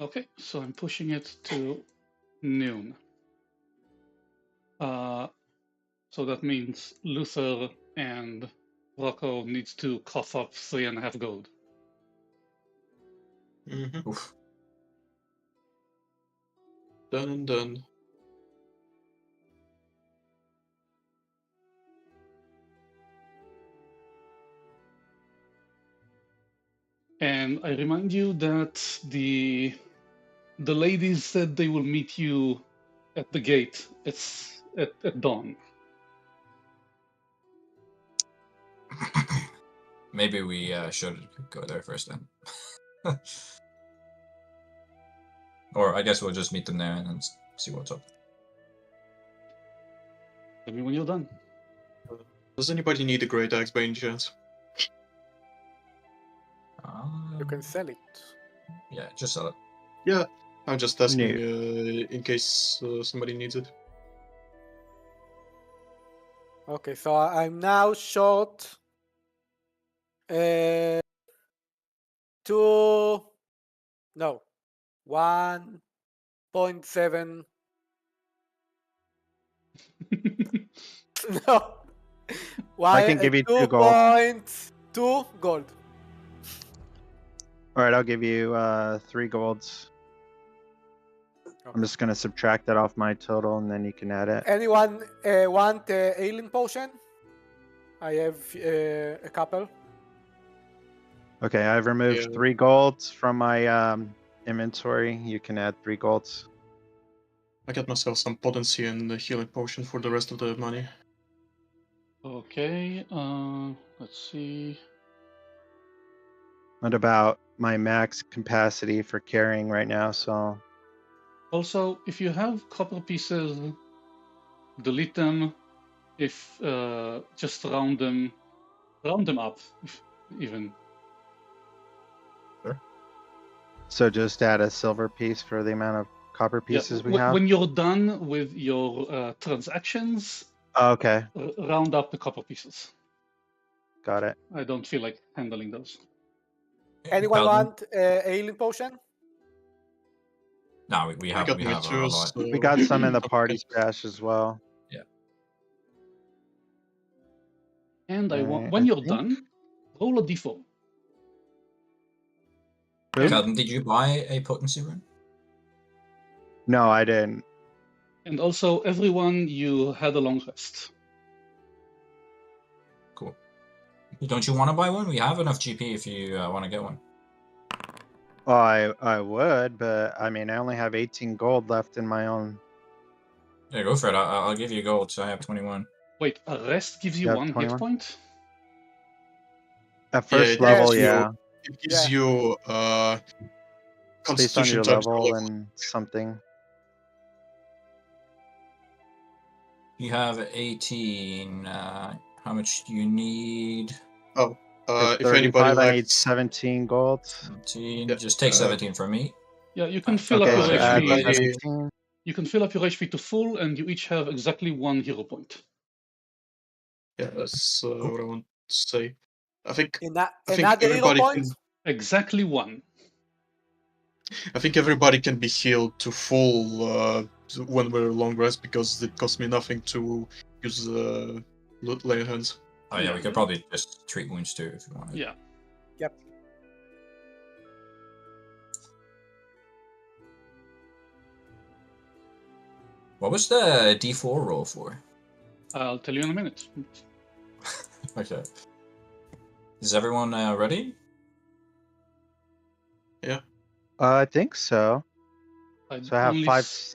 Okay, so I'm pushing it to noon. So that means Luther and Rocco needs to cough up 3.5 gold. Mm-hmm. Oof. Done and done. And I remind you that the ladies said they will meet you at the gate. It's at dawn. Maybe we should go there first then. Or I guess we'll just meet them there and then see what's up. Tell me when you're done. Does anybody need a great axe by any chance? You can sell it. Yeah, just sell it. Yeah, I'm just asking No. in case somebody needs it. Okay, so I'm now short. Two. No. 1.7. No. I can give you 2 gold. 2.2 gold. All right, I'll give you 3 golds. I'm just gonna subtract that off my total, and then you can add it. Anyone want healing potion? I have a couple. Okay, I've removed Yeah. 3 golds from my inventory. You can add 3 golds. I got myself some potency and a healing potion for the rest of the money. Okay, let's see. At about my max capacity for carrying right now, so Also, if you have copper pieces, delete them. If just round them up, if, even. so just add a silver piece for the amount of copper pieces we have. When you're done with your transactions, Oh, okay, round up the copper pieces. got it. I don't feel like handling those. Anyone Paladin? want a healing potion? No, we I have got a matures. lot. We got some in the Okay. party stash as well. And I want Alright, when I you're think- done, roll a d4. Who? Paladin, did you buy a potency rune? No, I didn't. And also, everyone, you had a long rest. Cool. Don't you want to buy one? We have enough GP if you want to get one. Well, I would, but I mean, I only have 18 gold left in my own. Yeah, go for it. I'll give you gold, so I have 21. Wait, a rest gives you You have 1 21? hit point? At first it level, gives you- yeah. It gives Yeah. you Based on Constitution your times level your and something. You have 18. How much do you need? For For if anybody 35, I need lacks 17 gold. 17. Yeah, Just take 17 from me. Yeah, you can fill up Okay, your so if add HP. anybody- 17. You can fill up your HP to full, and you each have exactly 1 hero point. Yeah, that's what I want to say. I think Another hero everybody point? can. Exactly 1. I think everybody can be healed to full when we're long rest because it costs me nothing to use lay hands. Oh, yeah, Yeah. we could probably just treat wounds too if you wanted. Yeah. Yep. What was the D4 roll for? I'll tell you in a minute. Okay. Is everyone ready? I think so. So I have only 5.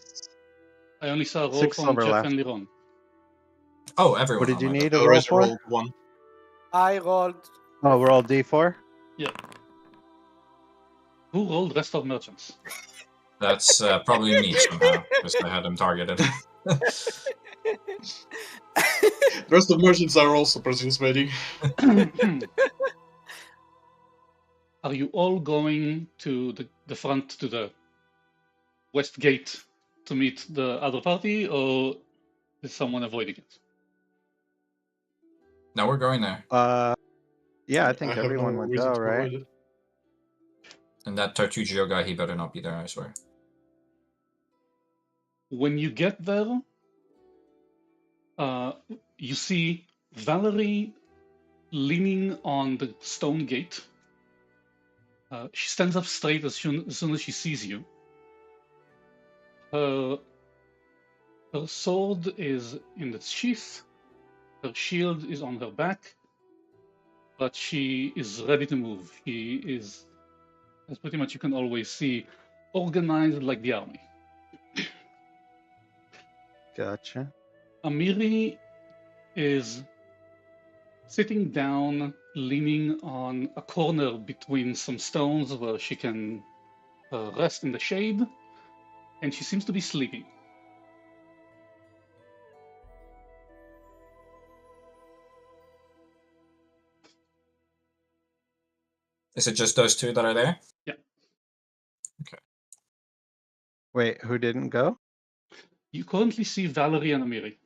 I only saw a roll 6 from silver Jeff left. and Liron. Oh, everyone. What did Oh, you my need bad. a roll Razor for? rolled 1. I rolled. Oh, we're all D4? Who rolled rest of merchants? That's probably me somehow, because I had him targeted. The rest of merchants are also participating. Are you all going to the front, to the west gate to meet the other party, or is someone avoiding it? No, we're going there. Yeah, I think have everyone no would reason go, to right? avoid it. And that Tartugio guy, he better not be there, I swear. When you get there, you see Valerie leaning on the stone gate. She stands up straight as soon as she sees you. Her sword is in its sheath. Her shield is on her back, but she is ready to move. She is, as pretty much you can always see, organized like the army. Gotcha. Amiri is sitting down, leaning on a corner between some stones where she can rest in the shade, and she seems to be sleeping. Is it just those two that are there? Yeah. Okay. Wait, who didn't go? You currently see Valerie and Amiri.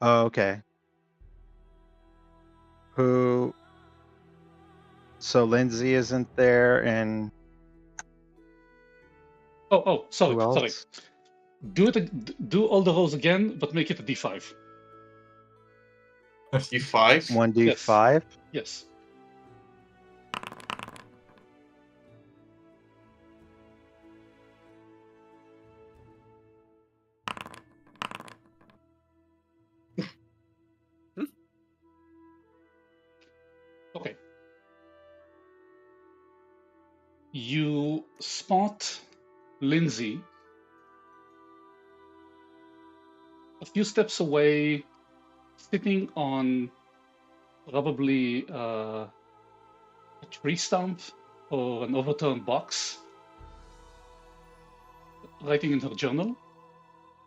Oh, okay. Who? So Lindsay isn't there, and Sorry. who else? Do all the rolls again, but make it a D5. D5. 1d5. Yes. Okay. You spot Lindsay a few steps away, sitting on probably a tree stump or an overturned box, writing in her journal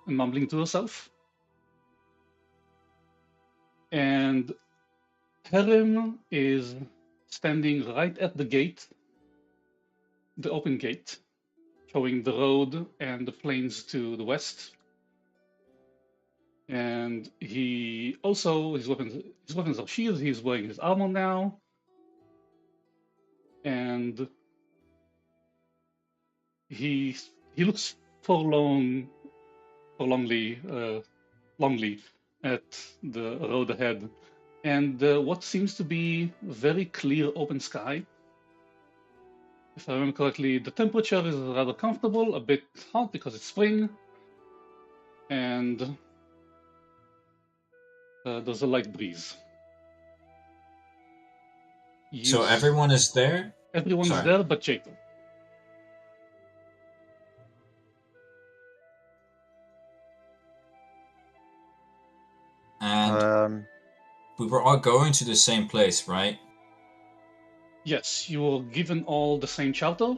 and mumbling to herself. And Herim is standing right at the gate, the open gate, showing the road and the plains to the west. And he also, his weapons are shields. He's wearing his armor now. And he looks longly at the road ahead, and what seems to be very clear open sky. If I remember correctly, the temperature is rather comfortable, a bit hot because it's spring, and there's a light breeze. So everyone is there? Everyone's Sorry. there but Jacob. And we were all going to the same place, right? Yes, you were given all the same charter,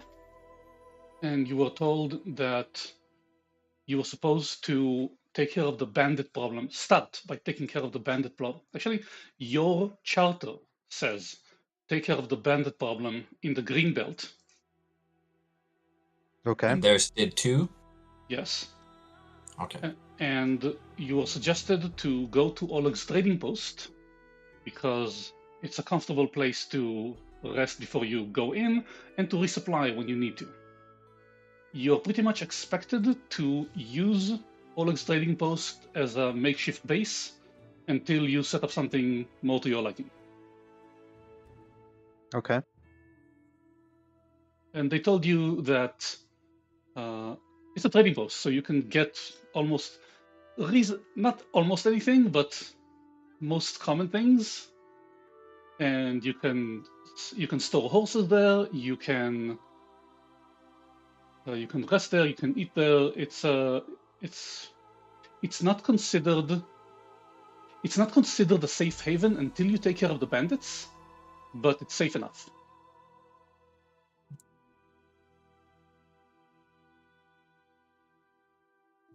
and you were told that you were supposed to take care of the bandit problem. Start by taking care of the bandit problem. Actually, your charter says take care of the bandit problem in the green belt. Okay. And theirs did too? Yes. Okay. And you were suggested to go to Oleg's trading post because it's a comfortable place to rest before you go in and to resupply when you need to. You're pretty much expected to use Oleg's trading post as a makeshift base until you set up something more to your liking. Okay. And they told you that it's a trading post, so you can get not almost anything, but most common things. And you can store horses there. You can rest there. You can eat there. It's not considered a safe haven until you take care of the bandits, but it's safe enough.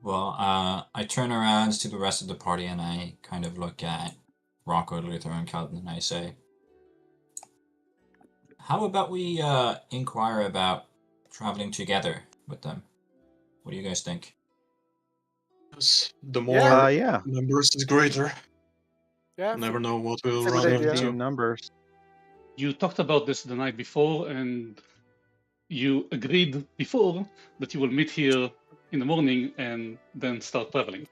Well, I turn around to the rest of the party and I kind of look at Rocco, Luther, and Calvin and I say, how about we inquire about traveling together with them? What do you guys think? Yes, the more Yeah. numbers is greater. Yeah. You never know what we'll That's a run good idea. into. Numbers. You talked about this the night before, and you agreed before that you will meet here in the morning and then start traveling.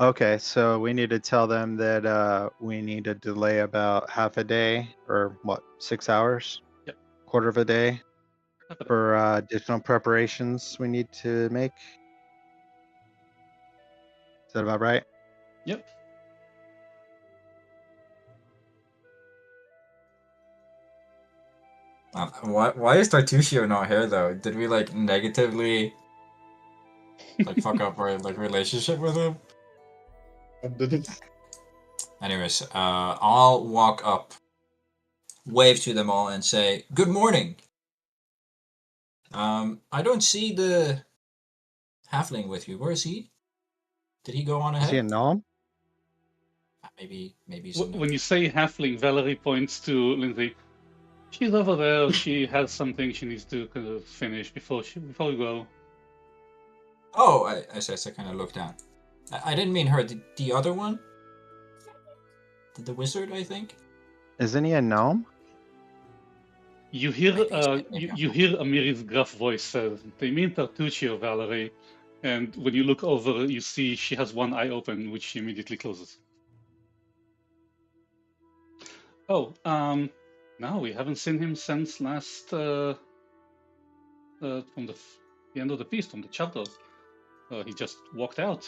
Okay, so we need to tell them that we need to delay about half a day, or what, 6 hours? Yep. Quarter of a day Half a day. for additional preparations we need to make. Is that about right? Yep. Why is Tartusio not here though? Did we like negatively like fuck up our like relationship with him? Anyways, I'll walk up, wave to them all, and say, "Good morning." I don't see the halfling with you. Where is he? Did he go on Is he a ahead? gnome? Maybe he's a When you say halfling, Valerie points to Lindsay. She's over there. She has something she needs to kind of finish before we go. Oh, I kind of looked down. I didn't mean her. The other one? The wizard, I think? Isn't he a gnome? You hear Maybe I'm you hear Amiri's gruff voice says, "They mean Tartuccio, Valerie." And when you look over, you see she has one eye open, which she immediately closes. Oh, no, we haven't seen him since last from the end of the feast, from the chapter. He just walked out.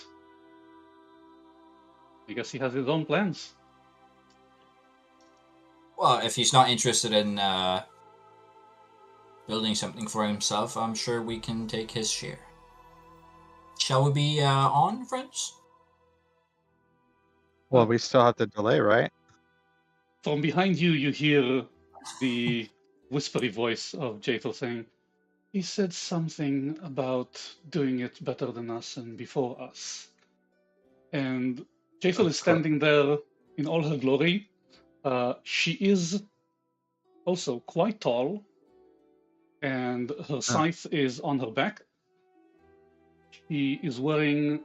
I guess he has his own plans. Well, if he's not interested in building something for himself, I'm sure we can take his share. Shall we be on, friends? Well, we still have to delay, right? From behind you, you hear the whispery voice of Jaethal saying, "He said something about doing it better than us and before us." And Jaethal is standing there in all her glory. She is also quite tall, and her scythe is on her back. She is wearing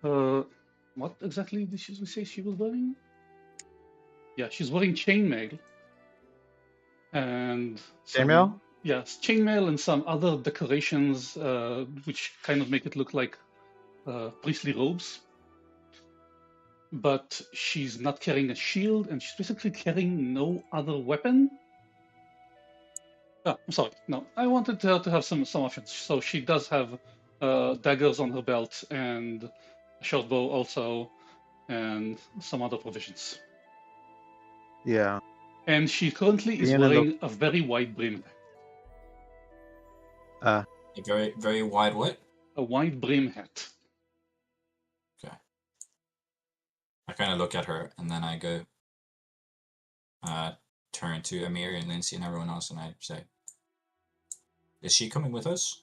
what exactly did she say she was wearing? Yeah, she's wearing chainmail and Chainmail? yes, chainmail and some other decorations, which kind of make it look like priestly robes. But she's not carrying a shield, and she's basically carrying no other weapon. I'm sorry. No, I wanted her to have some options. So she does have daggers on her belt and a short bow also, and some other provisions. Yeah. And she currently is Being in the wearing a very wide brim. A very, very wide what? A wide brim hat. Okay. I kind of look at her, and then I go, turn to Amir and Lindsay and everyone else, and I say, "Is she coming with us?"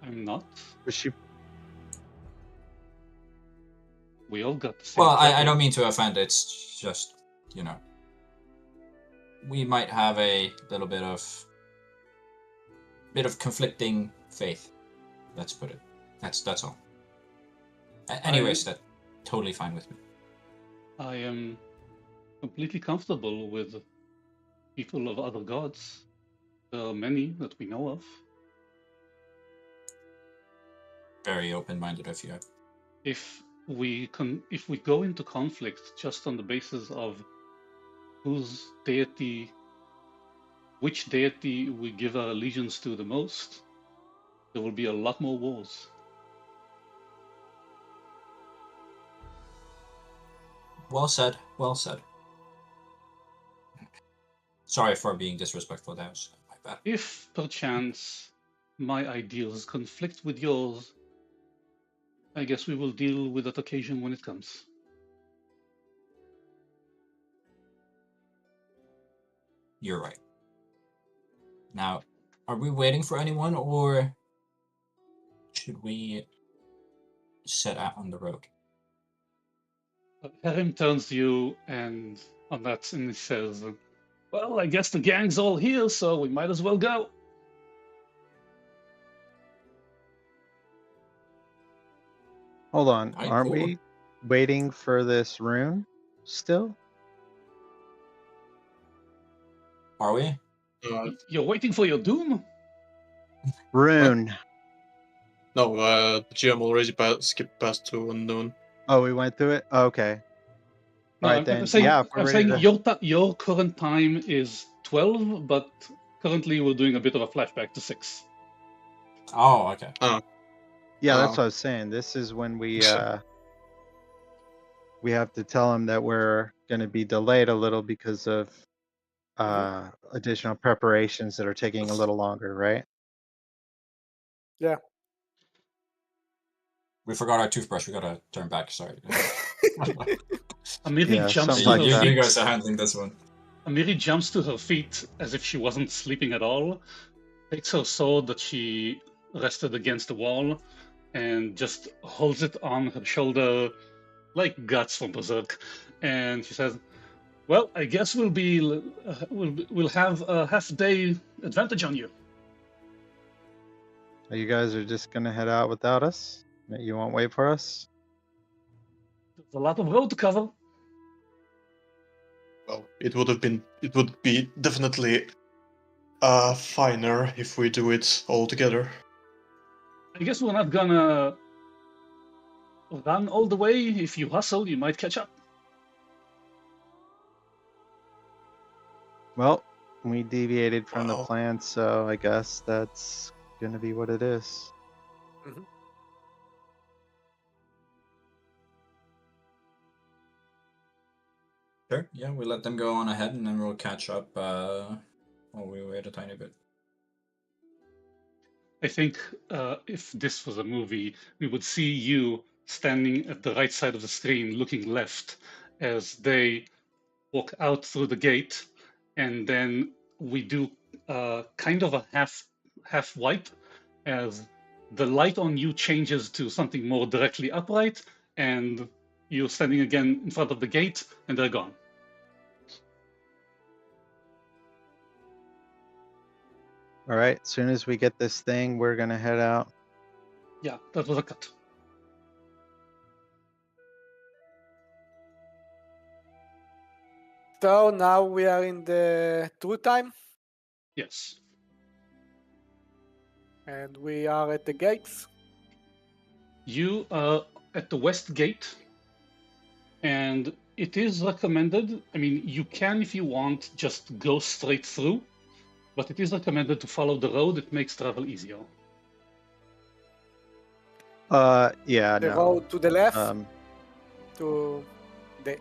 I'm not. was she We all got the same. Well, I jacket. don't mean to offend. It's just, you know, we might have a little bit of conflicting faith. Let's put it. That's all. Anyways, that's totally fine with me. I am completely comfortable with people of other gods. There are many that we know of. Very open-minded of you. If we go into conflict just on the basis of which deity we give our allegiance to the most, there will be a lot more wars. Well said. Well said. Sorry for being disrespectful. That was my bad. If perchance my ideals conflict with yours, I guess we will deal with that occasion when it comes. You're right. Now, are we waiting for anyone, or should we set out on the road? Harim turns to you and he says, "Well, I guess the gang's all here, so we might as well go." Hold on. Alright, Aren't cool. we waiting for this rune still? Are we? You're waiting for your doom? Rune. No, the GM already skipped past to unknown. Oh, we went through it? Okay. No, Alright I'm then. saying, Yeah, if we're I'm ready saying to... your current time is 12, but currently we're doing a bit of a flashback to 6. Oh, okay. Yeah, that's Oh. what I was saying. This is when we have to tell him that we're gonna be delayed a little because of additional preparations that are taking a little longer, right? We forgot our toothbrush. We gotta turn back. Sorry. Amiri Yeah, jumps something to like her that. feet. You guys are handling this one. Amiri jumps to her feet as if she wasn't sleeping at all, takes her sword that she rested against the wall, and just holds it on her shoulder like Guts from Berserk. And she says, "Well, I guess we'll have a half-day advantage on you." You guys are just gonna head out without us? You won't wait for us? There's a lot of road to cover. Well, it would be definitely finer if we do it all together. I guess we're not gonna run all the way. If you hustle, you might catch up. Well, we deviated from the Well. plan, so I guess that's gonna be what it is. Sure. Yeah, we let them go on ahead, and then we'll catch up. While we wait a tiny bit. I think if this was a movie, we would see you standing at the right side of the screen, looking left, as they walk out through the gate, and then we do kind of a half wipe, as the light on you changes to something more directly upright, and you're standing again in front of the gate, and they're gone. All right, as soon as we get this thing, we're gonna head out. Yeah, that was a cut. So now we are in the true time, Yes. and we are at the gates. You are at the west gate, and it is recommended. I mean, you can, if you want, just go straight through, but it is recommended to follow the road. It makes travel easier. Yeah, The no. road to the left, Um, to the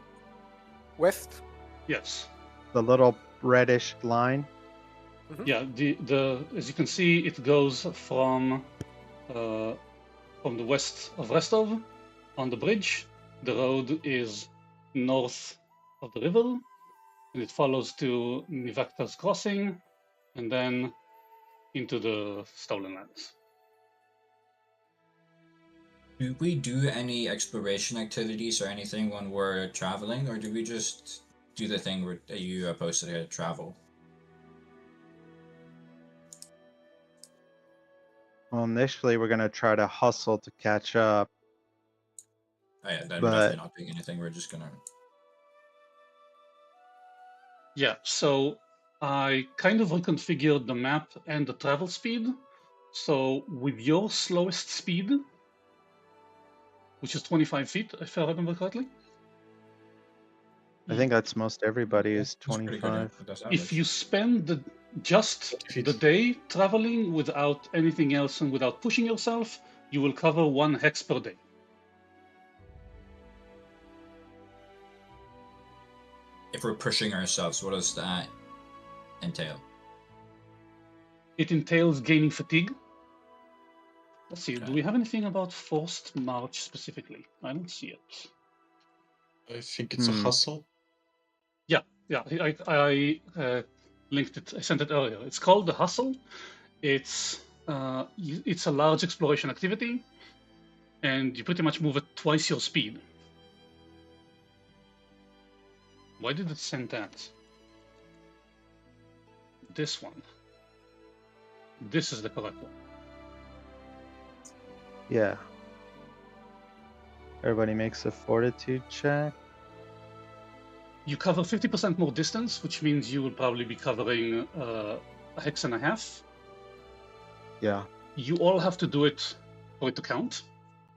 west. Yes. the little reddish line. Yeah. The as you can see, it goes from the west of Restov on the bridge. The road is north of the river, and it follows to Nivakta's crossing, and then into the stolen lands. Do we do any exploration activities or anything when we're traveling, or do we just do the thing where you posted here, travel? Well, initially we're gonna try to hustle to catch up. Oh, yeah, then we're But- definitely not doing anything. We're just gonna. Yeah, so I kind of reconfigured the map and the travel speed. So with your slowest speed, which is 25 feet, if I remember correctly. I think that's most everybody is That's pretty good, yeah. 25. That's If average. you spend just 20 feet. the day traveling without anything else and without pushing yourself, you will cover 1 hex per day. If we're pushing ourselves, what does that entail? It entails gaining fatigue. Let's see, do Okay. we have anything about forced march specifically? I don't see it. I think it's a hustle. Yeah, I linked it. I sent it earlier. It's called the Hustle. It's a large exploration activity, and you pretty much move at twice your speed. Why did it send that? This one. This is the correct one. Yeah. Everybody makes a fortitude check. You cover 50% more distance, which means you will probably be covering a hex and a half. Yeah. You all have to do it for it to count.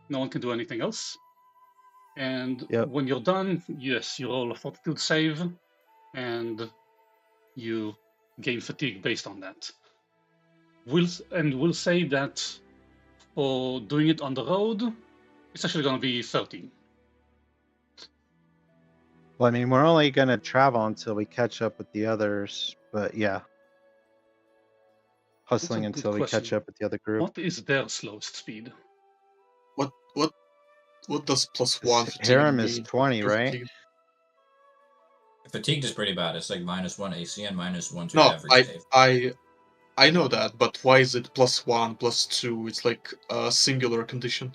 No one can do anything else. And Yep. when you're done, yes, you roll a fortitude save, and you gain fatigue based on that. We'll say that for doing it on the road, it's actually going to be 13. Well, I mean, we're only going to travel until we catch up with the others, but yeah. Hustling That's a good until we catch question. up with the other group. What is their slowest speed? What does +1 fatigue Harem is mean? 20, Your right? fatigue? Fatigued is pretty bad. It's like -1 AC and -1 to No, average save. I know that, but why is it +1, +2? It's like a singular condition.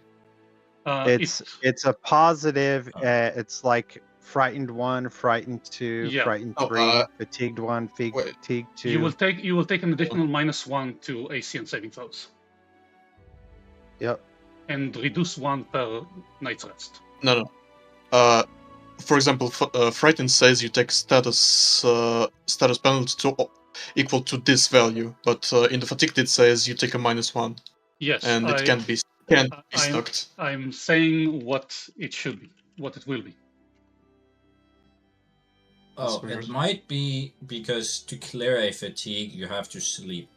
It's a positive. Oh. It's like frightened 1, frightened 2, Yeah. frightened Oh, 3, fatigued 1, wait. fatigued 2. You will take an additional -1 to AC and saving throws, Yep. and reduce 1 per night's rest. No. For example, frightened says you take status penalty equal to this value, but in the fatigued it says you take a -1, Yes, and it can't be stuck. I'm saying what it should be, what it will be. Oh, That's weird. it might be because to clear a fatigue, you have to sleep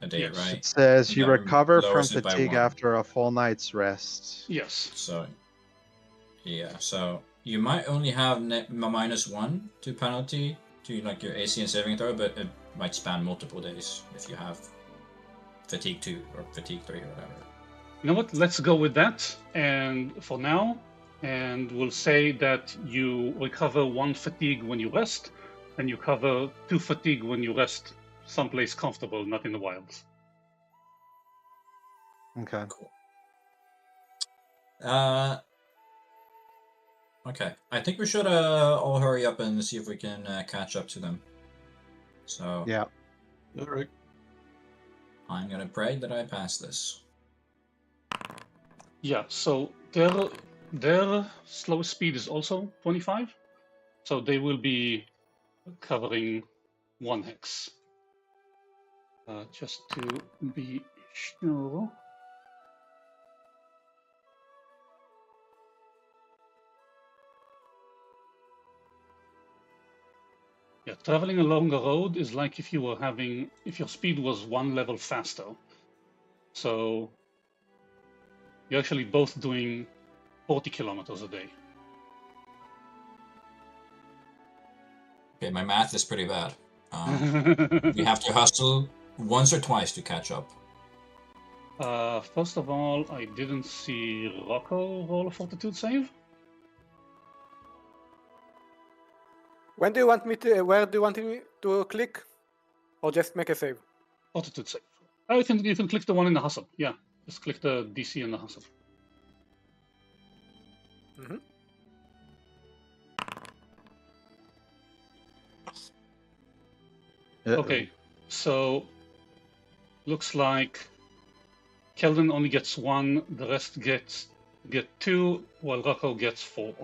a day, Yes. right? It says you That recover from lowers it by fatigue 1. after a full night's rest. Yes. So, yeah, so you might only have -1 to penalty to like your AC and saving throw, but it might span multiple days if you have fatigue 2 or fatigue 3 or whatever. You know what? Let's go with that, and for now, and we'll say that you recover 1 fatigue when you rest, and you cover 2 fatigue when you rest someplace comfortable, not in the wilds. Okay. Cool. Okay, I think we should all hurry up and see if we can catch up to them. So Yeah. All right. I'm gonna pray that I pass this. Yeah, so their slow speed is also 25, so they will be covering 1 hex. Just to be sure. Yeah, traveling along a road is like if your speed was 1 level faster. So you're actually both doing 40 kilometers a day. Okay, my math is pretty bad. We have to hustle once or twice to catch up. First of all, I didn't see Rocco roll a fortitude save. When do you want me to? Where do you want me to click, or just make a save? Fortitude save. Oh, you can click the one in the hustle. Yeah, just click the DC in the hustle. Mm-hmm. Okay, so looks like Keldon only gets 1, the rest get 2, while Rocco gets 4.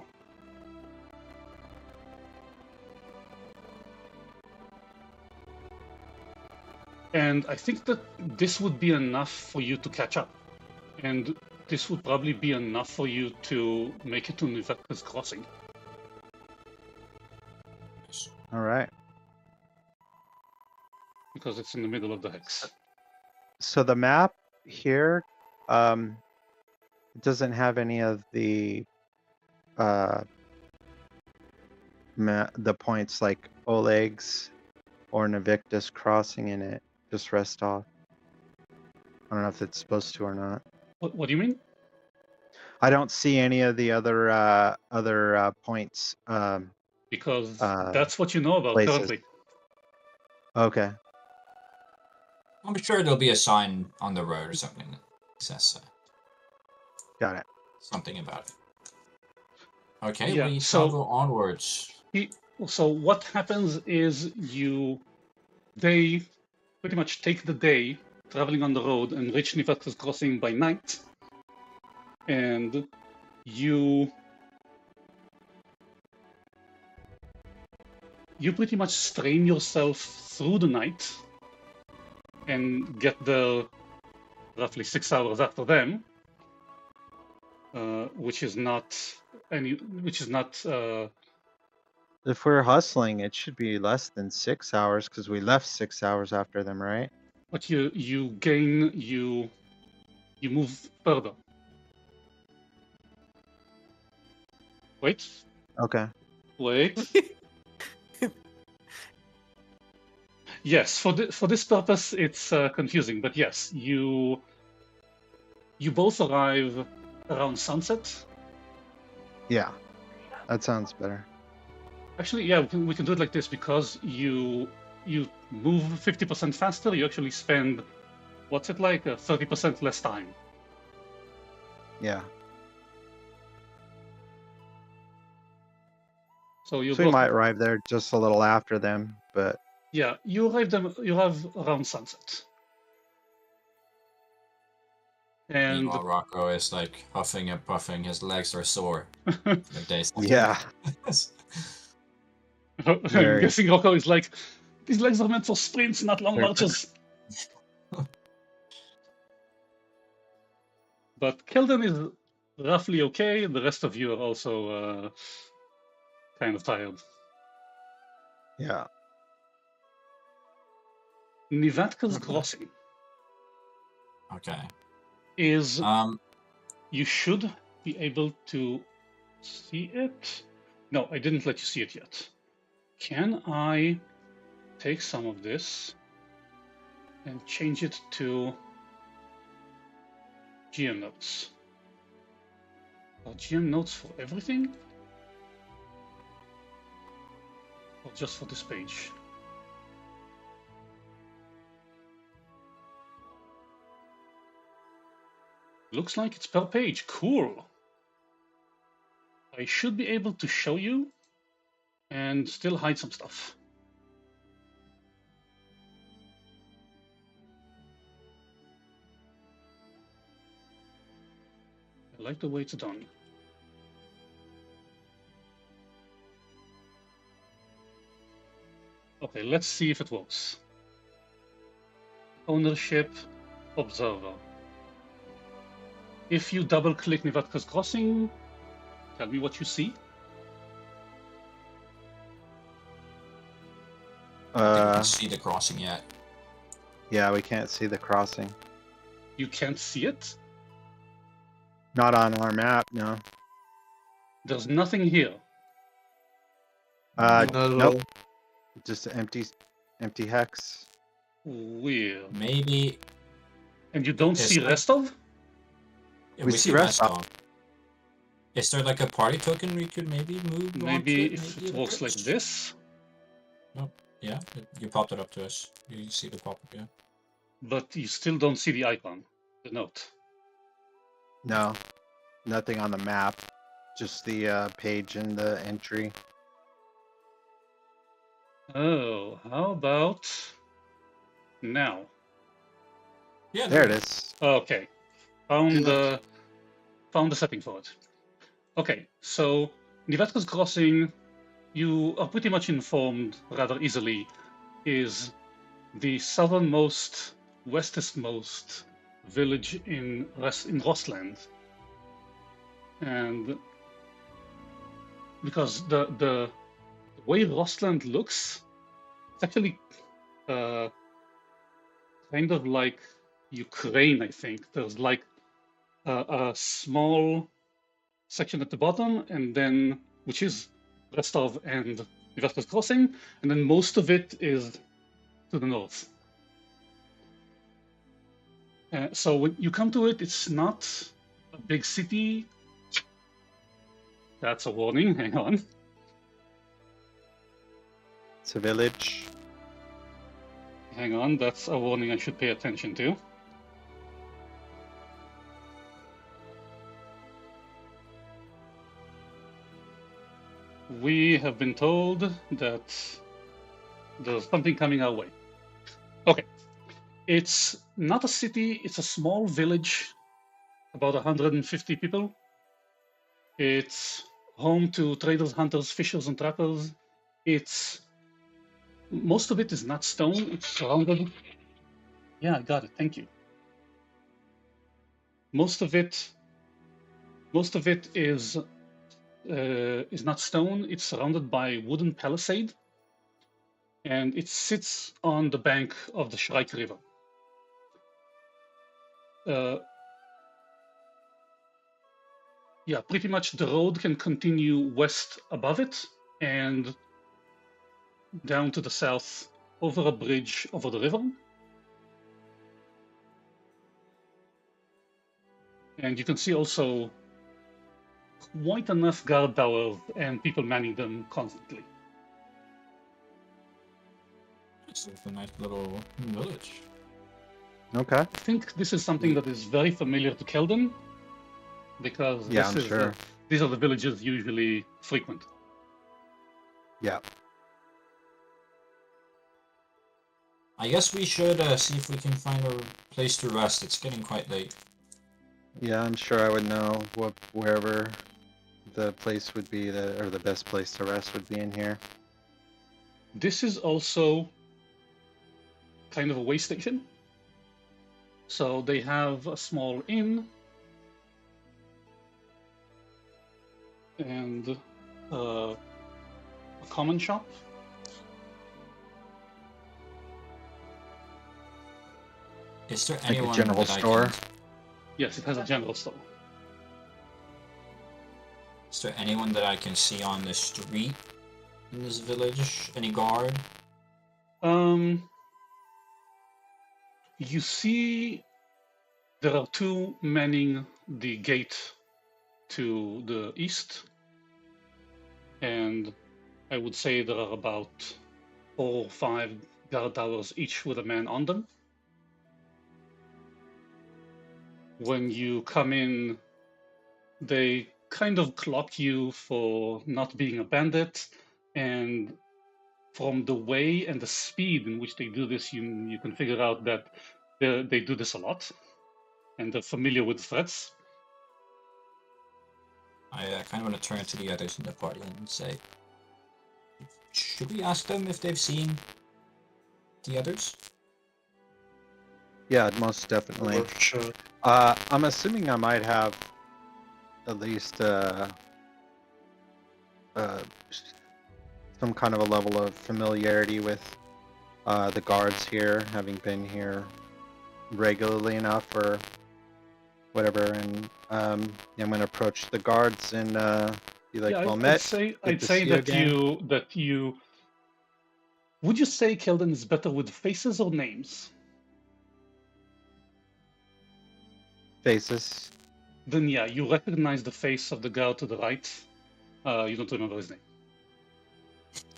And I think that this would be enough for you to catch up. And this would probably be enough for you to make it to Kingmaker's Crossing. All right. Because it's in the middle of the hex. So the map here, it doesn't have any of the the points like Oleg's or Invictus Crossing in it. Just rest off. I don't know if it's supposed to or not. What do you mean? I don't see any of the other points. Because that's what you know about places. currently. Okay. I'm sure there'll be a sign on the road or something that says Got it. something about it. Okay, Yeah, we so- travel onwards. So what happens is they pretty much take the day traveling on the road and reach Kingmaker's Crossing by night. And you you pretty much strain yourself through the night and get there roughly 6 hours after them, which is not If we're hustling, it should be less than 6 hours because we left 6 hours after them, right? but you move further. Wait, Okay. wait. Yes, for this purpose, it's confusing, but yes, you both arrive around sunset. Yeah. That sounds better. Actually, yeah, we can do it like this because you move 50% faster. You actually spend what's it like 30% less time. Yeah. So you So we might arrive there just a little after them, but yeah, you arrive around sunset. And Meanwhile, Rocco is like huffing and puffing. His legs are sore. The days. yeah. I'm Very. guessing Rocco is like, these legs are meant for sprints, not long Very- marches. But Kelden is roughly okay. The rest of you are also kind of tired. Yeah. Nivatka's Crossing Okay. is Um. you should be able to see it. No, I didn't let you see it yet. Can I take some of this and change it to GM notes? Are GM notes for everything? Or just for this page? Looks like it's per page. Cool. I should be able to show you and still hide some stuff. I like the way it's done. Okay, let's see if it works. Ownership, Observer. If you double click Nivatka's Crossing, tell me what you see. I think we can see the crossing yet. Yeah, we can't see the crossing. You can't see it. Not on our map, no. There's nothing here. Not at Nope. all. Just empty hex. Weird. Maybe And you don't Yes, see rest of? We see rest of. Is there like a party token we could maybe move? Maybe onto if maybe it a works like bridge? this, Yeah, you popped it up to us. You see the pop-up, yeah. but you still don't see the icon, the note. No. Nothing on the map. Just the page and the entry. Oh, how about now? Yeah, There it is. Okay, found Yeah. the setting for it. Okay, so Nivatka's Crossing, you are pretty much informed rather easily, is the southernmost, westernmost village in Rostland. And because the way Rostland looks, it's actually kind of like Ukraine, I think. There's like a small section at the bottom, and then which is Rostov and Nivatka's Crossing, and then most of it is to the north. So when you come to it, it's not a big city. That's a warning. Hang on. It's a village. Hang on. That's a warning I should pay attention to. We have been told that there's something coming our way. Okay. It's not a city, it's a small village, about 150 people. It's home to traders, hunters, fishers, and trappers. It's most of it is not stone. It's surrounded. Yeah, I got it. Thank you. Most of it is not stone. It's surrounded by wooden palisade, and it sits on the bank of the Shrike River. Yeah, pretty much the road can continue west above it and down to the south over a bridge over the river. And you can see also quite enough guard towers and people manning them constantly. It's a nice little village. Okay. I think this is something that is very familiar to Keldon, because Yeah, I'm sure. these are the villages usually frequent. Yeah. I guess we should see if we can find a place to rest. It's getting quite late. Yeah, I'm sure I would know wherever the place would be, or the best place to rest would be in here. This is also kind of a way station. So they have a small inn and a common shop. Is there Like anyone a general that store? Yes, it has a general store. Is there anyone that I can see on the street in this village? Any guard? You see there are two manning the gate to the east, and I would say there are about 4 or 5 guard towers, each with a man on them. When you come in, they kind of clock you for not being a bandit, and from the way and the speed in which they do this, you can figure out that they do this a lot, and they're familiar with threats. I kind of want to turn to the others in the party and say, should we ask them if they've seen the others? Yeah, most definitely. Sure. I'm assuming I might have at least some kind of a level of familiarity with the guards here, having been here regularly enough or whatever. And I'm going to approach the guards and be like, Yeah, "Well met." I'd to say see you that again. you would you say Keldon is better with faces or names? Faces. Then yeah, you recognize the face of the guard to the right. You don't remember his name.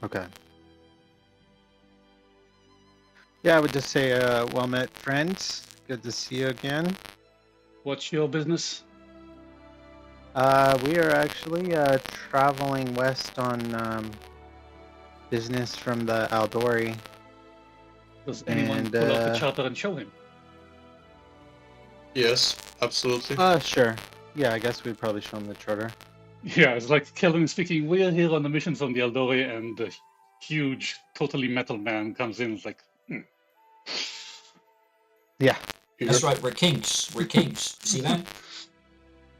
Okay. Yeah, I would just say, well met, friends. Good to see you again. What's your business? We are actually traveling west on business from the Aldori. Does anyone And, pull out the charter and show him? Yes, absolutely. Sure. Yeah, I guess we'd probably show him the charter. Yeah, it's like Keldon is speaking. We are here on a mission from the Aldori, and the huge, totally metal man comes in. It's like, Yeah. That's right, we're kings. We're kings. See that?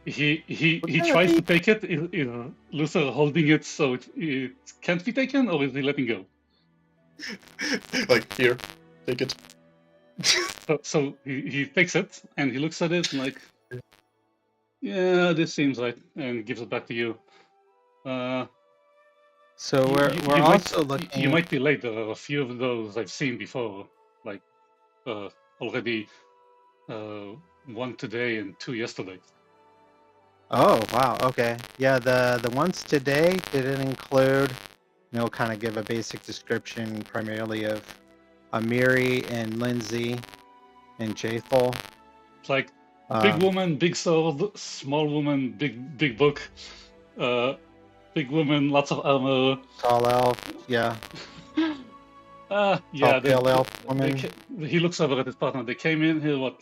He tries to take it. Is Luther holding it so it can't be taken, or is he letting go? Like, here, take it. So he takes it and he looks at it and like, yeah, this seems right, and gives it back to you. So You- we're you- we're you also might, looking. You might be late. There are a few of those I've seen before, like already one today and 2 yesterday. Oh wow. Okay. Yeah. The ones today didn't include. Kind of give a basic description primarily of Amiri and Lindsay and Jathal. It's like big woman, big sword; small woman, big book; big woman, lots of armor. Tall elf. Yeah. Yeah. Tall pale elf woman. He looks over at his partner. They came in here what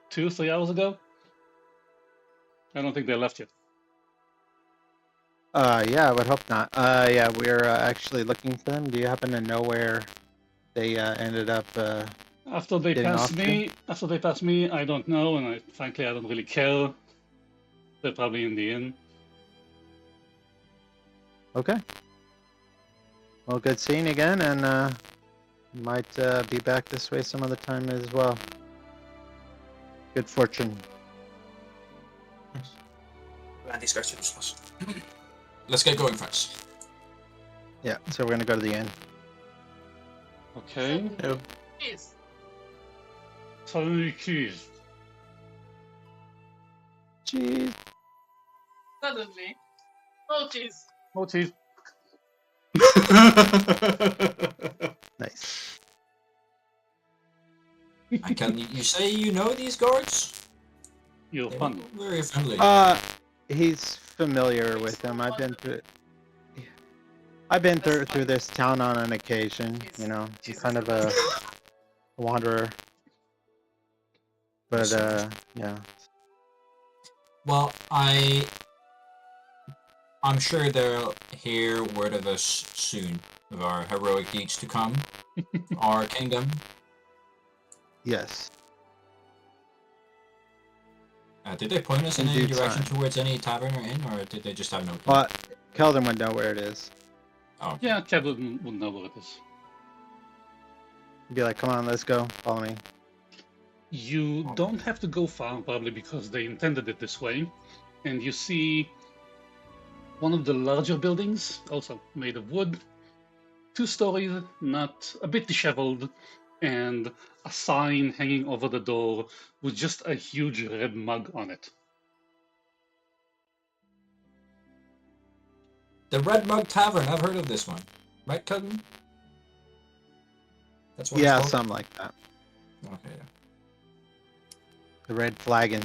2 or 3 hours ago. I don't think they left yet. Yeah, I would hope not. Yeah, we're actually looking for them. Do you happen to know where they ended up? After they Getting pass off me, I don't know, and frankly, I don't really care. They're probably in the inn. Okay. Well, good seeing you again, and might be back this way some other time as well. Good fortune. And these guys are useless. Let's get going, friends. Yeah, so we're gonna go to the inn. Okay. Yeah. Yes. Suddenly keys. Jeez. Suddenly. Oh, jeez. Oh, jeez. Nice. You say you know these guards? You're They fun. look very friendly. He's familiar with them. I've been through this town on an occasion. You know, I'm kind of a wanderer. But yeah. Well, I'm sure they'll hear word of us soon, of our heroic deeds to come, our kingdom. Yes. Did they point us in In any due direction time. towards any tavern or inn, or did they just have no clue? Well, Keldon would know where it is. Oh, okay. Yeah, Kevin would know what it is. He'd be like, "Come on, let's go. Follow me." You don't have to go far, probably because they intended it this way. And you see one of the larger buildings, also made of wood, 2 stories, not a bit disheveled, and a sign hanging over the door with just a huge red mug on it. The Red Mug Tavern. I've heard of this one, right, cousin? That's what Yeah, it's called. something like that. Okay. Yeah. The red flagon.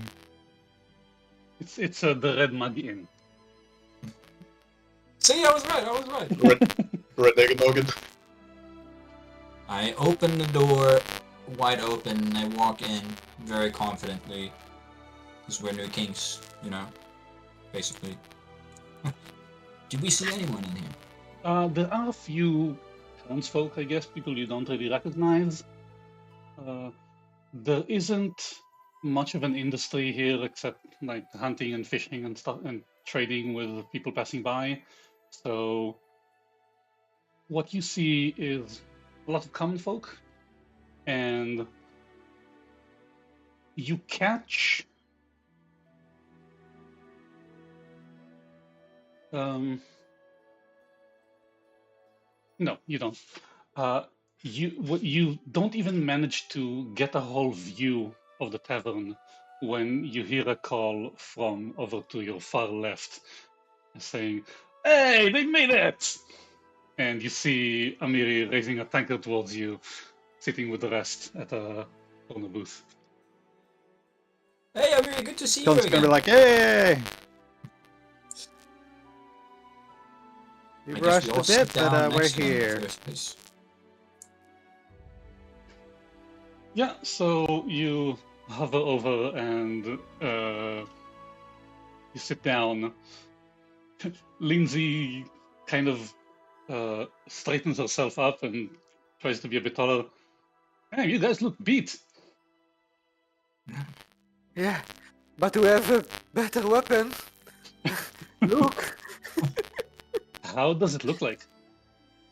It's the Red Mug Inn. See, I was right. I was right. Red Noggin. I open the door wide open and I walk in very confidently. Because we're new kings, you know, basically. Did we see anyone in here? There are a few townsfolk, I guess, people you don't really recognize. There isn't much of an industry here except like hunting and fishing and stuff and trading with people passing by. So what you see is a lot of common folk, and you catch no, you don't. You don't even manage to get a whole view of the tavern when you hear a call from over to your far left saying, "Hey, they made it!" And you see Amiri raising a tankard towards you, sitting with the rest at a corner booth. Hey, Amiri, good to see you Keldon's again. gonna be like, "Hey!" We I guess rushed we a all sit bit, down but we're next to him in the here. first place. Yeah, so you hover over and you sit down. Lindsay kind of straightens herself up and tries to be a bit taller. Hey, you guys look beat. Yeah, but we have a better weapon. Look. How does it look like?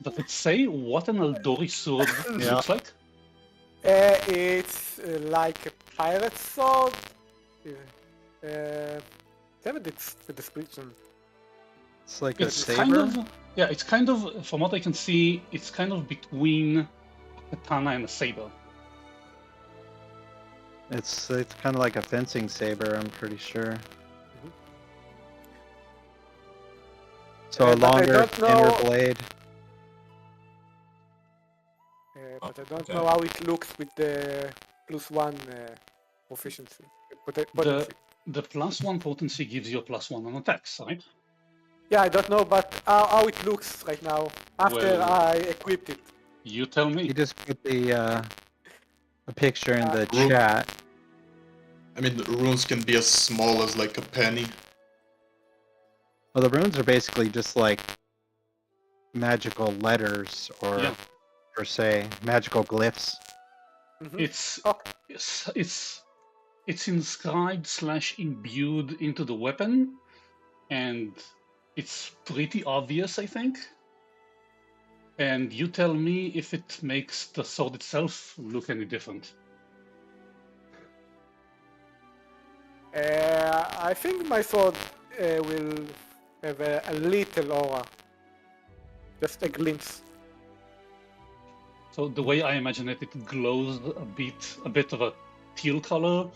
Does it say what an Eldori sword Yeah. looks like? It's like a pirate sword. Tell me the description. It's like It's a kind saber. of, yeah, it's kind of, from what I can see, it's kind of between a katana and a saber. It's kind of like a fencing saber, I'm pretty sure. So a But I longer, don't thinner know- blade. But I don't Okay. know how it looks with the +1 proficiency. Potency. The +1 potency gives you a +1 on attacks, right? Yeah, I don't know, but how it looks right now after Well- I equipped it. You tell You me. just put the a picture in the Ru- chat. I mean, runes can be as small as like a penny. Well, the runes are basically just like magical letters, or Yeah. per se, magical glyphs. Mhm. It's Okay. it's inscribed / imbued into the weapon, and it's pretty obvious, I think. And you tell me if it makes the sword itself look any different. I think my sword will have a little aura, just a glimpse. So the way I imagine it, it glows a bit of a teal color.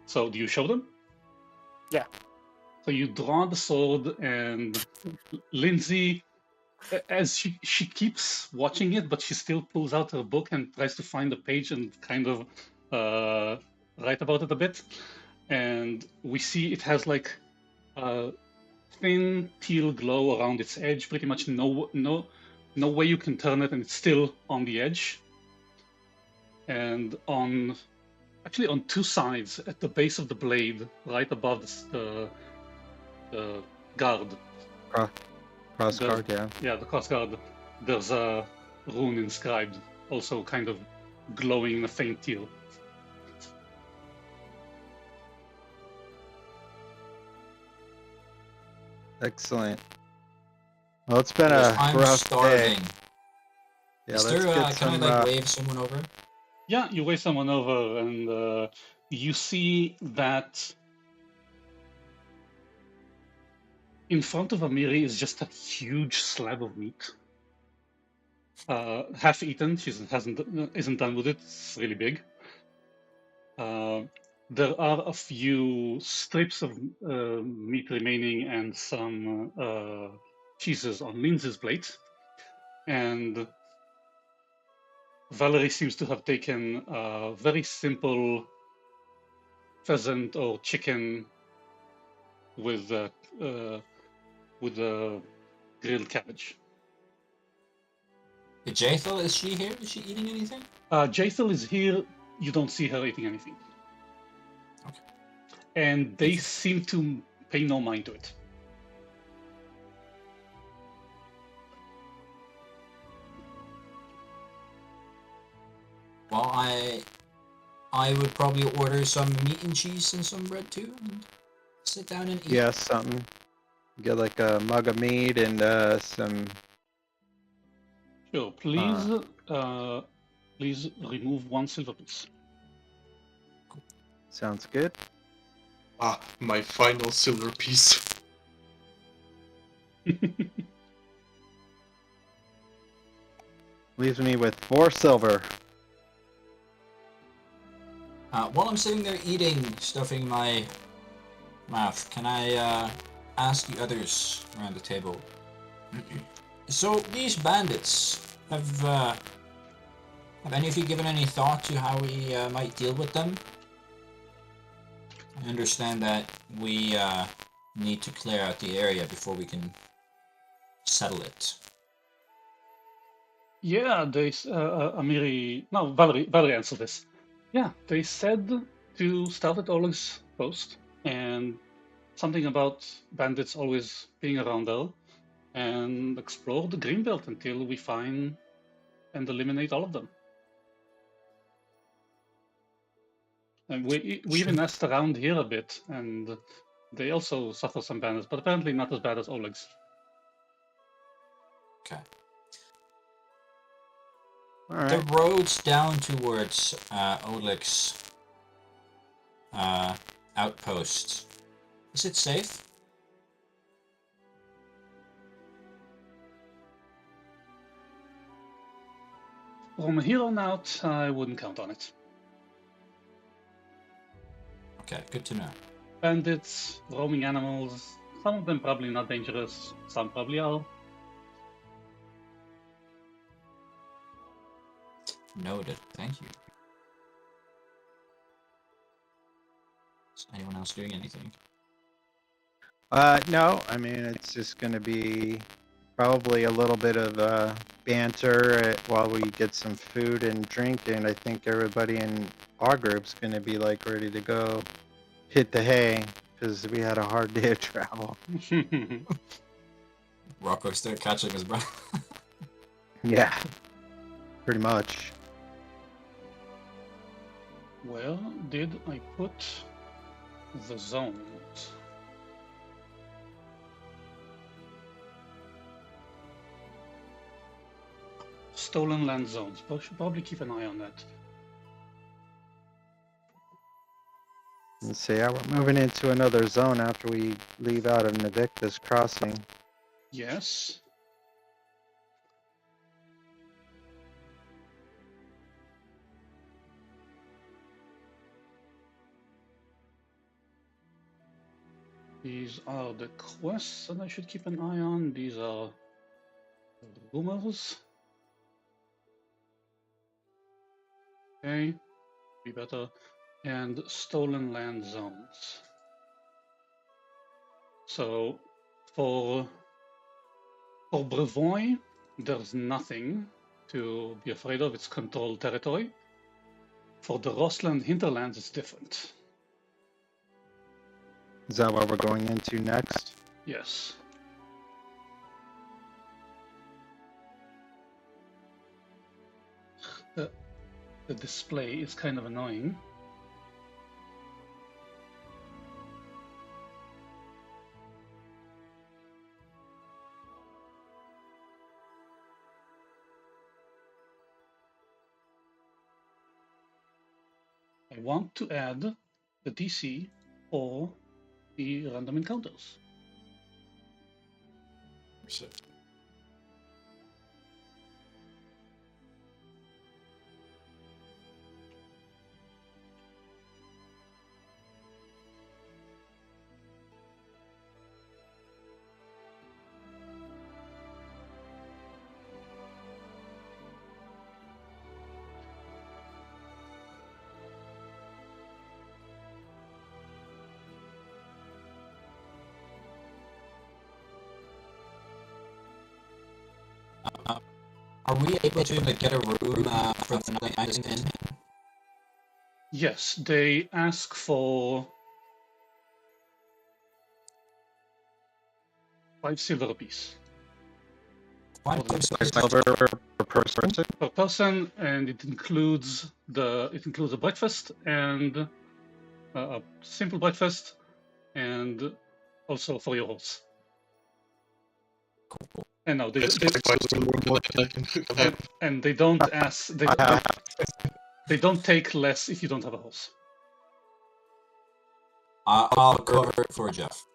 So do you show them? Yeah. So you draw the sword, and Lindsay, as she keeps watching it, but she still pulls out her book and tries to find a page and kind of write about it a bit. And we see it has like a thin teal glow around its edge. Pretty much no way you can turn it, and it's still on the edge. And actually on two sides at the base of the blade, right above the guard. Cross guard, yeah. Yeah, the cross guard. There's a rune inscribed, also kind of glowing in a faint teal. Excellent. Well, it's been Because a I'm rough starving. day. Yeah, Is let's there, get can I some. like wave someone over? Yeah, you wave someone over, and you see that in front of Amiri is just a huge slab of meat. Half eaten. She isn't done with it. It's really big. There are a few strips of meat remaining and some cheeses on Lindsay's plate. And Valerie seems to have taken a very simple pheasant or chicken with grilled cabbage. Jathel, is she here? Is she eating anything? Jathel is here. You don't see her eating anything. Okay. And they seem to pay no mind to it. Well, I would probably order some meat and cheese and some bread too, and sit down and eat. Yeah, something. Get like a mug of meat and some. Sure. Please remove 1 silver piece. Sounds good. Ah, my final silver piece. Leaves me with 4 silver. While I'm sitting there eating, stuffing my mouth, can I ask the others around the table? So these bandits, have any of you given any thought to how we might deal with them? I understand that we need to clear out the area before we can settle it. Yeah, Amiri. No, Valerie answered this. Yeah, they said to start at Oleg's post, and something about bandits always being around there, and explore the Greenbelt until we find and eliminate all of them. And we even asked around here a bit, and they also suffer some bandits, but apparently not as bad as Oleg's. Okay. All right. The roads down towards Oleg's outpost, is it safe? From here on out, I wouldn't count on it. Okay, good to know. Bandits, roaming animals, some of them probably not dangerous, some probably are. Noted, thank you. Is anyone else doing anything? No, I mean, it's just going to be probably a little bit of banter while we get some food and drink, and I think everybody in our group's going to be like ready to go hit the hay because we had a hard day of travel. Rocco's still catching his breath. Yeah, pretty much. Where did I put the zones? Stolen land zones. But should probably keep an eye on that. Let's see, yeah, we're moving into another zone after we leave out of Navictus Crossing. Yes. These are the quests that I should keep an eye on. These are the rumors. Okay, be better. And stolen land zones. So for Brevoy, there's nothing to be afraid of. It's controlled territory. For the Rosland hinterlands, it's different. Is that what we're going into next? Yes. The display is kind of annoying. I want to add the DC for the random encounters. Shit. Are we able to get a room for the night in? Yes, they ask for 5 silver apiece. Silver per person? Per person, and it includes a breakfast and a simple breakfast, and also for your horse. Cool. And no, It's quite a room that I can have. and they don't ask. They don't take less if you don't have a horse. I'll cover it for Jeff.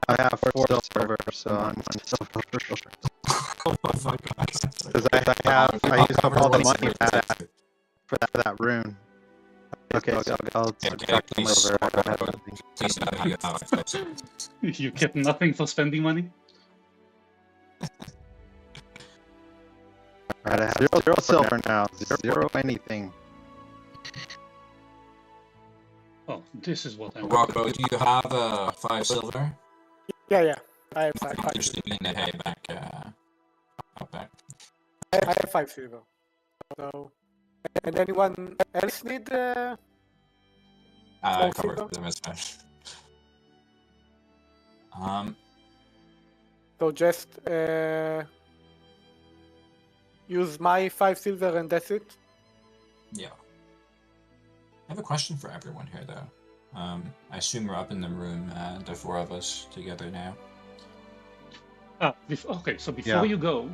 I have 4 silver, so I'm 1 silver short. Oh my fuck, Because I used up all the money for that rune. Okay, so I'll subtract them please. over. I don't have anything. Please tell me you have 5 seconds. You get nothing for spending money. Alright, I have 0 silver now. 0 anything. Oh, this is what I want. Rocco, do you have 5 silver? Yeah. I have I'm 5 just silver. leaving the hay back. Up back. I have 5 silver. So, and anyone else need? I Small covered silver? them as well. So just use my 5 silver and that's it. Yeah. I have a question for everyone here, though. I assume we're up in the room, the 4 of us together now. Okay, so before you go,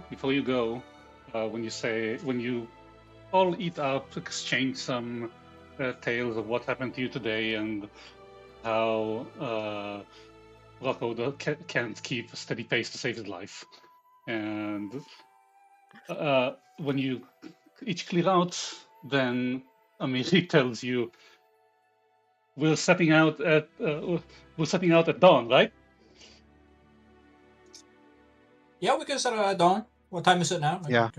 when you all eat up, exchange some tales of what happened to you today and how Rocco can't keep a steady pace to save his life, and when you each clear out, then Amiri tells you, we're setting out at dawn, right? Yeah, we can set it at dawn. What time is it now? Yeah.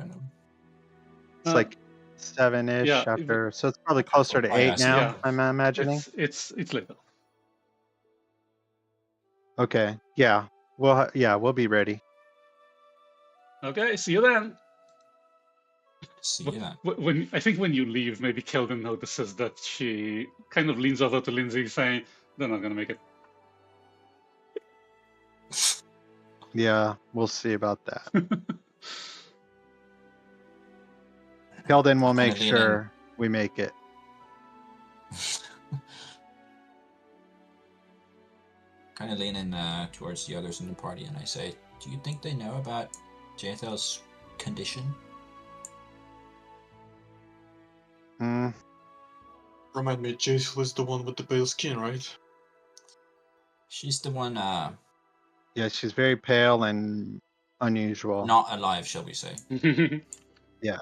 It's like 7-ish yeah, after, so it's probably closer to 8 now, yeah. I'm imagining. It's later. Okay, yeah. We'll be ready. Okay, see you then. See you then. When you leave, maybe Kelvin notices that she kind of leans over to Lindsay, saying, "They're not gonna make it." Yeah, we'll see about that. Keldon will I'm make kinda leaning- sure we make it. Kind of leaning towards the others in the party, and I say, "Do you think they know about Jathel's condition?" Hmm. Remind me, Jason is the one with the pale skin, right? She's the one Yeah, she's very pale and unusual. not alive, shall we say? Yeah.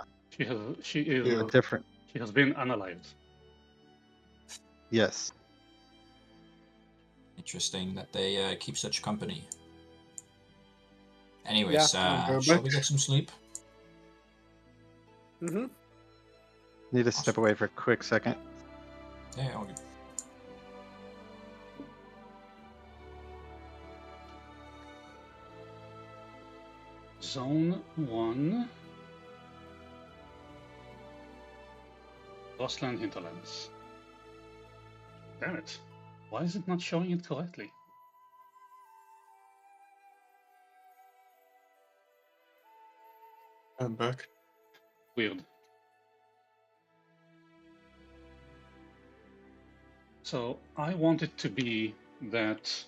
She Yeah. Different. has been unalived. Yes. Interesting that they keep such company. Anyways, Yeah, go shall back. we get some sleep? Mm-hmm. Need to step away for a quick second. Yeah, all good. Zone 1. Rostland Hinterlands. Damn it. Why is it not showing it correctly? I'm back. Weird. So I want it to be that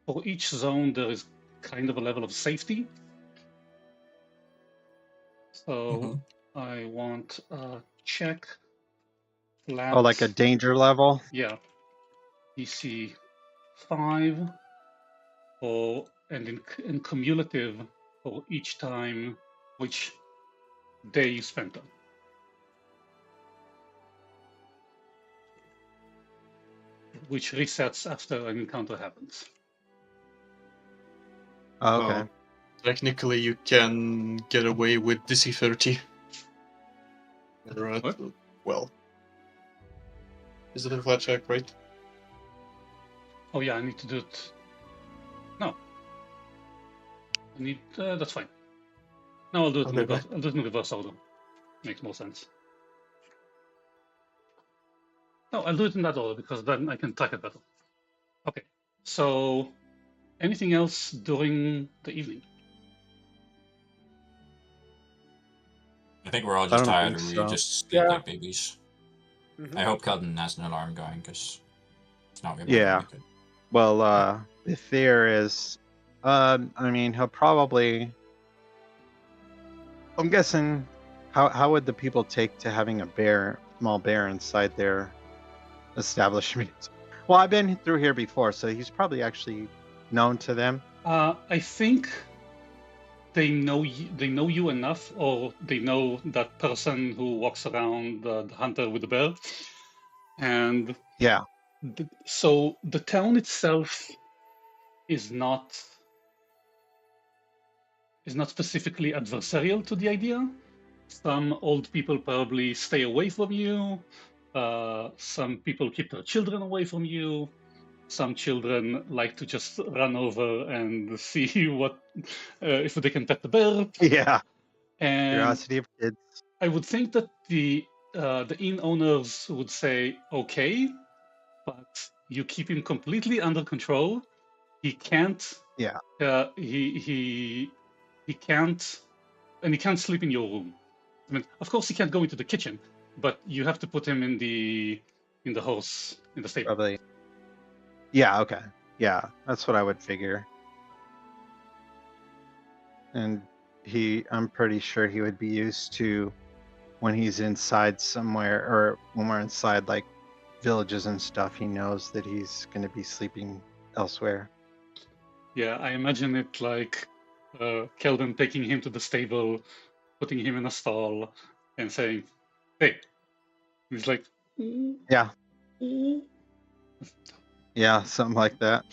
for each zone there is kind of a level of safety. So I want a check flat. Oh, like a danger level? Yeah. DC 5 for and in cumulative for each time which day you spent on. Which resets after an encounter happens. Oh, okay. Technically, you can get away with DC 30. Right. What? Well, is it a flat check, right? Oh yeah, I need to do it. No. I need. That's fine. No, I'll do it in Okay, reverse. I'll do it in reverse order. Makes more sense. No, I'll do it in that order because then I can track it better. Okay. So, anything else during the evening? I think we're all I just don't tired, think or we so. just sleep Yeah. like babies. Mm-hmm. I hope Keldon has an alarm going, because it's not really Yeah. good. Well, the fear is, I mean, he'll probably. I'm guessing, how would the people take to having a small bear inside their establishment? Well, I've been through here before, so he's probably actually known to them. I think they know you enough, or they know that person who walks around the hunter with the bear, and Yeah. so the town itself is not specifically adversarial to the idea. Some old people probably stay away from you. Some people keep their children away from you. Some children like to just run over and see what if they can pet the bear. Yeah. And Curiosity of kids. I would think that the inn owners would say, okay, but you keep him completely under control. He can't. Yeah. He can't, and he can't sleep in your room. I mean, of course, he can't go into the kitchen, but you have to put him in the horse in the stable. Probably. Yeah. Okay. Yeah, that's what I would figure. And I'm pretty sure he would be used to when he's inside somewhere, or when we're inside like villages and stuff, he knows that he's going to be sleeping elsewhere. Yeah, I imagine it like Keldon taking him to the stable, putting him in a stall, and saying, "Hey," he's like, Yeah. "Ooh." Yeah, something like that.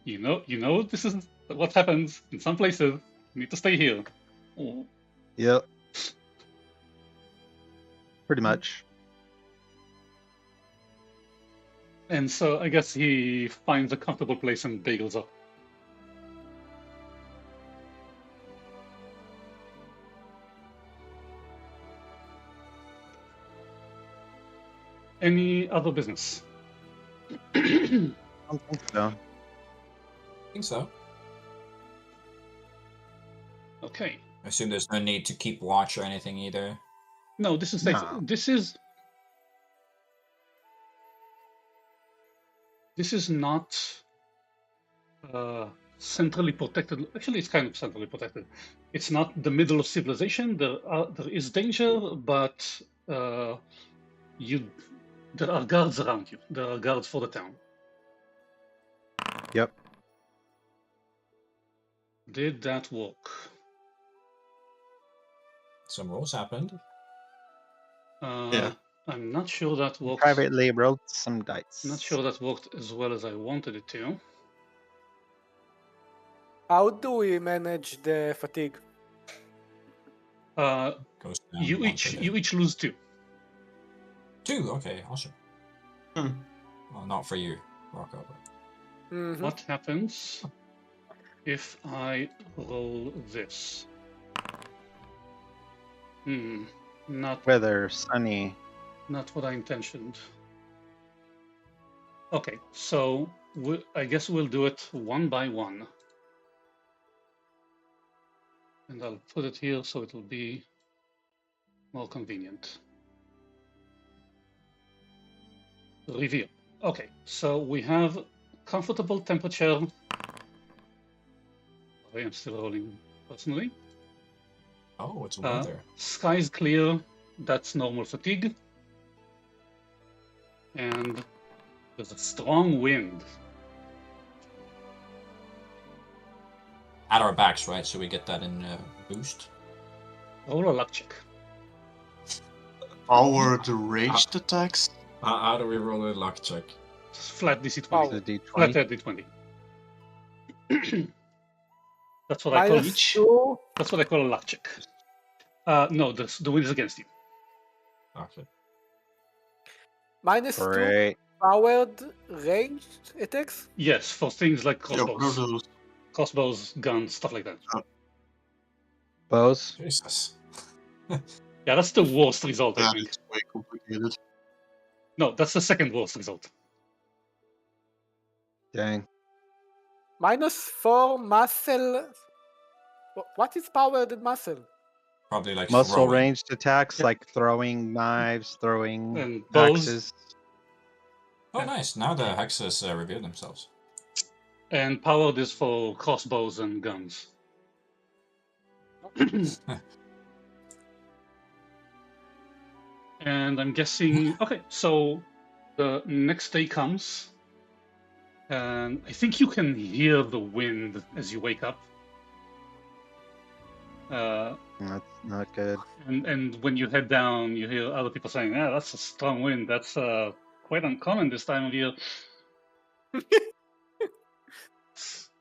You know, this is what happens in some places. You need to stay here." Ooh. Yep. Pretty much. And so I guess he finds a comfortable place and bagels up. Any other business? I don't think so. I think so. Okay. I assume there's no need to keep watch or anything either. No, this is safe. No. This is not centrally protected. Actually, it's kind of centrally protected. It's not the middle of civilization. There is danger, but there are guards around you. There are guards for the town. Yep. Did that work? Some rolls happened. Yeah. I'm not sure that worked. Privately rolled some dice. Not sure that worked as well as I wanted it to. How do we manage the fatigue? Goes down You one per day. each lose 2. 2. Okay, awesome. Hmm. Well, not for you, Rocco. But... Mhm. What happens if I roll this? Not Weather, sunny. not what I intentioned. Okay, so I guess we'll do it one by one. And I'll put it here so it'll be more convenient. Reveal. Okay, so we have comfortable temperature. I am still rolling personally. Oh, it's weather. Sky's clear, that's normal fatigue. And there's a strong wind. At our backs, right? So we get that in boost. Roll a luck check. Powered ranged attacks? How do we roll a luck check? Just flat DC 20. Wow. The Flat D20. D20. That's what I call -2. That's what I call a luck check. No, the wind is against you. Okay. -2 Great. powered ranged attacks. Yes, for things like Yeah, what are crossbows, those? guns, stuff like that. Bows. Jesus. Yeah, that's the worst result, I That think. is way complicated. No, that's the second worst result. Dang. -4 muscle. What is powered in muscle? Probably like Muscle throwing. ranged attacks Yep. like throwing knives, throwing And bows, axes. Oh, nice. Now the hexes reveal themselves. and powered is for crossbows and guns. And I'm guessing, okay, so the next day comes, and I think you can hear the wind as you wake up. That's not good. And when you head down, you hear other people saying, "Ah, that's a strong wind. That's quite uncommon this time of year."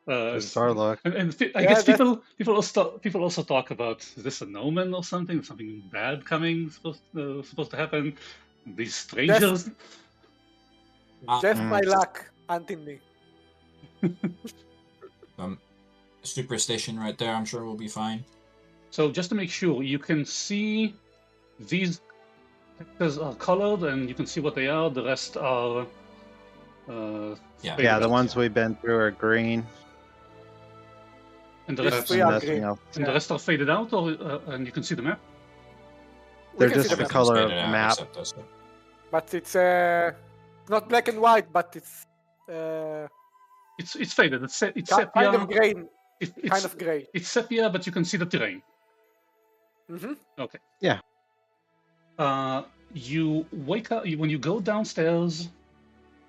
Just our luck. I guess people also talk about, is this an omen or something? Something bad coming supposed to happen? These strangers. Just my Mm. luck hunting me. Superstition right there, I'm sure we'll be fine. So just to make sure, you can see these hexes are colored, and you can see what they are. The rest are. Yeah. faded Yeah, the out. ones we've been through are green. And the Yes, rest, we and are nothing green. else. and the rest are faded out, or and you can see the map. We They're can just see the map, color of Faded the out, map. except us. but it's not black and white, but it's It's faded. It's kind sepia. of green, It's kind of gray. It's sepia, but you can see the terrain. hmm Okay. Yeah. You wake up when you go downstairs.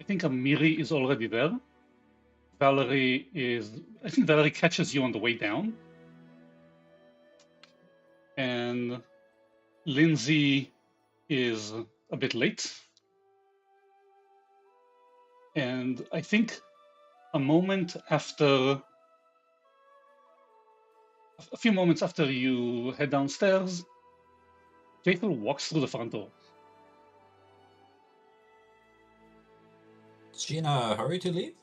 I think Amiri is already there. I think Valerie catches you on the way down. And Lindsay is a bit late. And I think a few moments after you head downstairs, Faithful walks through the front door. Is she in a hurry to leave?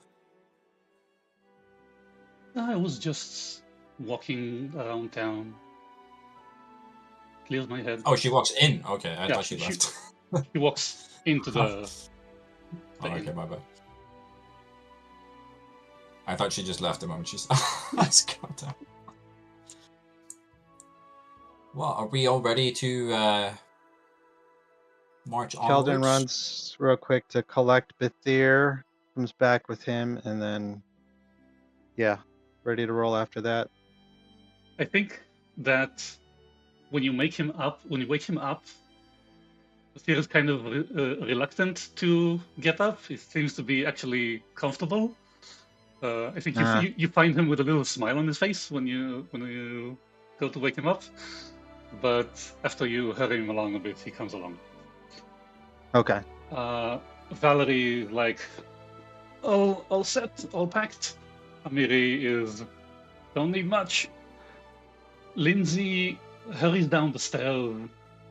I was just walking around town. Clears my head. Oh, she walks in. Okay, I Yeah, thought she left. He walks into the. Oh, okay, my bad. I thought she just left the moment she saw us go down. Well, are we all ready to march Keldon onwards? runs real quick to collect Bethir, comes back with him, and then, yeah, ready to roll after that. I think that when you wake him up, Thir is kind of reluctant to get up. He seems to be actually comfortable. I think you find him with a little smile on his face when you go to wake him up, but after you hurry him along a bit, he comes along. Okay. Valerie, like, all set, all packed. Amiri is, don't need much. Lindsay hurries down the stairs,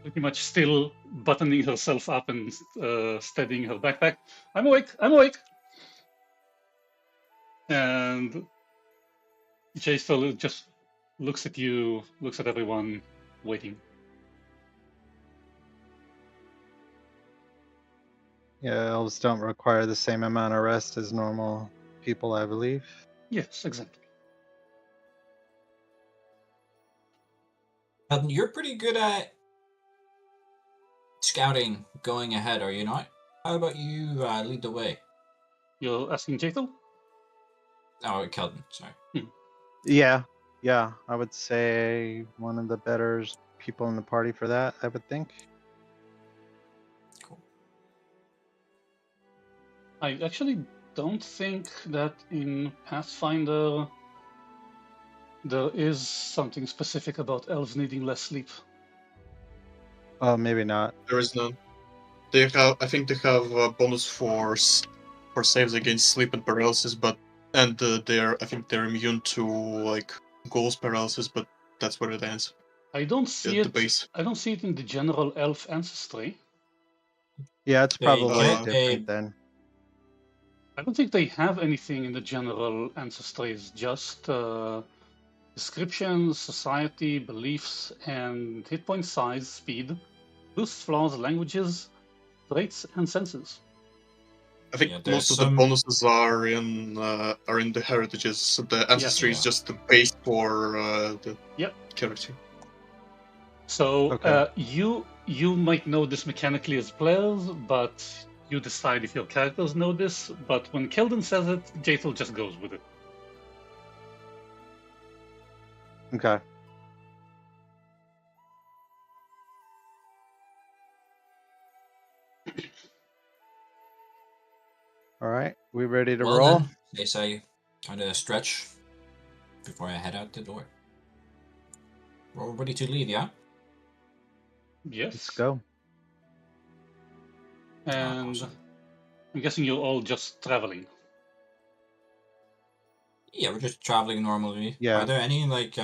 pretty much still buttoning herself up and steadying her backpack. I'm awake, I'm awake. And Jace just looks at you, looks at everyone, waiting. Yeah, elves don't require the same amount of rest as normal people, I believe. Yes, exactly. You're pretty good at scouting, going ahead, are you not? How about you lead the way? You're asking Jaethel? Oh, Keldon, sorry. Yeah, I would say one of the better people in the party for that, I would think. Cool. I actually don't think that in Pathfinder there is something specific about elves needing less sleep. Oh, maybe not. There is none. They have, I think they have a bonus for saves against sleep and paralysis, but I think they're immune to like ghost paralysis, but that's where it ends. I don't see The it. base. I don't see it in the general elf ancestry. Yeah, it's They probably get different then. I don't think they have anything in the general ancestries, just descriptions, society, beliefs, and hit point size, speed, boosts, flaws, languages, traits, and senses. I think Yeah, there's most of some- the bonuses are in the heritages. So the ancestry is Yeah. just the base for the Yep. character. So Okay. you might know this mechanically as players, but you decide if your characters know this. But when Keldon says it, Jaethel just goes with it. Okay. All right, we ready to well roll? then, they say kind of stretch before I head out the door. We're all ready to leave, yeah? Yes. Let's go. And Awesome. I'm guessing you're all just traveling. Yeah, we're just traveling normally. Yeah. Are there any like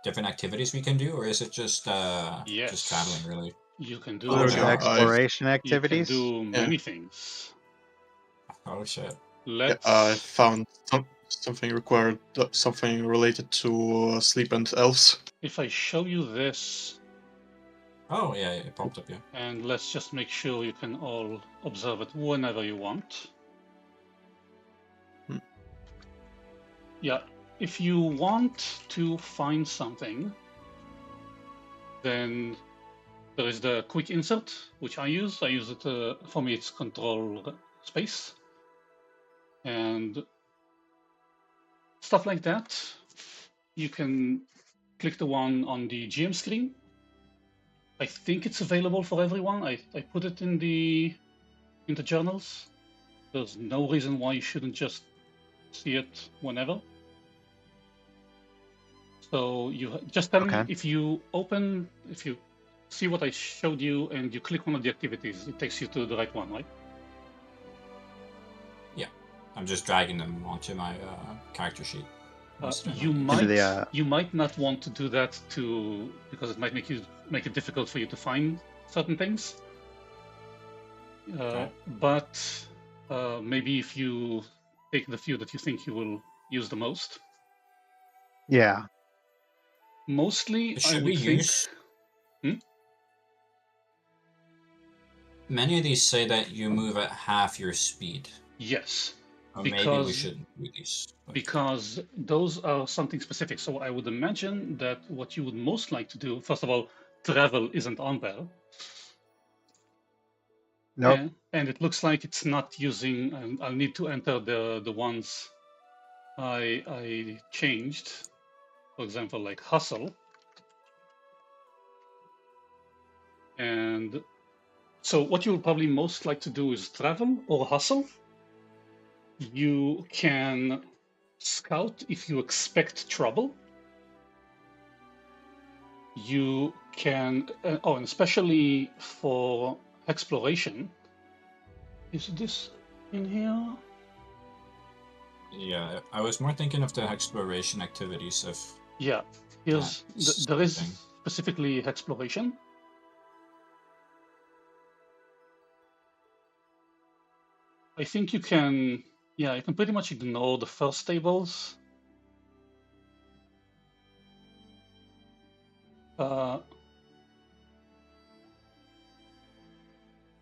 different activities we can do, or is it just Yes. traveling really? You can do. Oh, There's yeah, exploration You can activities. do many things. Oh shit. Let's. I found something required, something related to sleep and elves. If I show you this, Oh yeah, it popped up, yeah. and let's just make sure you can all observe it whenever you want. Hmm. Yeah, if you want to find something, then there is the quick insert, which I use. I use it, for me, it's control space. And stuff like that. You can click the one on the GM screen. I think it's available for everyone. I put it in the journals. There's no reason why you shouldn't just see it whenever. So you just tell me Okay. if you see what I showed you and you click one of the activities, it takes you to the right one, right? I'm just dragging them onto my character sheet. You the, might not want to do that because it might make it difficult for you to find certain things. Okay. But maybe if you take the few that you think you will use the most. Yeah. Mostly, Should I we would think. use? Many of these say that you move at half your speed. Yes. Or maybe we because shouldn't do these. but- because those are something specific. So I would imagine that what you would most like to do, first of all, travel isn't on there. Nope. And it looks like it's not using. I'll need to enter the ones I changed. For example, like hustle. And so what you will probably most like to do is travel or hustle. You can scout if you expect trouble. You can, and especially for exploration. Is this in here? Yeah, I was more thinking of the exploration activities of. Yeah, here's That's there is thing. specifically exploration. I think you can, yeah, you can pretty much ignore the first tables.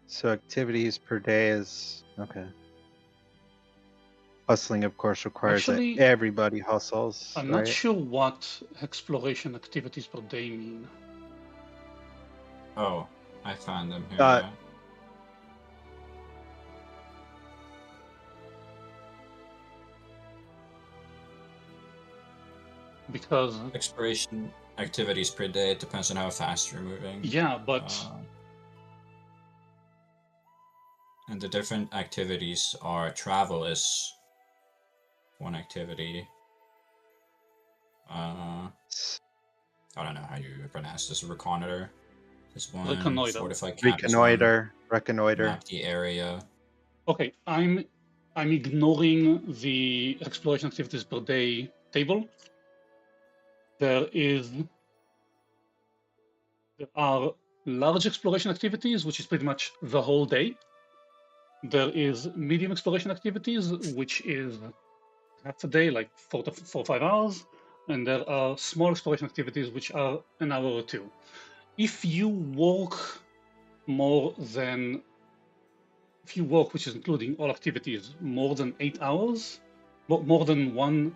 So activities per day is okay. Hustling, of course, requires Actually, that everybody hustles, I'm right? not sure what exploration activities per day mean. Oh, I found them here. Uh, Yeah. Because Exploration activities per day. It depends on how fast you're moving. yeah, but And the different activities are travel is one activity. I don't know how you pronounce this. Reconnoiter is one. Reconnoiter. Fortify camp is one. Reconnoiter. Map the area. Okay, I'm ignoring the exploration activities per day table. There are large exploration activities, which is pretty much the whole day. There is medium exploration activities, which is half a day, like 4 or 5 hours, and there are small exploration activities, which are an hour or two. If you walk which is including all activities, more than 8 hours, more than one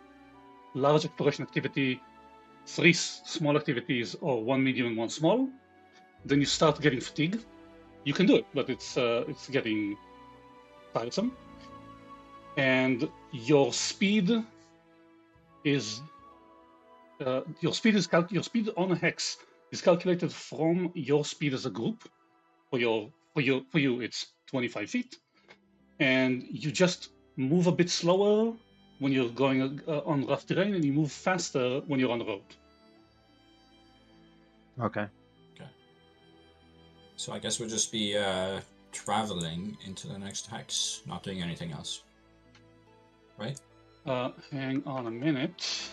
large exploration activity, 3 small activities, or 1 medium and 1 small, then you start getting fatigue. You can do it, but it's getting tiresome. And your speed is your speed on a hex is calculated from your speed as a group. For you, it's 25 feet, and you just move a bit slower when you're going on rough terrain, and you move faster when you're on the road. Okay. So I guess we'll just be traveling into the next hex, not doing anything else. Right? Hang on a minute.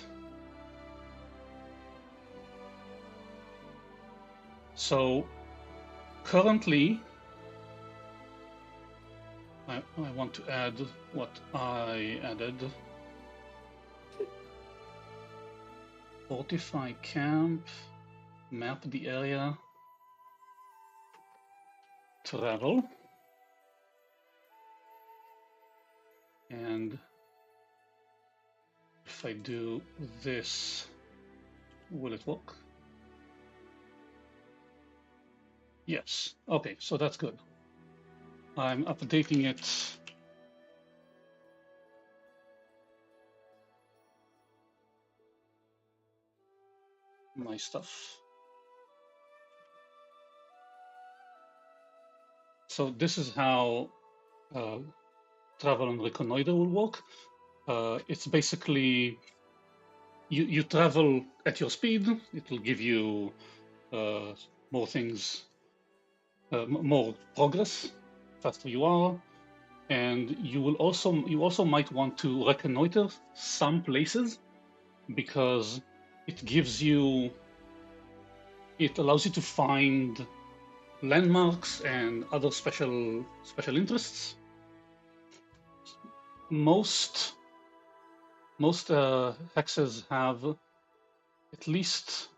So currently, I want to add what I added. Fortify camp, map the area, travel, and if I do this, will it work? Yes. Okay, so that's good. I'm updating it. My stuff. So this is how travel and reconnoiter will work. It's basically you travel at your speed. It will give you more things, more progress, faster you are, and you also might want to reconnoiter some places because it allows you to find landmarks and other special interests. Most hexes have at least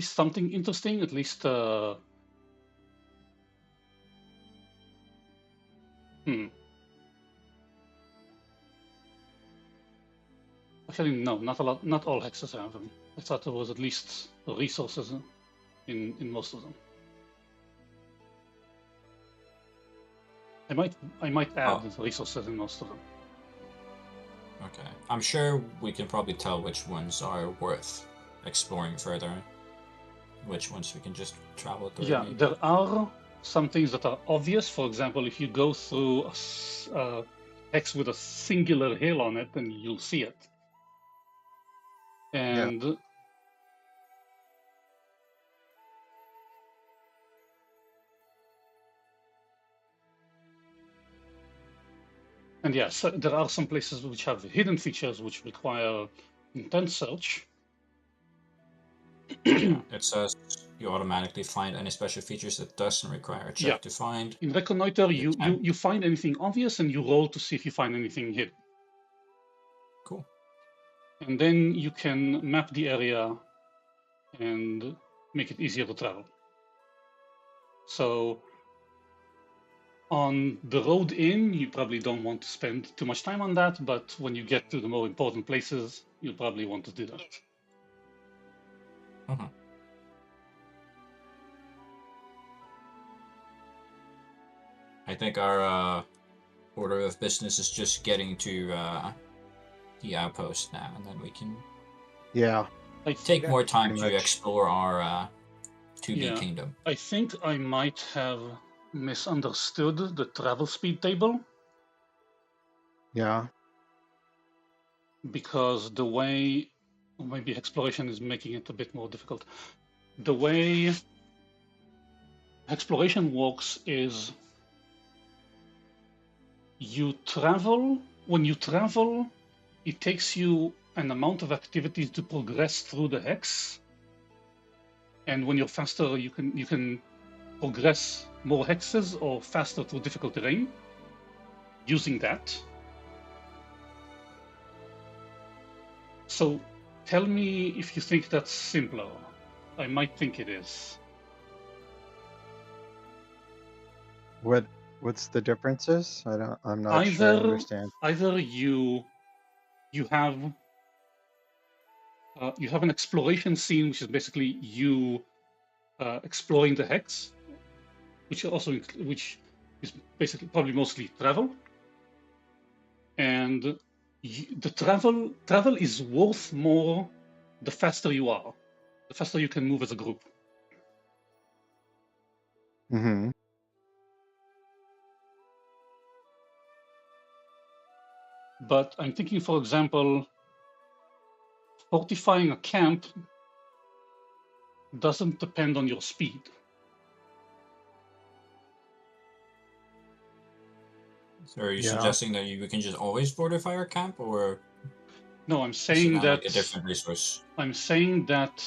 something interesting, at least Actually, no, not a lot. Not all hexes have them. I thought there was at least resources in most of them. I might add resources in most of them. Okay. I'm sure we can probably tell which ones are worth exploring further. Which ones we can just travel through. Yeah, maybe. there are some things that are obvious. For example, if you go through a hex with a singular hill on it, then you'll see it. And and yeah, so there are some places which have hidden features which require intense search. It says you automatically find any special features that doesn't require a check to find. In Reconnoiter, You you find anything obvious and you roll to see if you find anything hidden. Cool. And then you can map the area and make it easier to travel. So on the road in, you probably don't want to spend too much time on that, but when you get to the more important places, you'll probably want to do that. Uh-huh. I think our order of business is just getting to the outpost now, and then we can take more time to explore our 2B kingdom. I think I might have misunderstood the travel speed table. Yeah. Because the way, maybe exploration is making it a bit more difficult. The way exploration works is when you travel, it takes you an amount of activities to progress through the hex. And when you're faster, you can progress more hexes or faster through difficult terrain using that. So tell me if you think that's simpler. I might think it is. What's the differences? I'm not sure I understand. Either you have an exploration scene, which is basically you exploring the hex, which is basically probably mostly travel, and the travel is worth more the faster you are, the faster you can move as a group. Mm-hmm. But I'm thinking, for example, fortifying a camp doesn't depend on your speed. So are you suggesting that we can just always fortify our camp, or no? I'm saying that like a different resource. I'm saying that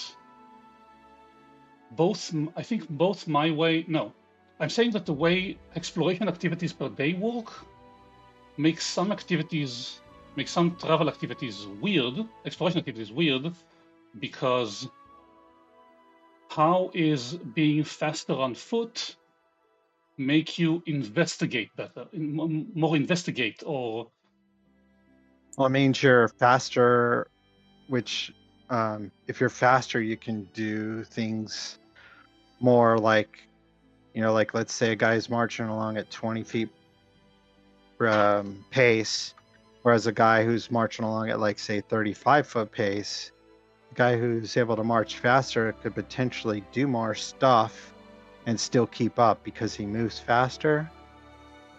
I think both my way. No, I'm saying that the way exploration activities per day work makes some travel activities weird, exploration activities weird, because how is being faster on foot make you investigate better, more investigate, or? Well, it means you're faster, which if you're faster, you can do things more like, like let's say a guy's marching along at 20 feet pace, whereas a guy who's marching along at like say 35-foot pace, the guy who's able to march faster could potentially do more stuff and still keep up because he moves faster.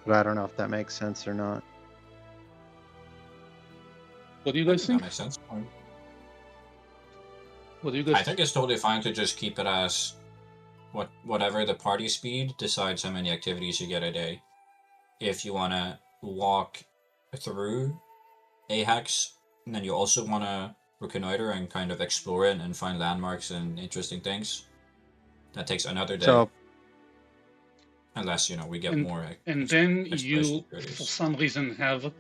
But I don't know if that makes sense or not. What do you guys think? That makes sense. What do you guys? I think it's totally fine to just keep it as whatever the party speed decides how many activities you get a day. If you want to walk through a hex, and then you also want to reconnoiter and kind of explore it and find landmarks and interesting things, that takes another day. So, unless we get more. And then you, for some reason, have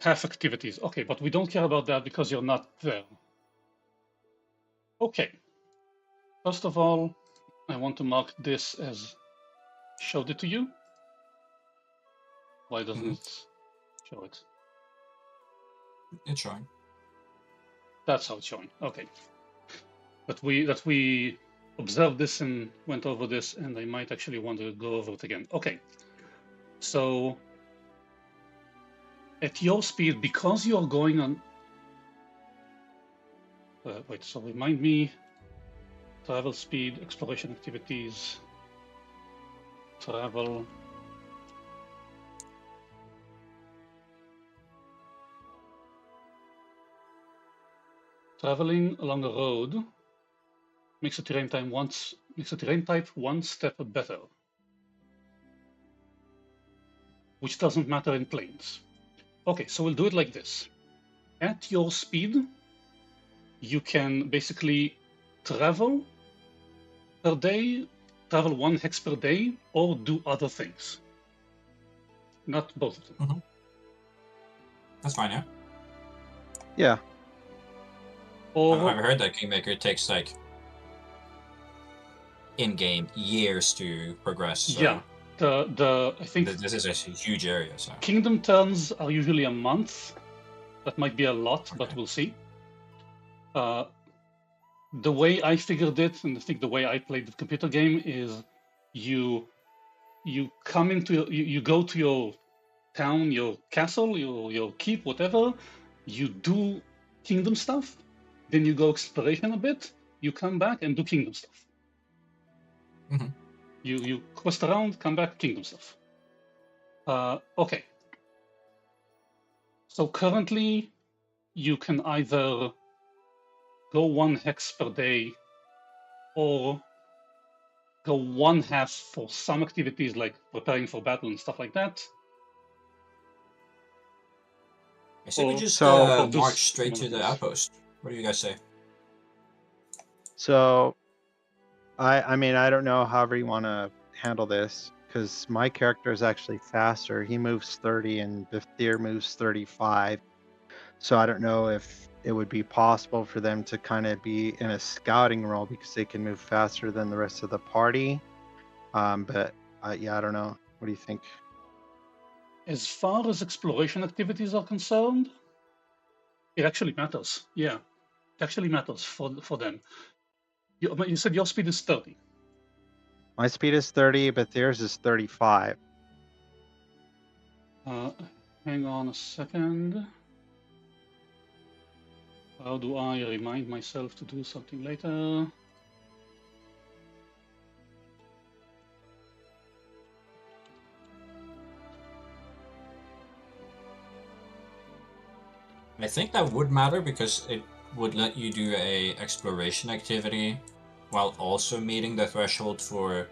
half activities. Okay, but we don't care about that because you're not there. Okay. First of all, I want to mark this as showed it to you. Why doesn't it show it? It's showing. That's how it's showing. Okay. But we observed this and went over this, and I might actually want to go over it again. Okay. So at your speed, because you're going on. Wait. So remind me. Travel speed, exploration activities, travel. Traveling along a road makes the terrain type one step better, which doesn't matter in planes. Okay, so we'll do it like this. At your speed, you can basically travel per day, travel 1 hex per day, or do other things. Not both of them. That's fine, yeah. Yeah. Or I've heard that Kingmaker takes like in-game years to progress. So yeah, I think this is a huge area. So kingdom turns are usually a month. That might be a lot, but Okay. we'll see. The way I figured it, and I think the way I played the computer game is, you come into you go to your town, your castle, your keep, whatever. You do kingdom stuff, then you go exploration a bit. You come back and do kingdom stuff. Mhm. You quest around, come back, kingdom stuff. Okay. So currently, you can either go 1 hex per day, or go 1/2 for some activities like preparing for battle and stuff like that. I say we Or- just So- march straight to One of the those. outpost. What do you guys say? So, I mean, I don't know however you want to handle this, because my character is actually faster. He moves 30 and Biftir moves 35. So I don't know if it would be possible for them to kind of be in a scouting role because they can move faster than the rest of the party. But yeah, I don't know. What do you think? As far as exploration activities are concerned, it actually matters. Yeah, it actually matters for them. You said your speed is 30. My speed is 30, but theirs is 35. Hang on a second. How do I remind myself to do something later? I think that would matter because it would let you do a exploration activity while also meeting the threshold for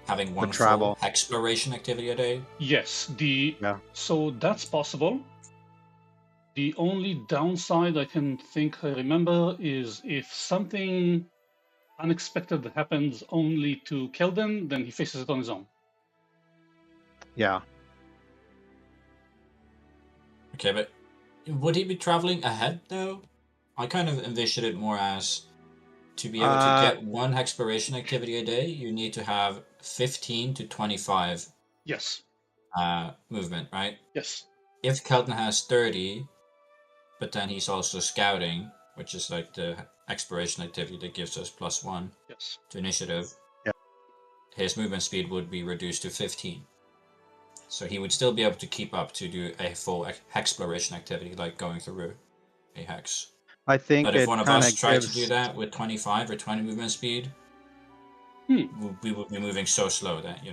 having one full travel. exploration activity a day. Yes, Yeah. so that's possible. The only downside I can think I remember is if something unexpected happens only to Kelden, then he faces it on his own. Yeah. Okay, but would he be traveling ahead though? I kind of envisioned it more as to be able to get one exploration activity a day, you need to have 15 to 25 Yes, movement, right? yes, If Kelton has 30, but then he's also scouting, which is like the exploration activity that gives us +1 yes. to initiative, Yeah. his movement speed would be reduced to 15. So he would still be able to keep up to do a full exploration activity, like going through a hex. I think But if it one of kind us of tried to gives. do that with 25 or 20 movement speed, we would be moving so slow that,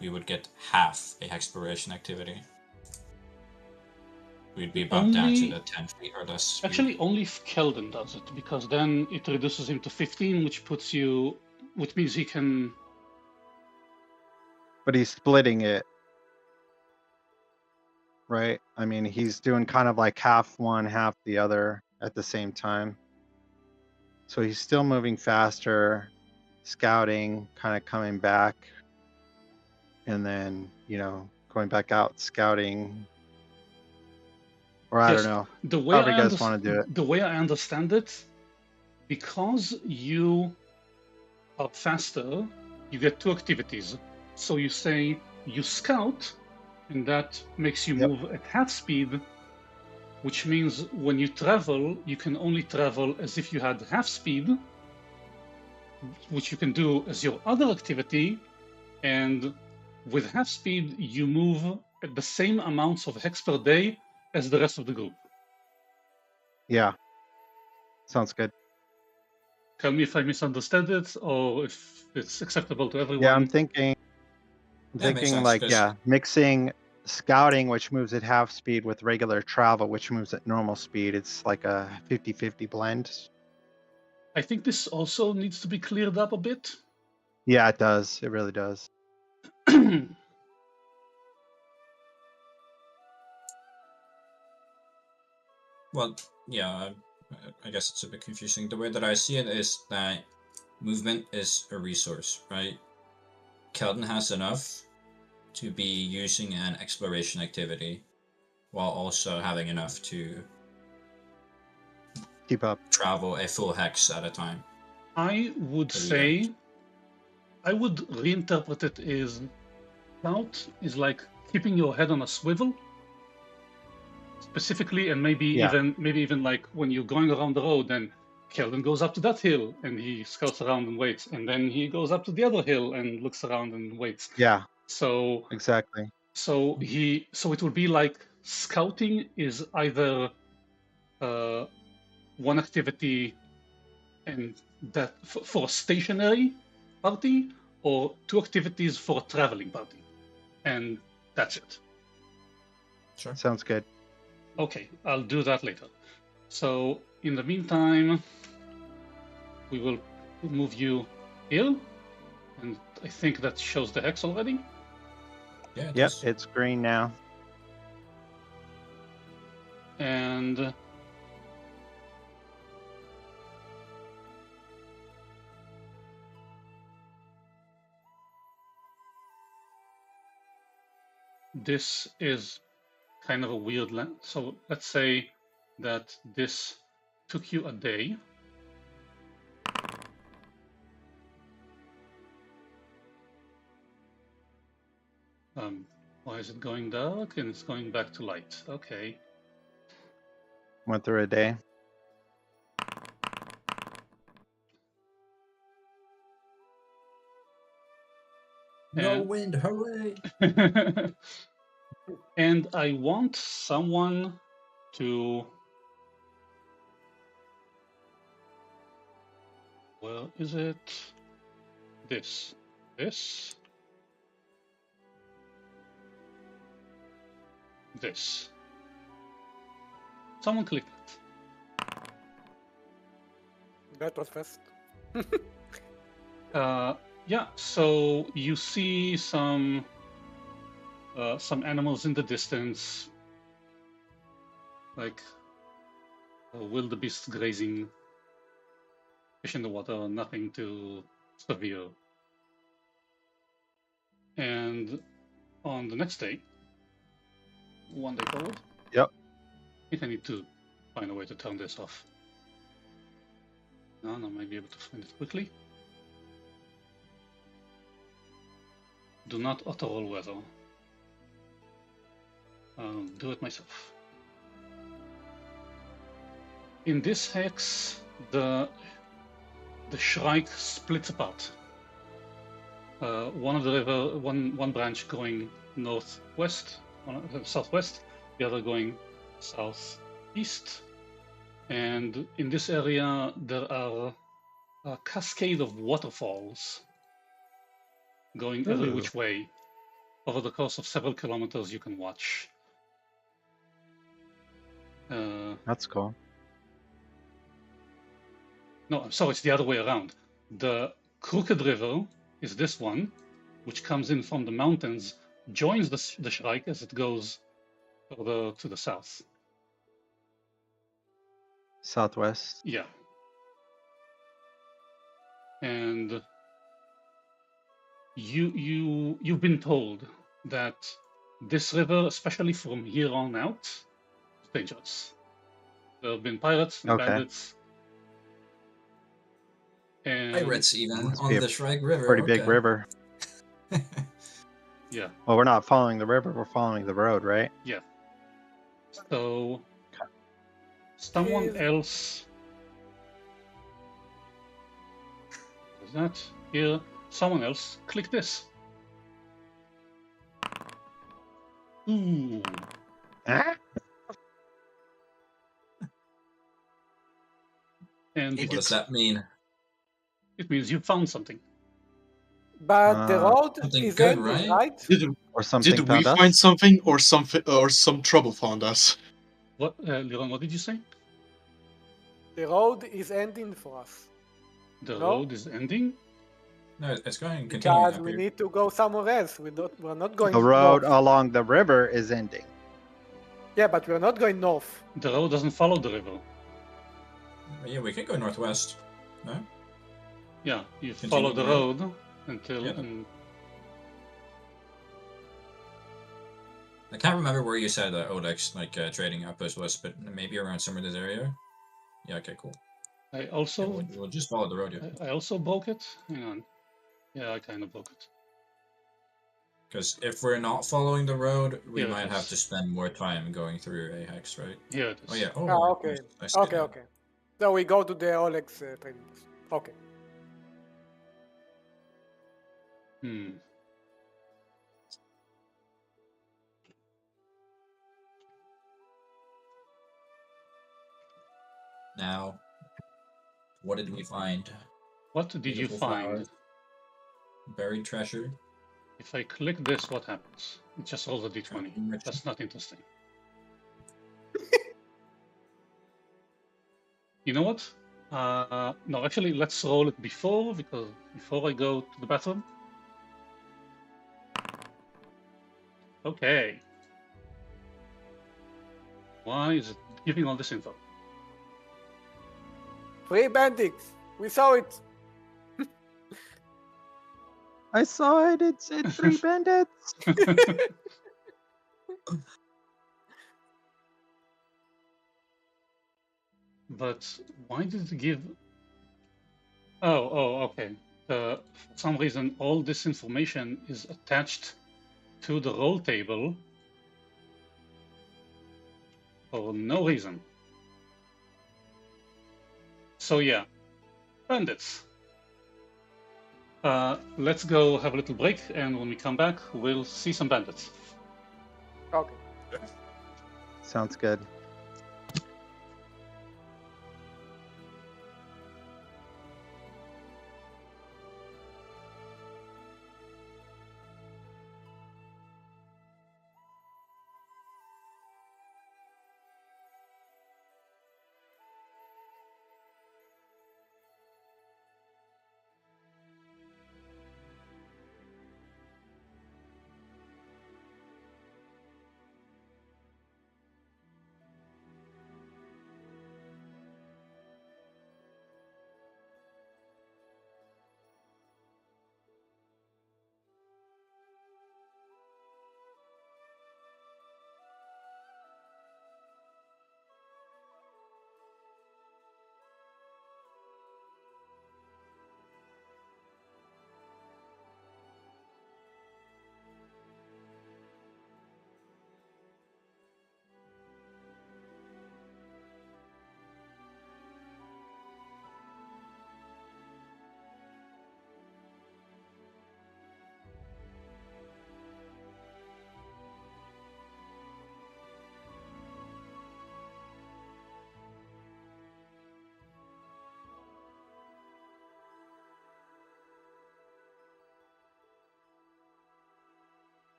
we would get half a exploration activity. We'd be bumped down to Only- the 10 feet or less speed. Actually, only if Kelden does it, because then it reduces him to 15, which means he can. But he's splitting it, right? I mean, he's doing kind of like half one, half the other at the same time. So he's still moving faster, scouting, kind of coming back, and then, going back out, scouting. Or I Yes, don't know. The way However I you guys want to do it. The way I understand it, because you are faster, you get 2 activities. So you say you scout, and that makes you Yep. move at half speed, which means when you travel, you can only travel as if you had half speed, which you can do as your other activity, and with half speed, you move at the same amounts of hex per day as the rest of the group. Yeah. Sounds good. Tell me if I misunderstood it or if it's acceptable to everyone. Yeah, I'm thinking That makes sense, like, 'cause- yeah, mixing scouting, which moves at half speed, with regular travel, which moves at normal speed. It's like a 50-50 blend. I think this also needs to be cleared up a bit. Yeah, it does. It really does. Well, yeah, I guess it's a bit confusing. The way that I see it is that movement is a resource, right? Keldon has enough to be using an exploration activity while also having enough to Keep up. travel a full hex at a time. I would But you say, I would reinterpret it as scout is like keeping your head on a swivel, specifically, and maybe Yeah. even like when you're going around the road, then Keldon goes up to that hill and he scouts around and waits, and then he goes up to the other hill and looks around and waits. Yeah, So exactly. so it would be like scouting is either one activity and that for a stationary party, or two activities for a traveling party, and that's it. Sure. Sounds good. Okay, I'll do that later. So in the meantime, we will move you here, and I think that shows the hex already. Yeah, it Yep, does. it's green now. And this is kind of a weird land. So let's say that this took you a day. Why is it going dark and it's going back to light? Okay. Went through a day. No And- wind, hooray! And I want someone to. Where is it? This. This. This. Someone click it. That was fast. Yeah, so you see some animals in the distance, like wildebeest grazing, fish in the water, nothing too severe. And on the next day, one day forward. Yep. I think I need to find a way to turn this off. No, I might be able to find it quickly. Do not auto-roll weather. I'll do it myself. In this hex, the Shrike splits apart. One of the river, one branch going northwest, southwest, the other going southeast. And in this area, there are a cascade of waterfalls going every Ooh. which way. Over the course of several kilometers, you can watch. That's cool. No, I'm sorry, it's the other way around. The Crooked River is this one, which comes in from the mountains, joins the Shrike as it goes further to the south. Southwest. Yeah. And you've been told that this river, especially from here on out, is dangerous. There have been pirates and Okay. bandits. And Pirates even Must on be a the Shrike River. Pretty big okay. river. yeah, Well, we're not following the river. We're following the road, right? so Someone Is- else. Is that here? Someone else click this. Ooh. Ah, And Idiot. What does that mean? it means you found something. But the road Something is good, ending, right? right? or something Did we found find us. something or some trouble found us? What, Liron, what did you say? The road is ending for us. The No? road is ending? No, it's going continuing Because up we here. need to go somewhere else. We're not going The road north. along the river is ending. Yeah, but we're not going north. The road doesn't follow the river. Yeah, we can go northwest. No? Yeah, you Continue follow the the road. road until. Yeah. And I can't remember where you said Oleg's trading outpost was, but maybe around somewhere in this area. Yeah. Okay. Cool. I Yeah, also we'll just follow the road. Yeah. I also broke it. Hang on. Yeah, I kind of broke it. Because if we're not following the road, we Here it might have is. to spend more time going through a hex, right? Here it is. Oh yeah. Oh. Ah, okay. I see Okay, now. okay. So we go to the Oleg's trading post. Okay. Hmm. Now, what did we find? What did you Beautiful find? flowers. Buried treasure. If I click this, what happens? It just rolls a d20. Tracking merchant. That's not interesting. You know what? No, actually, let's roll it before I go to the bathroom. Okay. Why is it giving all this info? Free bandits. We saw it. I saw it. It said 3 bandits. But why did it give? Oh, okay. For some reason, all this information is attached to the roll table for no reason. So yeah, bandits. Let's go have a little break, and when we come back, we'll see some bandits. Okay. Sounds good.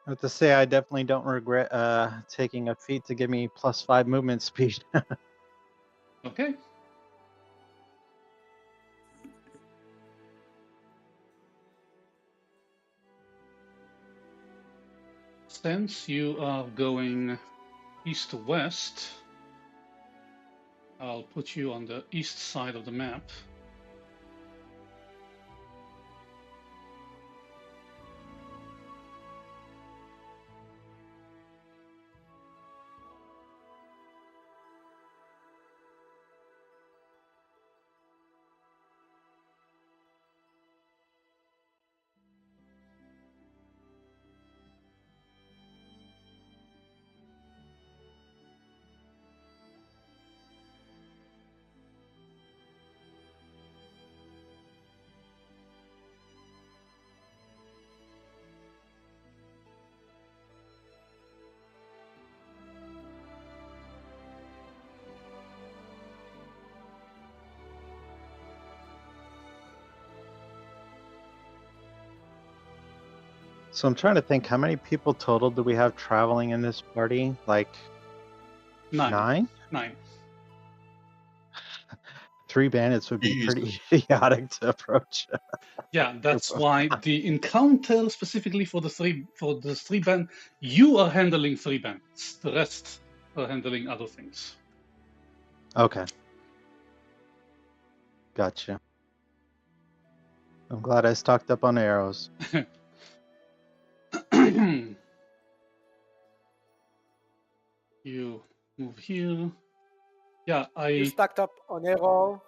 I have to say, I definitely don't regret taking a feat to give me +5 movement speed. Okay. Since you are going east to west, I'll put you on the east side of the map. So I'm trying to think, how many people total do we have traveling in this party? Like 9? 9. 3 bandits would be Jesus. pretty idiotic to approach. Yeah, that's why the encounter specifically for the three band, you are handling 3 bandits. The rest are handling other things. Okay. Gotcha. I'm glad I stocked up on arrows. You move here. Yeah, You stacked up on arrow.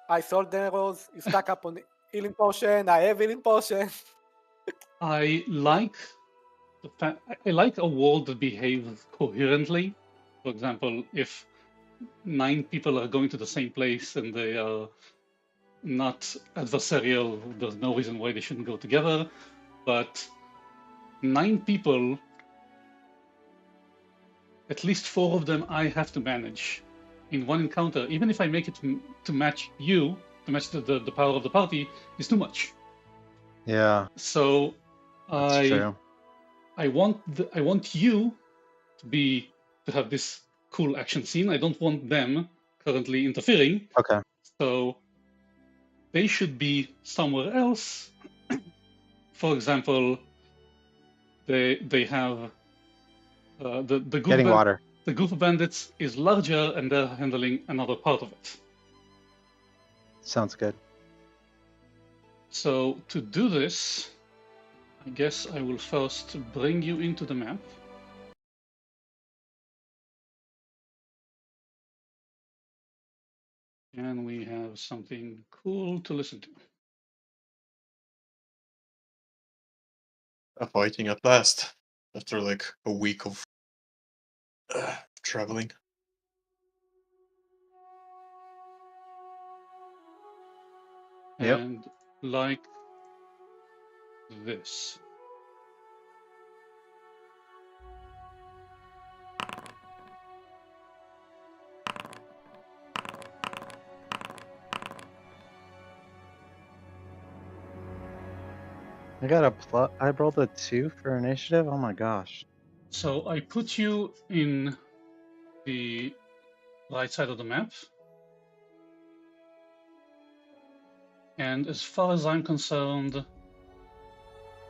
I sold the arrows. You stack up on healing potion. I have healing potion. I like I like a world that behaves coherently. For example, if 9 people are going to the same place and they are not adversarial, there's no reason why they shouldn't go together. But 9 people, at least 4 of them I have to manage in one encounter. Even if I make it to match you, to match the power of the party, is too much. Yeah, So that's true. I want you to have this cool action scene. I don't want them currently interfering. Okay. So they should be somewhere else. For example, they have the Getting water. The group of bandits is larger and they're handling another part of it. Sounds good. So to do this, I guess I will first bring you into the map. And we have something cool to listen to. Fighting at last after like a week of traveling. Yep. And like this. I got a I rolled a 2 for initiative. Oh my gosh. So I put you in the right side of the map. And as far as I'm concerned,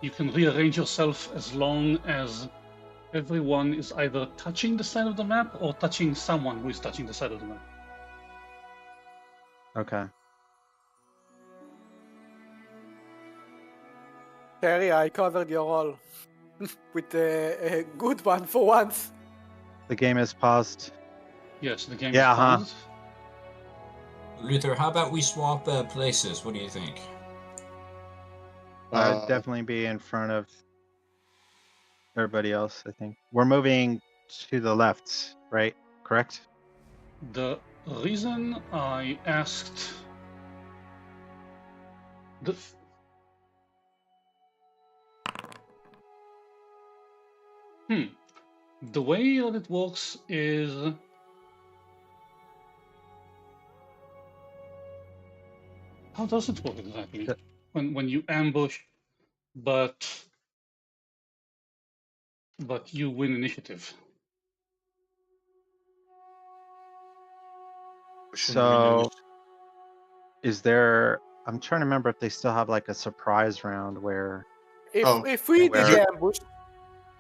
you can rearrange yourself as long as everyone is either touching the side of the map or touching someone who is touching the side of the map. Okay. Terry, I covered your role with a good one for once. The game is paused. Yes, the game Yeah, is huh? paused. Luther, how about we swap places? What do you think? I'd definitely be in front of everybody else, I think. We're moving to the left, right? Correct? The reason I asked the way that it works is how does it work exactly? When you ambush, but but you win initiative. So, is there? I'm trying to remember if they still have like a surprise round where. If we did where- the ambush,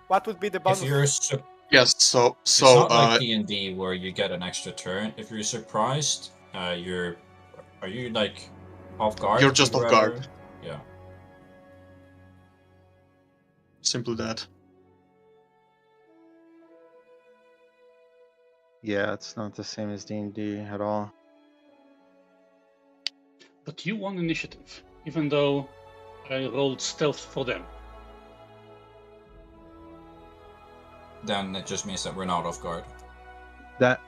what would be the If bonus? you're Yes, so it's not like D&D where you get an extra turn. If you're surprised, are you like off guard? You're to just off whoever- guard. Yeah. Simply that. Yeah, it's not the same as D&D at all. But you won initiative, even though I rolled stealth for them. Then it just means that we're not off guard. That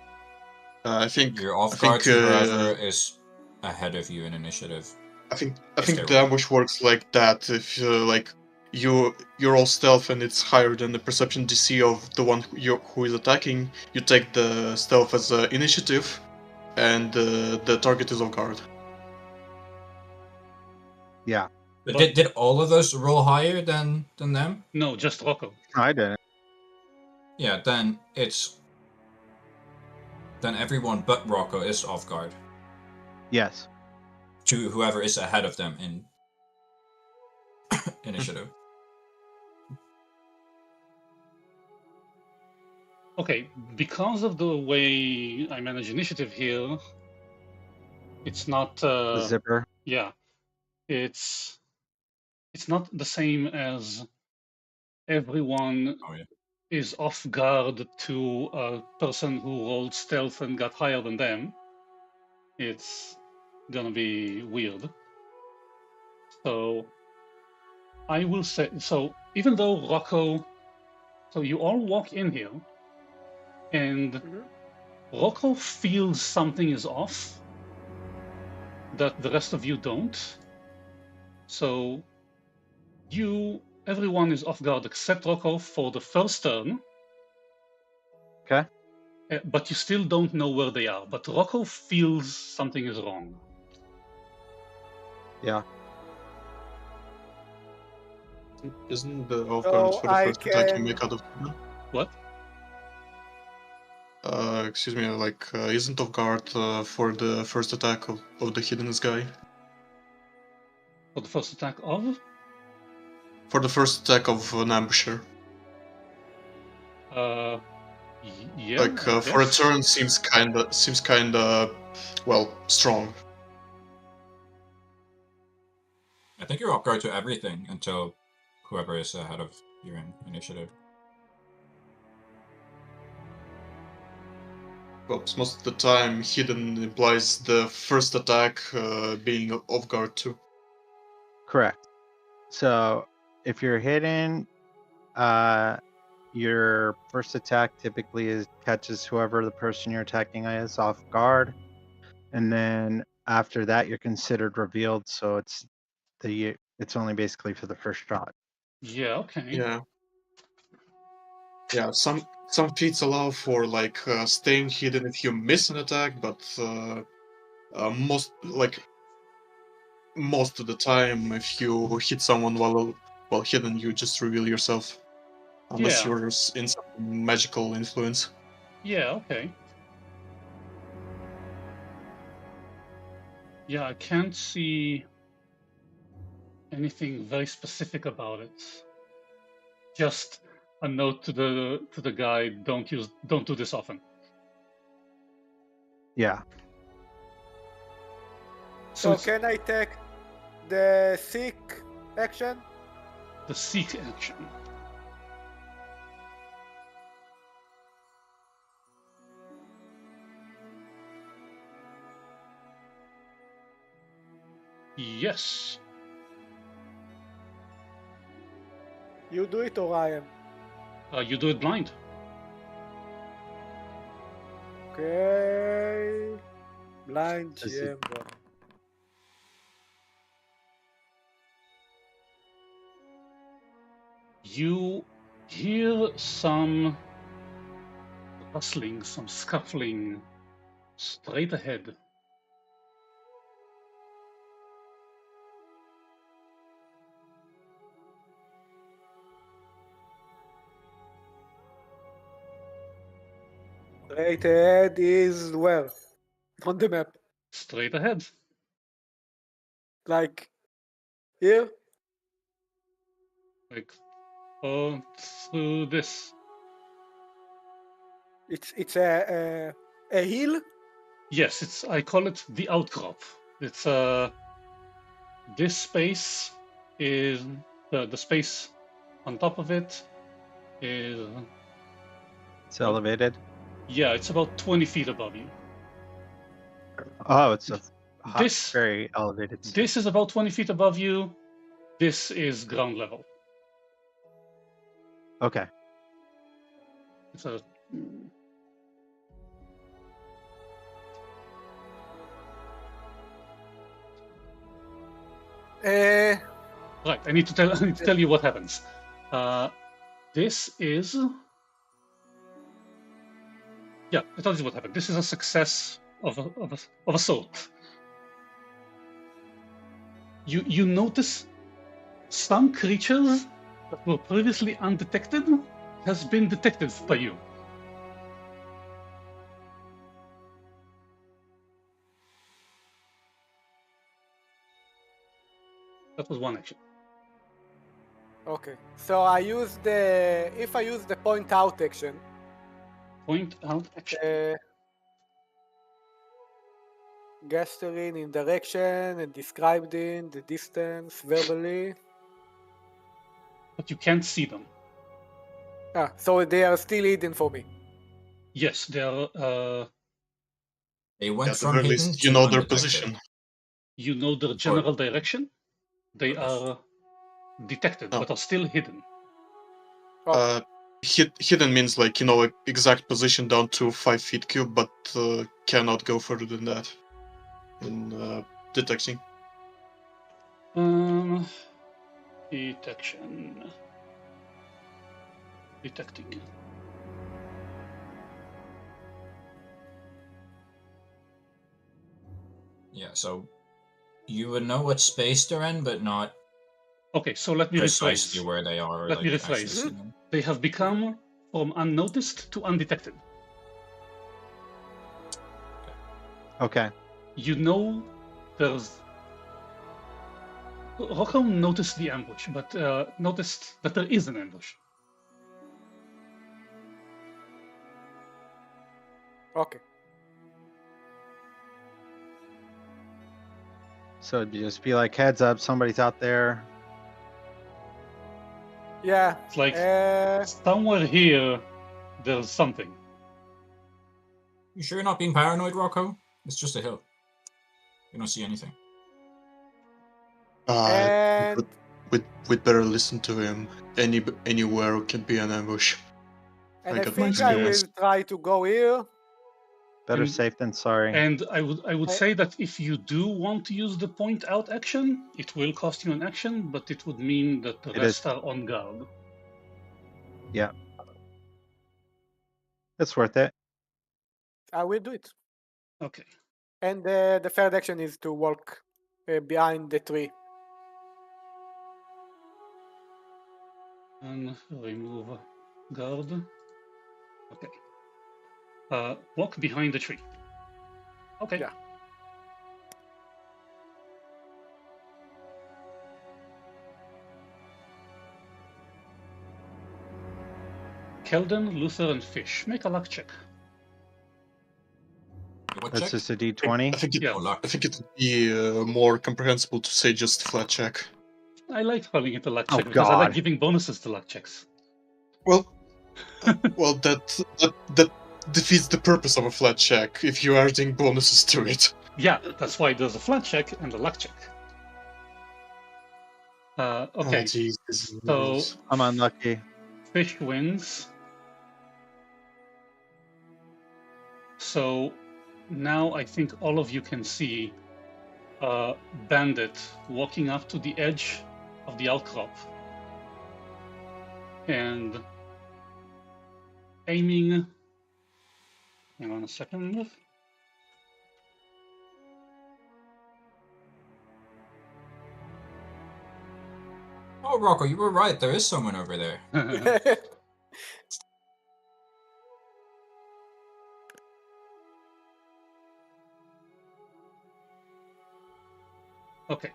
I think You're off I guard think to whoever is ahead of you in initiative. I think Okay. the ambush works like that. If like you're all stealth and it's higher than the perception DC of the one who is attacking, you take the stealth as initiative, and the target is off guard. yeah, But But- did all of us roll higher than them? No, just Rocco. I didn't. Yeah, then everyone but Rocco is off guard Yes. to whoever is ahead of them in initiative. Okay, because of the way I manage initiative here, it's not. The zipper. Yeah, it's not the same as everyone Oh, yeah. is off guard to a person who rolled stealth and got higher than them. It's gonna be weird. So I will say, so even though Rocco, so you all walk in here and Mhm. Rocco feels something is off that the rest of you don't. So everyone is off guard except Rocco for the first turn. Okay. But you still don't know where they are. But Rocco feels something is wrong. Yeah. Isn't the off So guard for the I first attack you can- make out of? What? Excuse me, like isn't off guard for the first attack of the hiddenest guy? For the first attack of? For the first attack of an ambusher. Yeah. Like I for a guess. turn seems kinda well strong. I think you're off guard to everything until whoever is ahead of you in initiative. Well, 'cause most of the time hidden implies the first attack being off guard too. Correct. So if you're hidden, your first attack typically catches whoever the person you're attacking is off guard, and then after that you're considered revealed. So it's only basically for the first shot. Yeah. Okay. Yeah. Yeah. Some feats allow for like staying hidden if you miss an attack, but most of the time, if you hit someone while hidden, you just reveal yourself, unless Yeah. you're in some magical influence. Yeah. Okay. Yeah, I can't see anything very specific about it. Just a note to the guy: don't do this often. Yeah. So it's can I take the seek action? the seek action. Yes. You do it or Ryan? You do it blind. Okay. Blind Does it- GM. Bro. You hear some rustling, some scuffling straight ahead. Straight ahead is where? On the map. Straight ahead. Like here? Like, through this. It's a hill? Yes, I call it the outcrop. It's this space is the space on top of it is It's elevated. yeah, it's about 20 feet above you. Oh, it's a This very elevated. this is about 20 feet above you. This is ground level. Okay. It's a right. I need to tell you what happens. This is yeah. I told you what happened. This is a success of assault. You notice some creatures that were previously undetected has been detected by you. That was one action. Okay. So I use if I use the point out action, Point out action. gesturing in direction and described in the distance verbally. But you can't see them. So they are still hidden for me. Yes, they are. They went At the from very hidden least, to you know their undetected. position. You know their general direction. They are detected, Oh. but are still hidden. Hidden means like, you know, exact position down to 5 feet cube, but cannot go further than that in detecting. Detection. Detecting. Yeah, so you would know what space they're in, but not Okay, so let me precisely rephrase. where they are. Let me like, actually rephrase. see them. They have become from unnoticed to undetected. Okay. You know there's. Rocco noticed the ambush, but noticed that there is an ambush. Okay. So it'd just be like, heads up, somebody's out there. Yeah. It's like somewhere here, there's something. You sure you're not being paranoid, Rocco? It's just a hill. You don't see anything. And We'd better listen to him. Anywhere can be an ambush. I got think my I will experience. try to go here. Better And- safe than sorry. And I would say that if you do want to use the point out action, it will cost you an action, but it would mean that the It rest is. are on guard. It's worth it. I will do it. Okay. And the third action is to walk behind the tree. And remove guard. Okay. Walk behind the tree. Okay. Yeah. Kelden, Luther, and Fish. Make a luck check. What That's check? just a D20. I think it, Yeah. Oh, luck. I think it would be more comprehensible to say just flat check. I like calling it a luck Oh, check because I like God. giving bonuses to luck checks. Well, that defeats the purpose of a flat check if you are adding bonuses to it. Yeah, that's why there's a flat check and a luck check. Oh, Okay, jeez, this is so rules. I'm unlucky. Fish wins. So now I think all of you can see a bandit walking up to the edge of the outcrop and aiming. Hang on a second. Oh, Rocco, you were right. There is someone over there. Okay.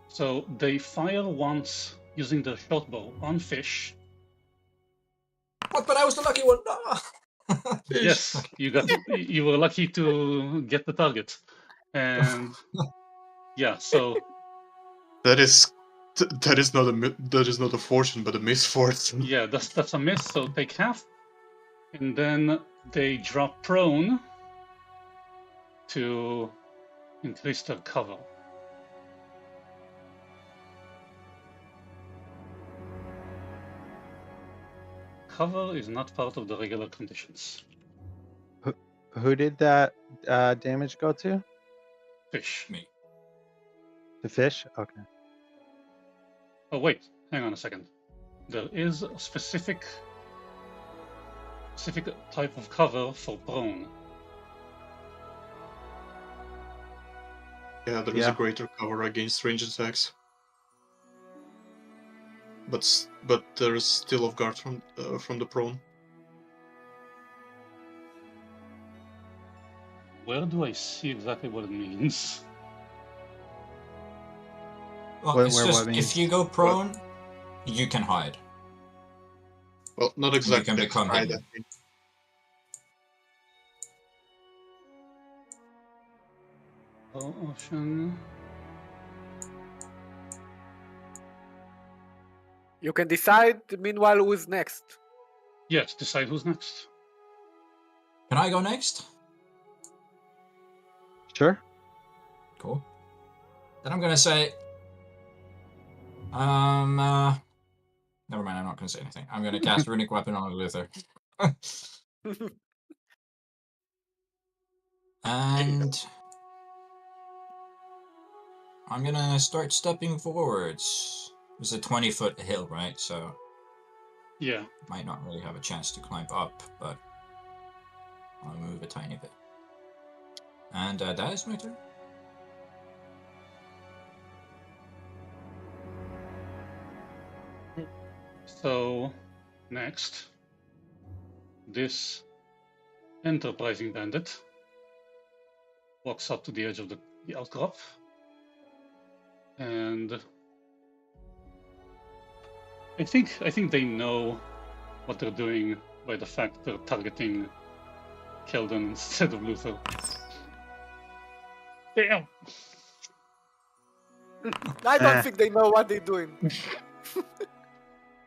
So they fire once using the short bow on fish. What? But I was the lucky one. Ah! Fish. Yes, Okay. you were lucky to get the target. And yeah, so That is that is not that is not a fortune, but a misfortune. yeah, that's a miss, so take half. And then they drop prone to increase their cover. Cover is not part of the regular conditions. Who did that damage go to? Fish. Me. The fish? Okay. Oh wait, hang on a second. There is a specific type of cover for prone. Yeah, there is a Yeah. greater cover against range attacks. But there is still off guard from the prone. Where do I see exactly what it means? Well, What- it's where- just what if you means? go prone, you can hide. Well, not exactly can become hide, hidden. I think. Option. You can decide, meanwhile, who is next. Yes, decide who's next. Can I go next? Sure. Cool. Then I'm gonna say, never mind. I'm not gonna say anything. I'm gonna cast Runic Weapon on Luther. And I'm gonna start stepping forwards. It's a 20-foot hill, right? So Yeah. might not really have a chance to climb up, but I'll move a tiny bit. And that is my turn. So, next, this enterprising bandit walks up to the edge of the outcrop, and I think they know what they're doing by the fact they're targeting Keldon instead of Luther. Damn! I don't think they know what they're doing.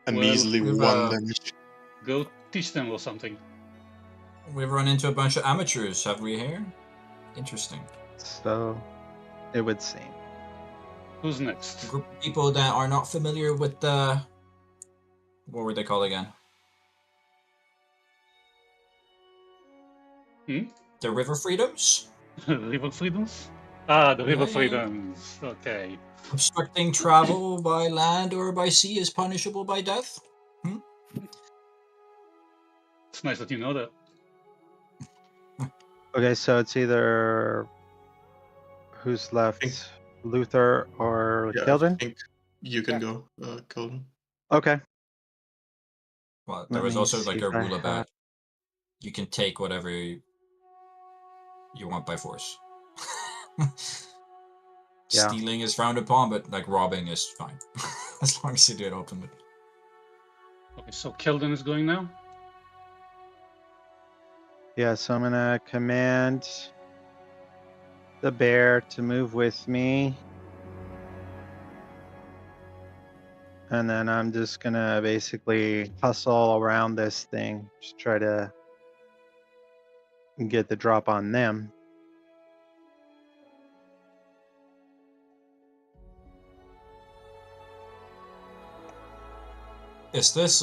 A Well, measly we've, 1 damage. Go teach them or something. We've run into a bunch of amateurs, have we here? Interesting. So it would seem. Who's next? A group of people that are not familiar with the... What were they called again? The River Freedoms? River Freedoms? Ah, the River Yeah. Freedoms. Okay. Obstructing travel by land or by sea is punishable by death? It's nice that you know that. Okay, so it's either who's left, Think- Luther or Yeah, I Keldon? think you can Yeah. go, Kelvin. Okay. Well, there Let was me also see like if a I rule have- about you can take whatever you want by force. Yeah. Stealing is frowned upon, but like robbing is fine. As long as you do it openly. Okay, so Keldon is going now. Yeah, so I'm gonna command the bear to move with me. And then I'm just gonna basically hustle around this thing, just try to get the drop on them. Is this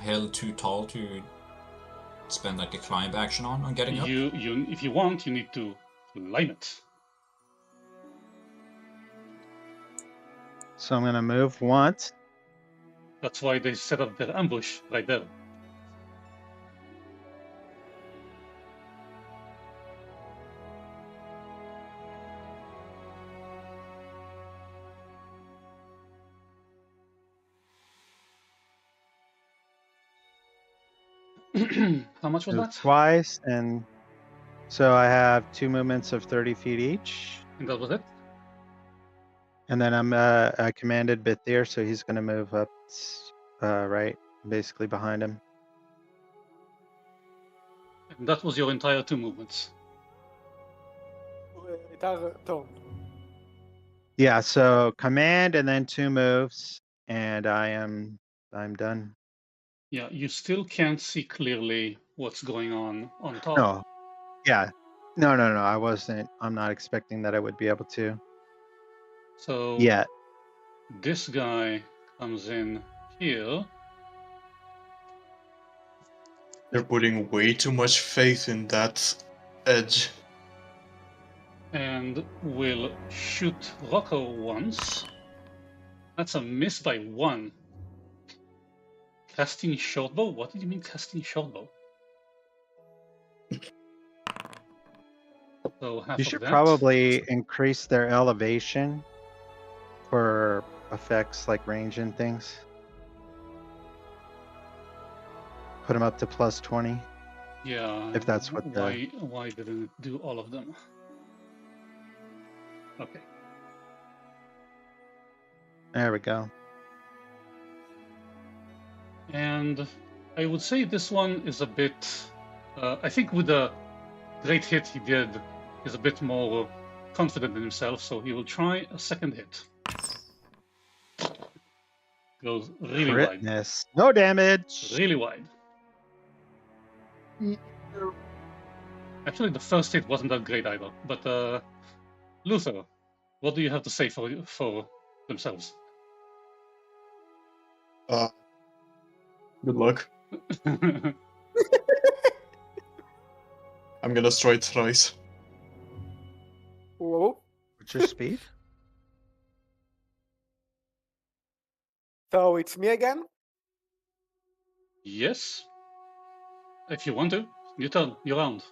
hill too tall to spend like a climb action on getting up? You if you want, you need to climb it. So I'm gonna move once. That's why they set up their ambush right there. How much was Move that? twice, and so I have 2 movements of 30 feet each. And that was it? And then I commanded Bithir, so he's going to move up right, basically behind him. And that was your entire 2 movements. הייתה טוב. Yeah, so command and then 2 moves, and I'm done. Yeah, you still can't see clearly what's going on top. No, yeah, no. I wasn't. I'm not expecting that I would be able to. So yet. this guy comes in here. They're putting way too much faith in that edge. And will shoot Rocco once. That's a miss by 1. Casting shortbow? What did you mean casting shortbow? So half You of should that. probably increase their elevation for effects like range and things. Put them up to plus 20. Yeah. If that's what the... Why didn't it do all of them? Okay. There we go. And I would say this one is a bit. I think with the great hit he did, he's a bit more confident in himself, so he will try a second hit. Goes really wide. Critness. No damage. Really wide. Actually, the first hit wasn't that great either. But Luther, what do you have to say for themselves? Good luck. I'm gonna try thrice. Whoa. What's your speed? So it's me again? Yes. If you want to. Your turn. Your round.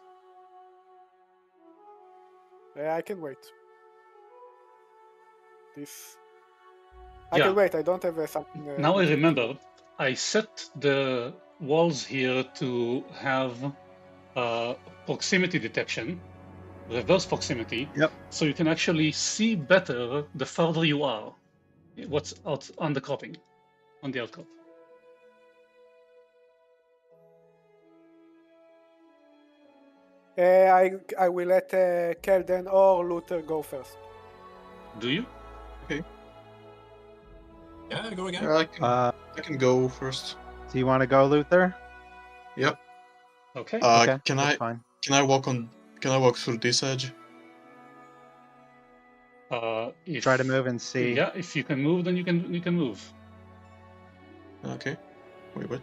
Yeah, I can wait. This. Yeah. I can wait. I don't have something. Now I remember. I set the walls here to have proximity detection, reverse proximity. Yep. So you can actually see better the further you are. What's out on the cropping, on the outcrop. I will let Kelden or Luther go first. Do you? Yeah, go again. I can go first. Do you want to go, Luther? Yep. Okay. Okay, Can that's I fine. can I walk through this edge? If, Try to move and see. Yeah, if you can move, then you can move. Okay. Wait, what?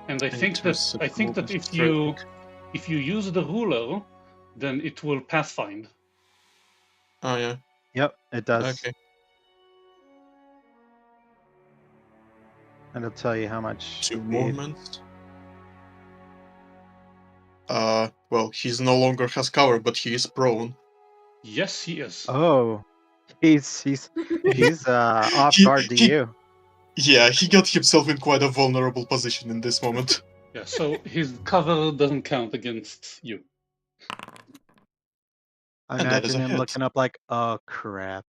And I think that if you use the ruler, then it will pathfind. Oh yeah. Yep, it does. Okay. And it'll tell you how much 2 speed. movements. Well, he's no longer has cover, but he is prone. Yes, he is. Oh, he's off guard to you. Yeah, he got himself in quite a vulnerable position in this moment. Yeah, so his cover doesn't count against you. I And that is imagine a him hit. looking up like, oh crap.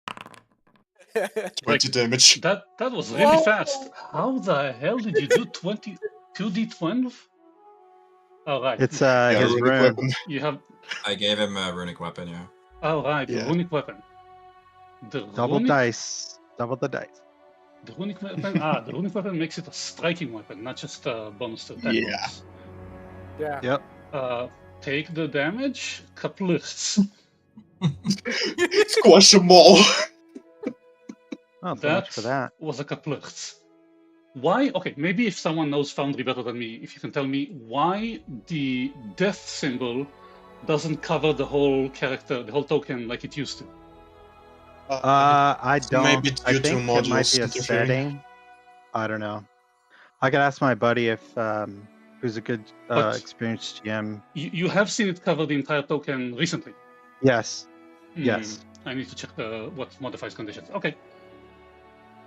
20 damage. That was really fast. How the hell did you do 2d12? All right. It's Yeah, his runic rune. weapon. You have. I gave him a runic weapon, yeah. All right, Yeah. the runic weapon. Double dice. Double the dice. The runic weapon. The runic weapon makes it a striking weapon, not just a bonus to attack. Yeah. Bonus. Yeah. Yep. Take the damage. Kaplurts. Squash them all. Oh, so much for that. Was a kaplurts. Why? Okay, maybe if someone knows Foundry better than me, if you can tell me why the death symbol doesn't cover the whole character, the whole token like it used to. I don't. Maybe I due to think it might modules be a interfering. setting. I don't know. I could ask my buddy if who's a good But- experienced GM. You have seen it cover the entire token recently. Yes. Hmm, Yes. I need to check what modifies conditions. Okay,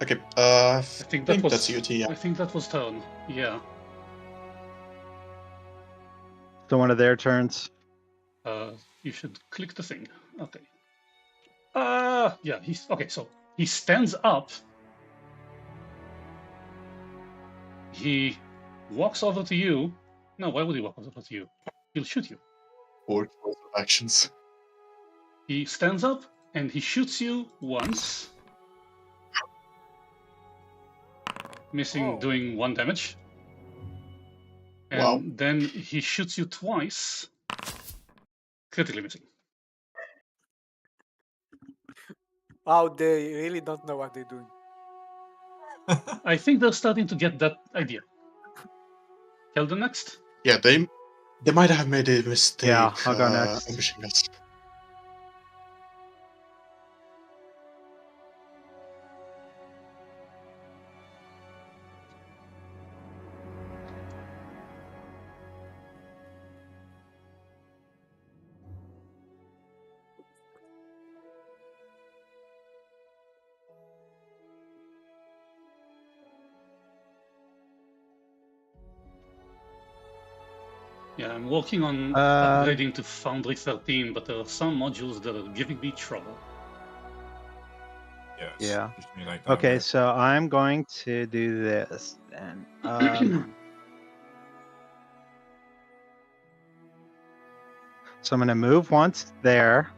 Okay, I think that was that's UT, yeah. I think that was turn. Yeah. So one of their turns. You should click the thing. Okay. Yeah, he's okay. So he stands up. He walks over to you. No, why would he walk over to you? He'll shoot you. Or course of actions. He stands up and he shoots you once, missing, Oh. doing 1 damage. And Wow. then he shoots you twice, critically missing. Wow, they really don't know what they're doing. I think they're starting to get that idea. Kelden next. Yeah, they might have made a mistake. Yeah, I'll go next. Ambushing us. Yeah, I'm working on upgrading to Foundry 13, but there are some modules that are giving me trouble. Yes. Yeah. Usually like that, Okay, right? so I'm going to do this then. So I'm going to move once there.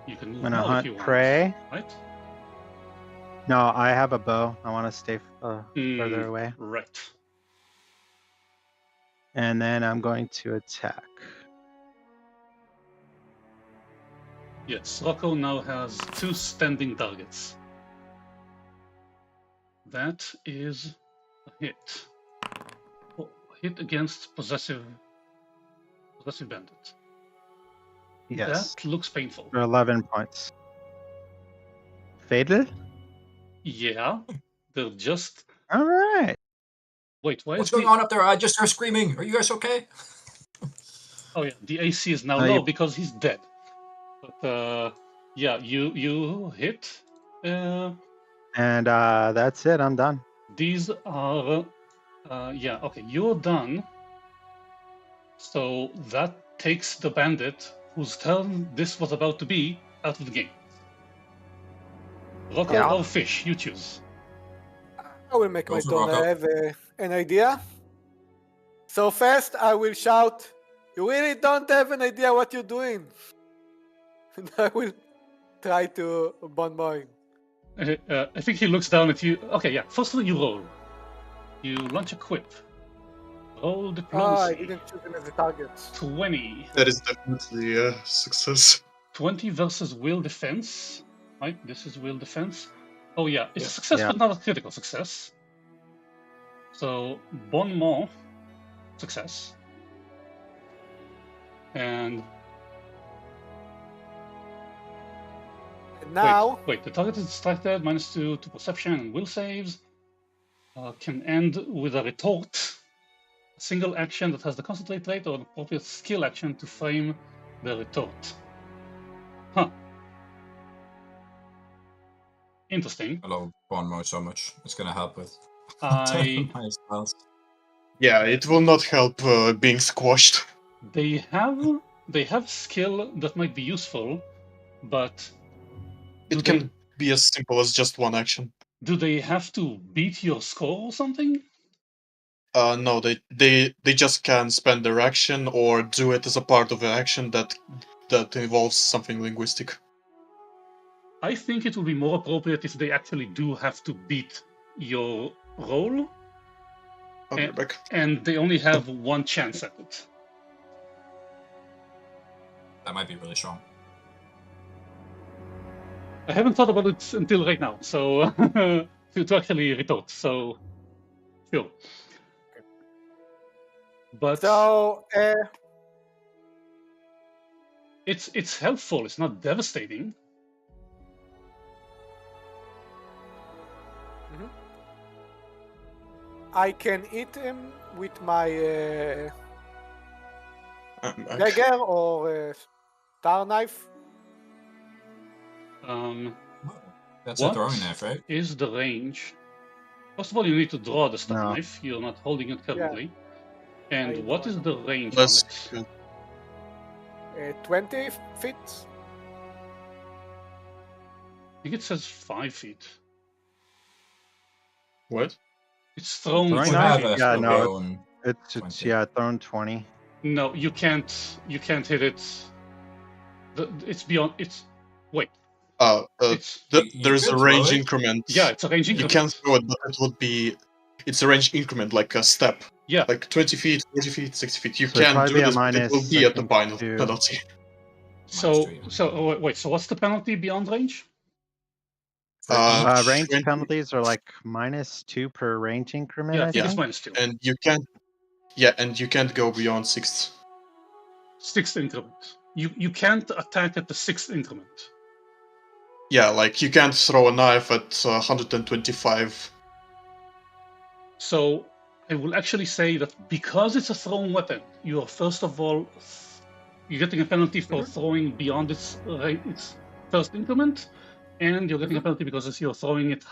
You can move I'm gonna more if hunt you want, prey. right? No, I have a bow. I want to stay further away. Right. And then I'm going to attack. Yes, Rocco now has 2 standing targets. That is a hit. Oh, hit against possessive bandit. Yes. That looks painful. For 11 points. Fatal? Yeah, they're just. All right. Wait, why What's is going the? on up there? I just heard screaming. Are you guys okay? Oh yeah, the AC is now No, low you- because he's dead. But yeah, you hit. And that's it. I'm done. These are. Yeah, okay, you're done. So that takes the bandit whose turn this was about to be out of the game. Rocco Yeah. or fish, you choose. I will make Go my for turn. Rocco. I have an idea. So first, I will shout, "You really don't have an idea what you're doing." And I will try to bond mine. I think he looks down at you. Okay, yeah. First of all, you roll. You launch a quip. Roll I diplomacy. didn't choose him as a target. 20. That is definitely a success. 20 versus will defense. Right? This is will defense. Oh yeah, it's Yeah. a success, Yeah. but not a critical success. So bon mot, success. And Now, wait, the target is distracted, -2 to perception and will saves. Can end with a retort. A single action that has the concentrate rate or an appropriate skill action to frame the retort. Huh. Interesting. I love bond mode so much. It's gonna help with I my spells. Yeah, it will not help being squashed. they have skill that might be useful, but It can be as simple as just one action. do they have to beat your score or something? No, they just can spend their action or do it as a part of an action that involves something linguistic. I think it would be more appropriate if they actually do have to beat your roll, I'll be back. and they only have 1 chance at it. That might be really strong. I haven't thought about it until right now, so to actually retort. So, sure. But so it's helpful. It's not devastating. I can hit him with my I'm back. dagger or star knife. That's What a throwing knife, right? is the range? First of all, you need to draw the star No. knife. You're not holding it currently. And I what know. is the range Let's on it? 20 feet. I think it says 5 feet. What? It's thrown Throwing 20 knife? feet. Yeah, no, Thrown it's 20. yeah, thrown 20. No, you can't hit it. It's beyond. It's wait. It's You There's a could throw range it. increment. yeah. It's a range You increment. can throw it, but it would be. It's a range increment, like a step. Yeah. Like 20 feet, 40 feet, 60 feet. You So it'd can probably do be a this, but it will minus, be I at the think, final 2. penalty. So -2. wait. So what's the penalty beyond range? Range 20 penalties are like -2 per range increment, Yeah, I I think it's think. -2. And you can't. Yeah, and you can't go beyond 6th. 6th increment. You can't attack at the 6th increment. Yeah, like you can't throw a knife at 125. So I will actually say that because it's a thrown weapon, you are first of all you're getting a penalty for throwing beyond its first increment, and you're getting a penalty because you're throwing it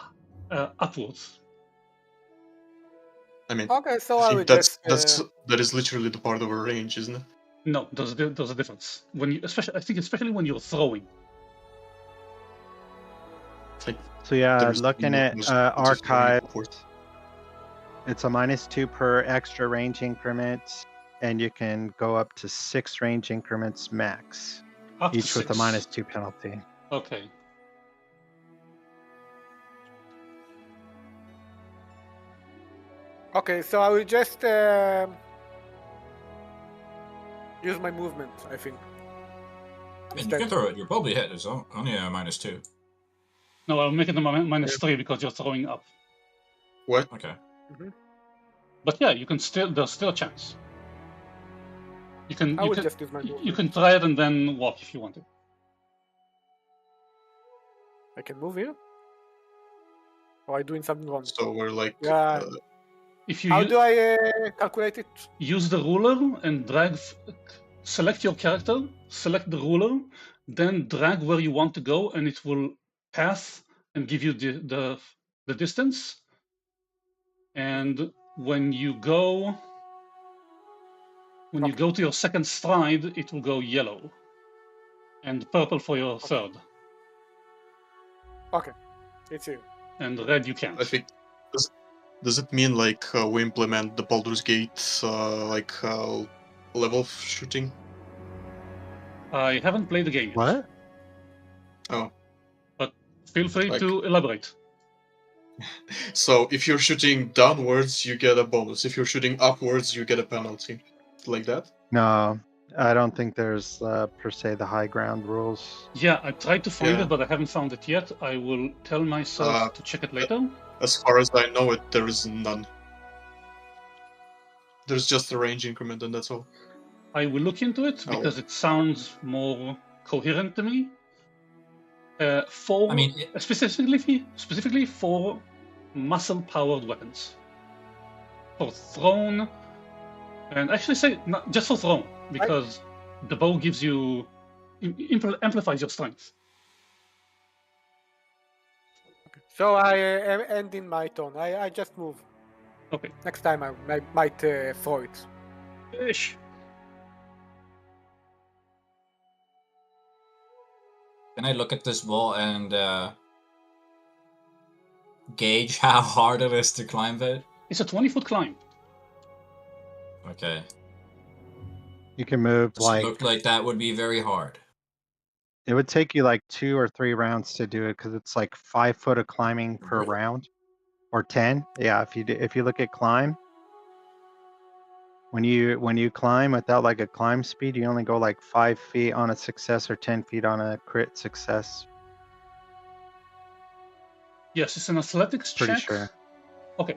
upwards. I mean, Okay, so I I think will just. that is literally the part of a range, isn't it? No, there's a difference when you especially when you're throwing. Like, So yeah, there's looking no at most throwing archive, upwards. it's a -2 per extra range increment, and you can go up to 6 range increments max, Up to each with a 6. -2 penalty. Okay. Okay, so I will just use my movement, I think. And you can throw it. You'll probably hit. It's only a -2. No, I'll make it a -3 because you're throwing up. What? Okay. But yeah, you can still. There's still a chance. You can. I You will can. just use my movement. You can try it and then walk if you want to. I can move here? Or am I doing something wrong? So we're like. Yeah. If you How do I calculate it? use the ruler and drag, select your character, select the ruler, then drag where you want to go, and it will path and give you the distance. And when you go to your second stride, it will go yellow, and purple for your third, Okay, it's here. and red you can't. I think. Does it mean like we implement the Baldur's Gate level of shooting? I haven't played the game yet. What? Oh. But feel free Like- to elaborate. So if you're shooting downwards, you get a bonus. If you're shooting upwards, you get a penalty. Like that? No, I don't think there's per se the high ground rules. Yeah, I tried to find Yeah. it, but I haven't found it yet. I will tell myself to check it later. As far as I know it, there is none. There's just a range increment and that's all. I will look into it Oh. because it sounds more coherent to me. Specifically for muscle-powered weapons, for thrown, and actually say not just for thrown because the bow gives you amplifies your strength. So I am ending my turn. I just move. Okay. Next time I might throw it. Ish. Can I look at this wall and gauge how hard it is to climb it? It's a 20-foot climb. Okay. You can move Does it like look like that would be very hard? it would take you like 2 or 3 rounds to do it because it's like 5 foot of climbing per Really? round, or 10. Yeah, if you look at climb, when you climb without like a climb speed, you only go like 5 feet on a success or 10 feet on a crit success. Yes, it's an athletics Pretty check. sure. Okay.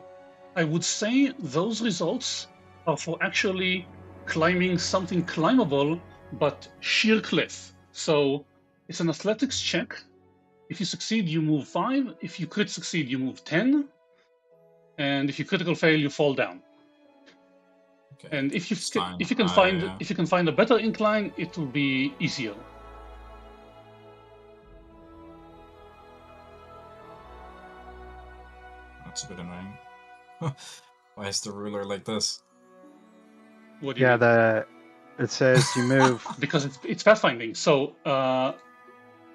I would say those results are for actually climbing something climbable, but sheer cliff. So it's an athletics check. If you succeed, you move 5. If you crit succeed, you move 10. And if you critical fail, you fall down. Okay. And if you It's fine. if you can find a better incline, it will be easier. That's a bit annoying. Why is the ruler like this? What do you mean? Yeah, It says you move. because it's pathfinding. So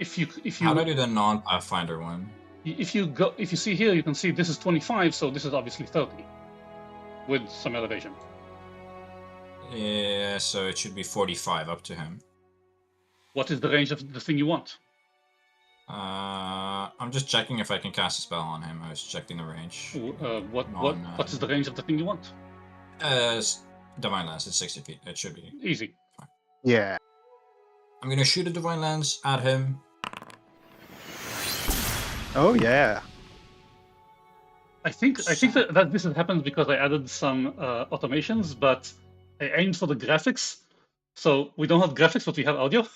if you How do I do the non-Pathfinder one? if you see here, you can see this is 25, so this is obviously 30 with some elevation. Yeah, so it should be 45 up to him. What is the range of the thing you want? I'm just checking if I can cast a spell on him. I was checking the range. What is the range of the thing you want? Divine Lance, it's 60 feet. It should be Easy. Yeah. I'm gonna shoot a Divine Lance at him. Oh yeah. I think that this has happened because I added some automations, but I aimed for the graphics. So we don't have graphics, but we have audio.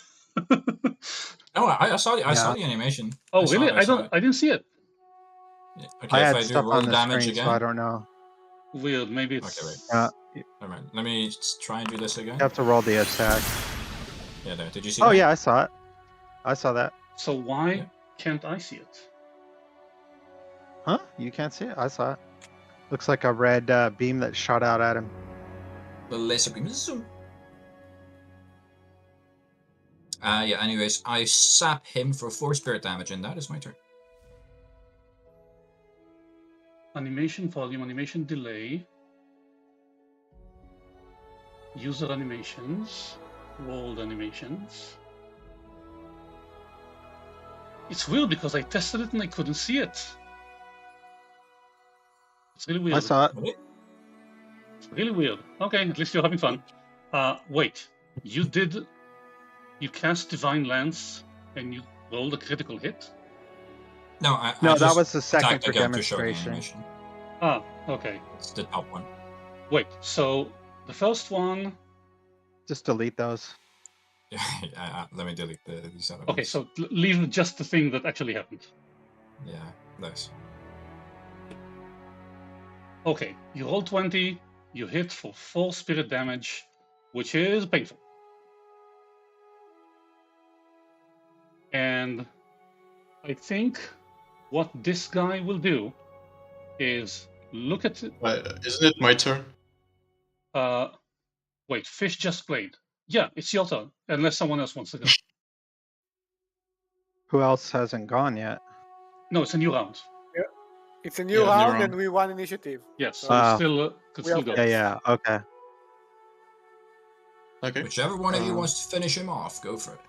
Oh, I saw the Yeah. animation. Oh, saw really? it, saw it. I didn't see it. Yeah. Okay, I if had I do stuff roll on the damage screen, again. so I don't know. Weird. Maybe it's. Okay, wait. You Never mind. Let me try and do this again. have to roll the attack. Yeah, there. Did you see Oh that? yeah, I saw it. I saw that. So why Yeah. can't I see it? Huh? You can't see it? I saw it. Looks like a red beam that shot out at him. The laser beam. Zoom. Yeah, anyways, I sap him for 4 spirit damage, and that is my turn. Animation volume, animation delay, user animations, rolled animations. It's weird because I tested it and I couldn't see it. It's really weird. I saw it. Really? It's really weird. Okay, at least you're having fun. Wait, you cast Divine Lance and you rolled a critical hit? No, I No, that just was the second attacked for again to show the demonstration. animation. Ah, okay. It's the top one. Wait, so the first one. Just delete those. Yeah, let me delete these other Okay, ones. so leave just the thing that actually happened. Yeah, those. Okay, you roll 20, you hit for 4 spirit damage, which is painful. And I think what this guy will do is look at it. Isn't it my turn? Wait, Fish just played. Yeah, it's your turn, unless someone else wants to go. Who else hasn't gone yet? No, it's a new round. It's a new Yeah, new round round. and we won initiative. Yes, so Ah. you still could We still are go. Yeah, okay. Okay. Whichever one of you wants to finish him off, go for it.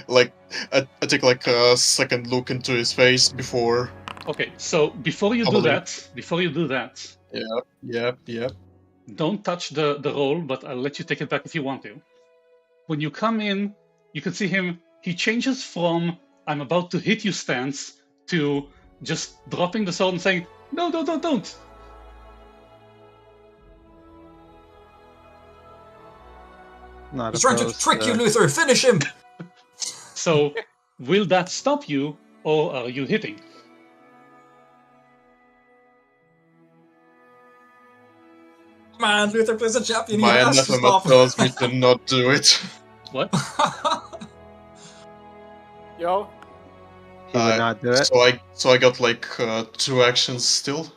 Like, I take like a second look into his face before. Okay, so before you do that, Yeah. don't touch the roll, but I'll let you take it back if you want to. When you come in, you can see him. He changes from "I'm about to hit you" stance to just dropping the sword and saying, "No, don't." Not He's trying to opposed trick you, Luther! Finish him! So, will that stop you, or are you hitting? Man, Luther plays a champion, he My has to anathema stop! tells me to not do it. What? Yo, He would not do it. So I got like 2 actions still,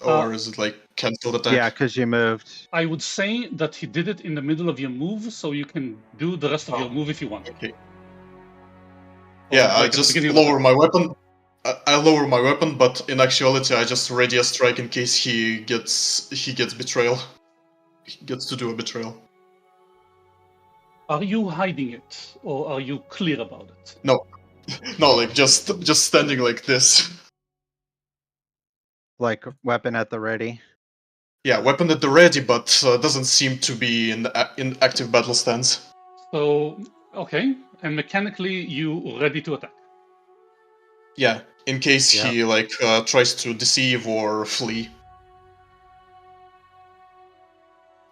or is it like cancelled attack? Yeah, because you moved. I would say that he did it in the middle of your move, so you can do the rest of your Oh, move if you want. Okay. Or Yeah, like I at the just beginning of the lower turn. my weapon. I lower my weapon, but in actuality, I just ready a strike in case he gets betrayal. He gets to do a betrayal. Are you hiding it, or are you clear about it? No, like just standing like this. Like weapon at the ready. Yeah, weapon at the ready, but doesn't seem to be in active battle stance. So, okay, and mechanically you ready to attack. Yeah, in case Yeah. he like tries to deceive or flee.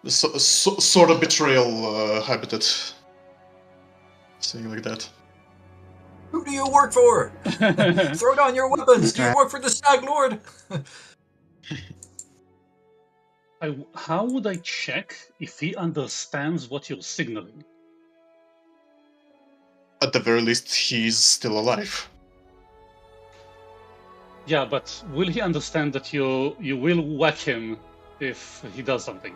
Sort of betrayal habitat. Saying like that. Who do you work for? Throw down your weapons! Do you work for the Stag Lord? How would I check if he understands what you're signaling? At the very least, he's still alive. Yeah, but will he understand that you will whack him if he does something.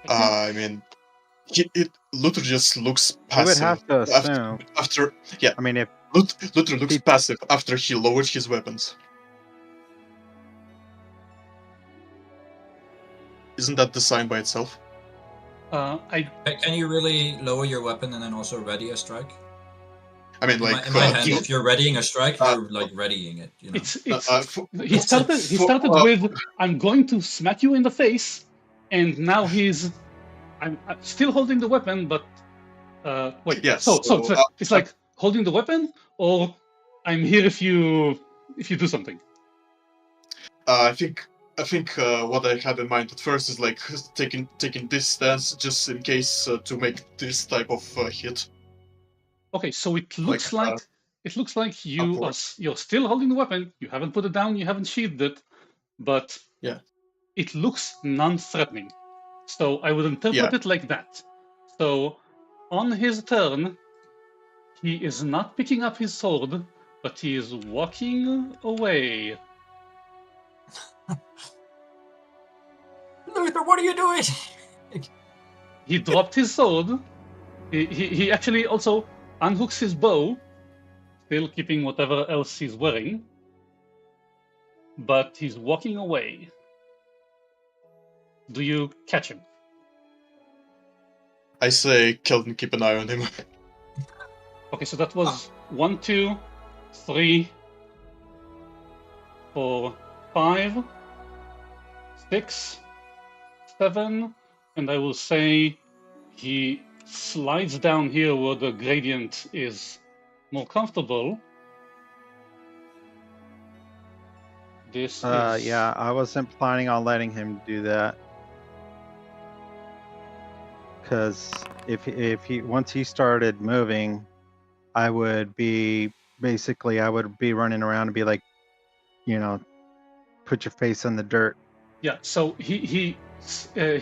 I mean, it Luther just looks We passive. would have to assume. After yeah, I mean, if Luther looks he- passive after he lowered his weapons. Isn't that the sign by itself? Can you really lower your weapon and then also ready a strike? I mean, In like my hand, he- if you're readying a strike, you're like readying it. You know. it's he It's started with I'm going to smack you in the face, and now I'm still holding the weapon, but wait. Yes, So so, it's like holding the weapon, or I'm here if you do something. I think what I had in mind at first is like taking this stance just in case to make this type of hit. Okay, so it looks Like, like upward. you're still holding the weapon. You haven't put it down. You haven't sheathed it, but Yeah. it looks non-threatening. So I would interpret Yeah. it like that. So on his turn, he is not picking up his sword, but he is walking away. Luther, what are you doing? He dropped his sword. He actually also unhooks his bow, still keeping whatever else he's wearing, but he's walking away. Do you catch him? I say, Kelvin, keep an eye on him. Okay, so that was 1, 2, 3, 4, 5, 6, 7, and I will say he slides down here where the gradient is more comfortable. This is yeah, I wasn't planning on letting him do that. Because if he once he started moving, I would be running around and be like, put your face in the dirt. yeah. So he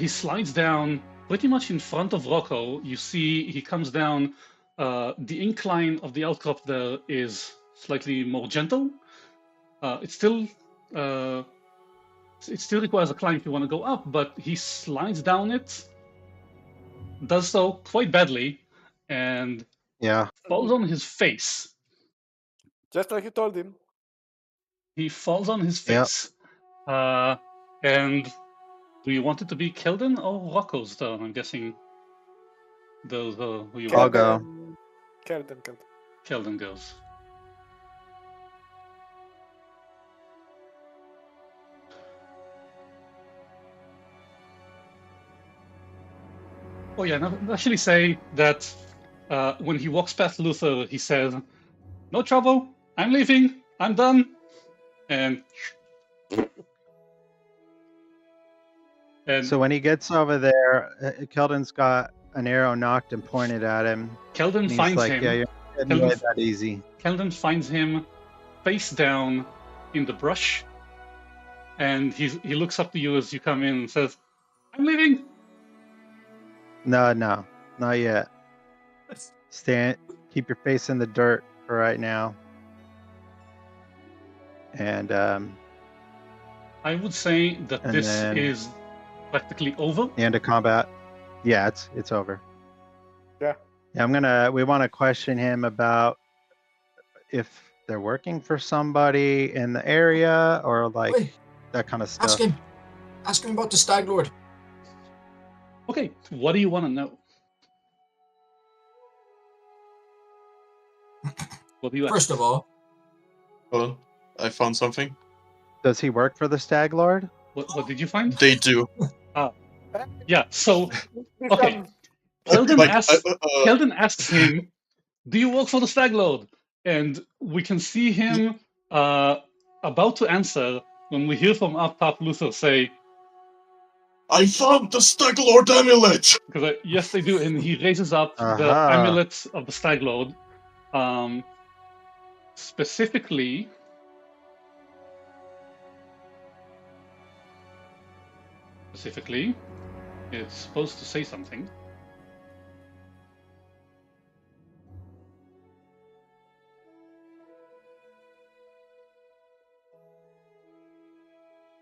slides down pretty much in front of Rocco. You see he comes down. The incline of the outcrop there is slightly more gentle. It still requires a climb if you want to go up, but he slides down it, does so quite badly, and Yeah. falls on his face. Just like you told him. He falls on his Yep. face. And do you want it to be Keldon or Rocco's turn? I'm guessing those are who you I'll want. go. Kelden. Keldon goes. Oh yeah, no, actually say that when he walks past Luther, he says, "No trouble. I'm leaving. I'm done." And So when he gets over there, Keldon's got an arrow knocked and pointed at him. Keldon And he's finds like, him. yeah, you're not getting away that easy. Keldon finds him face down in the brush, and he looks up to you as you come in and says, "I'm leaving." No, not yet. Keep your face in the dirt for right now. And I would say that And this then- is practically over. the end of combat. Yeah, it's over. Yeah. Yeah, we want to question him about if they're working for somebody in the area or like Wait, that kind of stuff. Ask him about the Stag Lord. Okay, what do you want to know? What do you ask? First of all, Hold on, I found something. Does he work for the Stag Lord? What did you find? They do. Yeah, so okay. Keldon Like, asks him, "Do you work for the Stag Lord?" And we can see him about to answer when we hear from up top Luther say, I found the Stag Lord amulet! because yes, they do, and he raises up the Aha. amulet of the Stag Lord. Specifically, it's supposed to say something.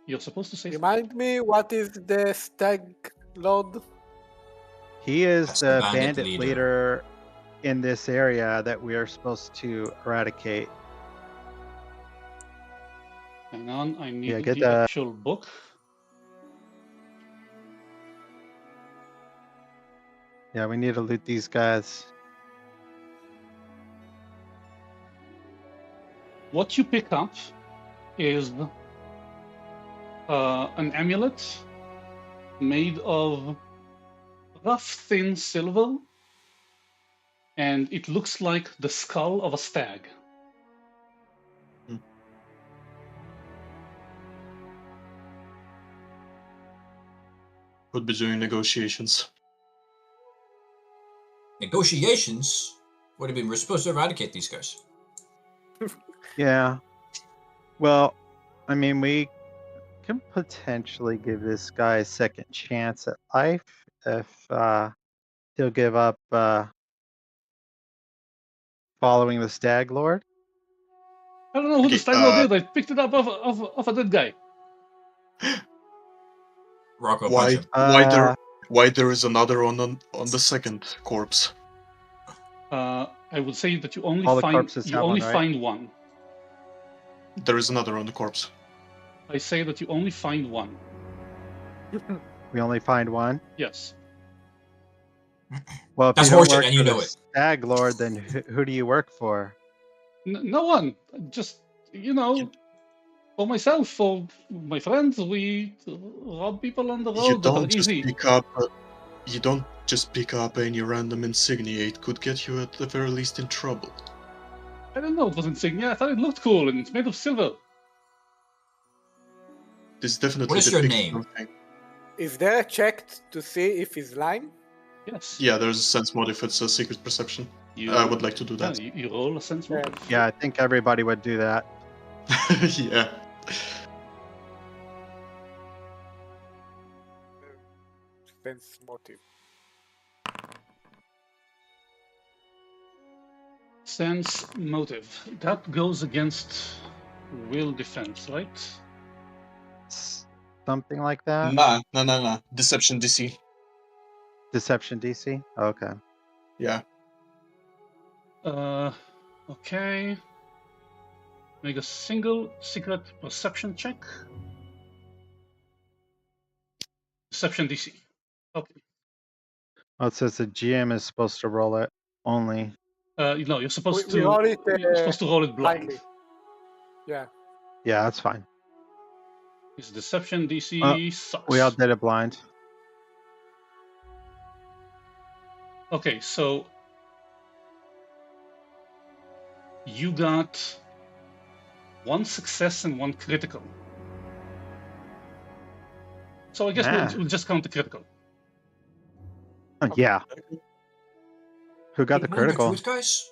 You're supposed to say something. Remind me, what is the Stag Lord? He is That's the the bandit bandit leader. leader in this area that we are supposed to eradicate. Hang on, I need Yeah, get the the- actual book. Yeah, we need to loot these guys. What you pick up is an amulet made of rough, thin silver, and it looks like the skull of a stag. Could be doing negotiations. Negotiations? What do you mean? We're supposed to eradicate these guys. Yeah. Well, I mean, we can potentially give this guy a second chance at life if he'll give up following the Stag Lord. I don't know who Okay, the stag lord is. I picked it up of a dead guy. Rocco, punch Why him. why there is another on the second corpse? I would say that you only All the find corpses have one, right? find one. There is another on the corpse. I say that you only find one. We only find one. Yes. Well, if That's you don't horseshit, work and you for know the it. Stag Lord, then who do you work for? No one. Just, for myself, for my friends, we rob people on the You road that are don't just easy. pick up. You don't just pick up any random insignia. It could get you at the very least in trouble. I don't know, it was insignia. I thought it looked cool and it's made of silver. This definitely What is your depicts name? something. Is there a check to see if he's lying? Yes. Yeah, there's a sense mod if it's a secret perception. I would like to do that. Yeah, you roll a sense Yeah. motive. Yeah, I think everybody would do that. Yeah. Sense motive. Sense motive. That goes against will defense, right? Something like that. Nah. Deception DC. Deception DC. Okay. Yeah. Okay. Make a single secret perception check. Deception DC. Okay. Oh, it says the GM is supposed to roll it only. No, you're supposed We to. roll it, You're supposed to roll it blind. blindly. Yeah. Yeah, that's fine. His deception DC sucks. We all did it blind. Okay, so you got one success and one critical. So I guess we'll just count the critical. Oh, yeah. Who got the Hey, know the critical? truth, guys?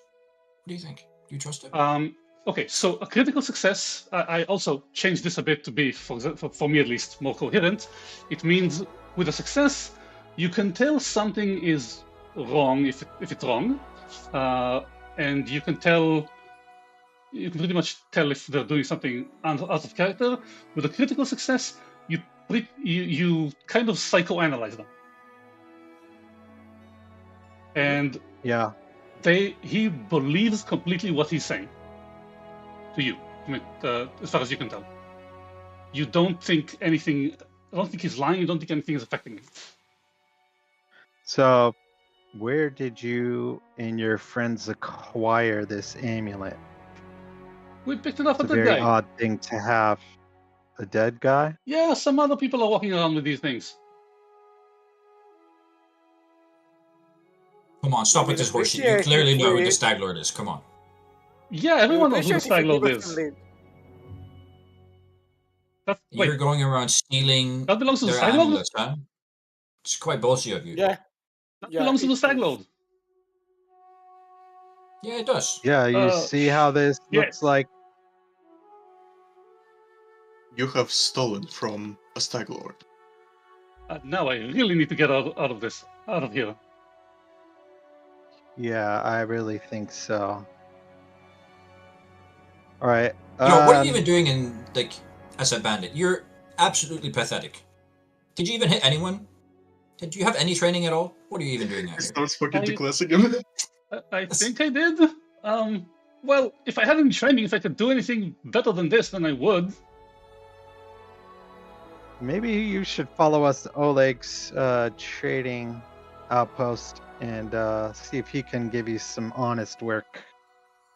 What do you think? Do you trust him? Okay, so a critical success, I also changed this a bit to be, for me at least, more coherent. It means with a success, you can tell something is wrong if it's wrong, and you can pretty much tell if they're doing something out of character. With a critical success, you kind of psychoanalyze them, and Yeah. he believes completely what he's saying to you. I mean, as far as you can tell, you don't think anything. I don't think he's lying. You don't think anything is affecting him. So, where did you and your friends acquire this amulet? We picked it up It's at a that very guy. odd thing to have. A dead guy? Yeah, some other people are walking around with these things. Come on, stop with this horseshit. You appreciate clearly if know who we- the Stag Lord is. Come on. Yeah, everyone knows who the Appreciate if Stag you Lord give us is. some lead. Wait, You're going around stealing that belongs to the their Stag Lord? amulets, huh? It's quite ballsy of you. Yeah. That Yeah, belongs to the it Stag is. Lord. Yeah, it does. Yeah, you see how this yes. looks like? You have stolen from a stag lord. Now I really need to get out of here. Yeah, I really think so. All right. Yo, what are you even doing as a bandit? You're absolutely pathetic. Did you even hit anyone? Did you have any training at all? What are you even doing out He here? starts fucking I- declassing him. I think I did. Well, if I had any training, if I could do anything better than this, then I would. Maybe you should follow us to Oleg's trading outpost and see if he can give you some honest work.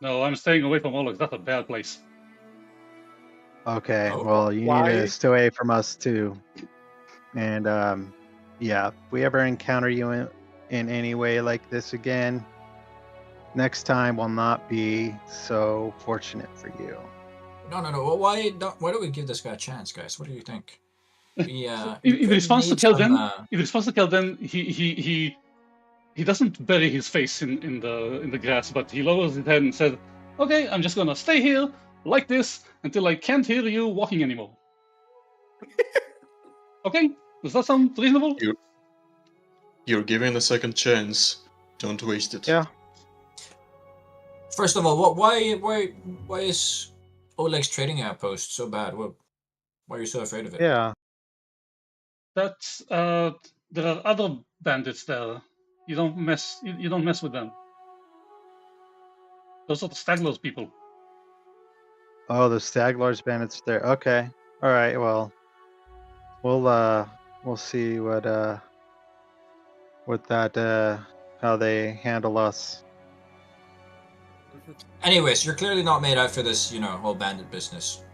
No, I'm staying away from Oleg. That's a bad place. Okay, Oh, well, you need why? to stay away from us too. And yeah, if we ever encounter you in any way like this again, next time will not be so fortunate for you. No. Well, why don't we give this guy a chance, guys? What do you think? We In could response to need some. Kelden, he doesn't bury his face in the grass, but he lowers his head and says, "Okay, I'm just gonna stay here like this until I can't hear you walking anymore." Okay, does that sound reasonable? You're given a second chance. Don't waste it. Yeah. First of all, why is Oleg's trading outpost so bad? Why are you so afraid of it? Yeah. That's there are other bandits there. You don't mess with them. Those are the Staglers people. Oh, the Staglars bandits there. Okay. All right. Well, we'll see what that how they handle us. Anyways, you're clearly not made out for this, whole bandit business.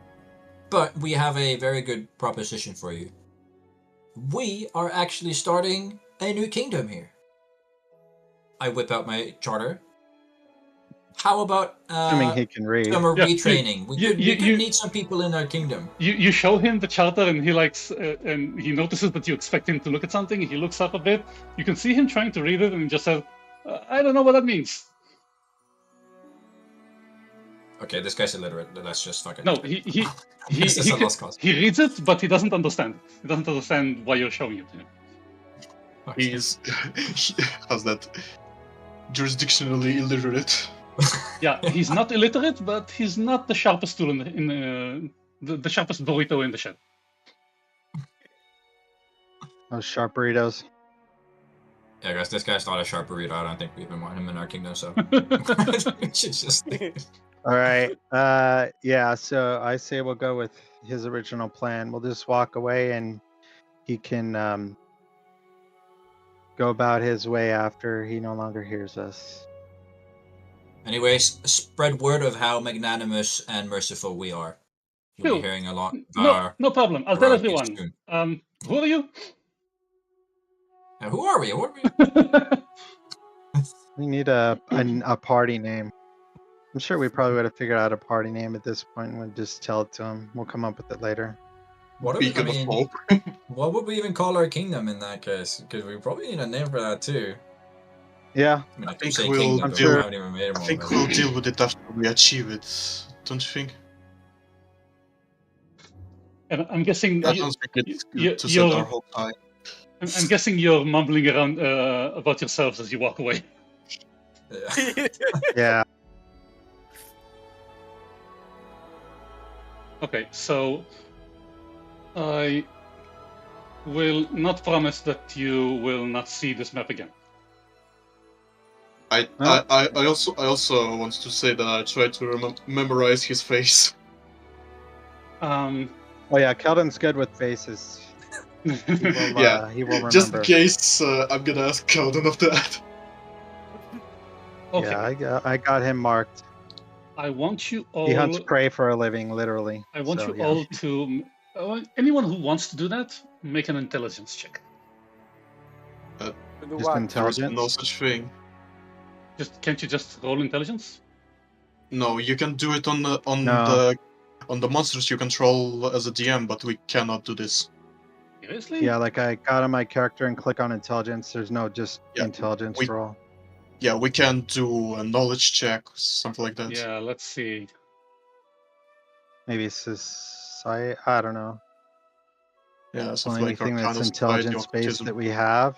But we have a very good proposition for you. We are actually starting a new kingdom here. I whip out my charter. How about Assuming he can read. some Yeah, retraining? We could need some people in our kingdom. You show him the charter, and he likes and he notices that you expect him to look at something. He looks up a bit. You can see him trying to read it, and he just says, "I don't know what that means." Okay, this guy's illiterate. Let's just fucking. No, he This is a lost cause. he reads it, but he doesn't understand. He doesn't understand why you're showing it to him. He's how's that? Jurisdictionally illiterate. Yeah, he's not illiterate, but he's not the sharpest tool the sharpest burrito in the shed. Those sharp burritos. Yeah, guys, this guy's not a sharp burrito. I don't think we even want him in our kingdom, so we should just. All right. Yeah. So I say we'll go with his original plan. We'll just walk away, and he can go about his way after he no longer hears us. Anyways, spread word of how magnanimous and merciful we are. You'll Cool. be hearing a lot. No problem. I'll tell around everyone. soon. Who are you? Who are we? What are we? We need a party name. I'm sure we probably would have figured out a party name at this point and we'd just tell it to him. We'll come up with it later. Beacon of hope. What would we even call our kingdom in that case? Because we probably need a name for that too. Yeah. I mean, I think keep saying we'll kingdom, but do- we haven't even made I one. think but- we'll deal with it after we achieve it. Don't you think? And I'm guessing I don't think it's you- good to set you're- our hopes high. I'm guessing you're mumbling around about yourselves as you walk away. Yeah. Yeah. Okay, so I will not promise that you will not see this map again. I also want to say that I tried to memorize his face. Um, Oh yeah, Keldon's good with faces. He will, Yeah, he will remember. Just in case, I'm gonna ask Calden of that. okay, Yeah, I got him marked. I want you all. He hunts prey for a living, literally. I want So, you yeah. all to. Anyone who wants to do that, make an intelligence check. Do Just what? intelligence. No such thing. Can't you just roll intelligence? No, you can do it on No. the monsters you control as a DM, but we cannot do this. Seriously? Yeah, like I got on my character and click on intelligence. There's no just Yeah, intelligence we- roll. Yeah, we can do a knowledge check, something like that. Yeah. Let's see. Maybe society. I don't know. Yeah, Well, something like anything that's Arcana, Society, intelligence based Occultism. that we have,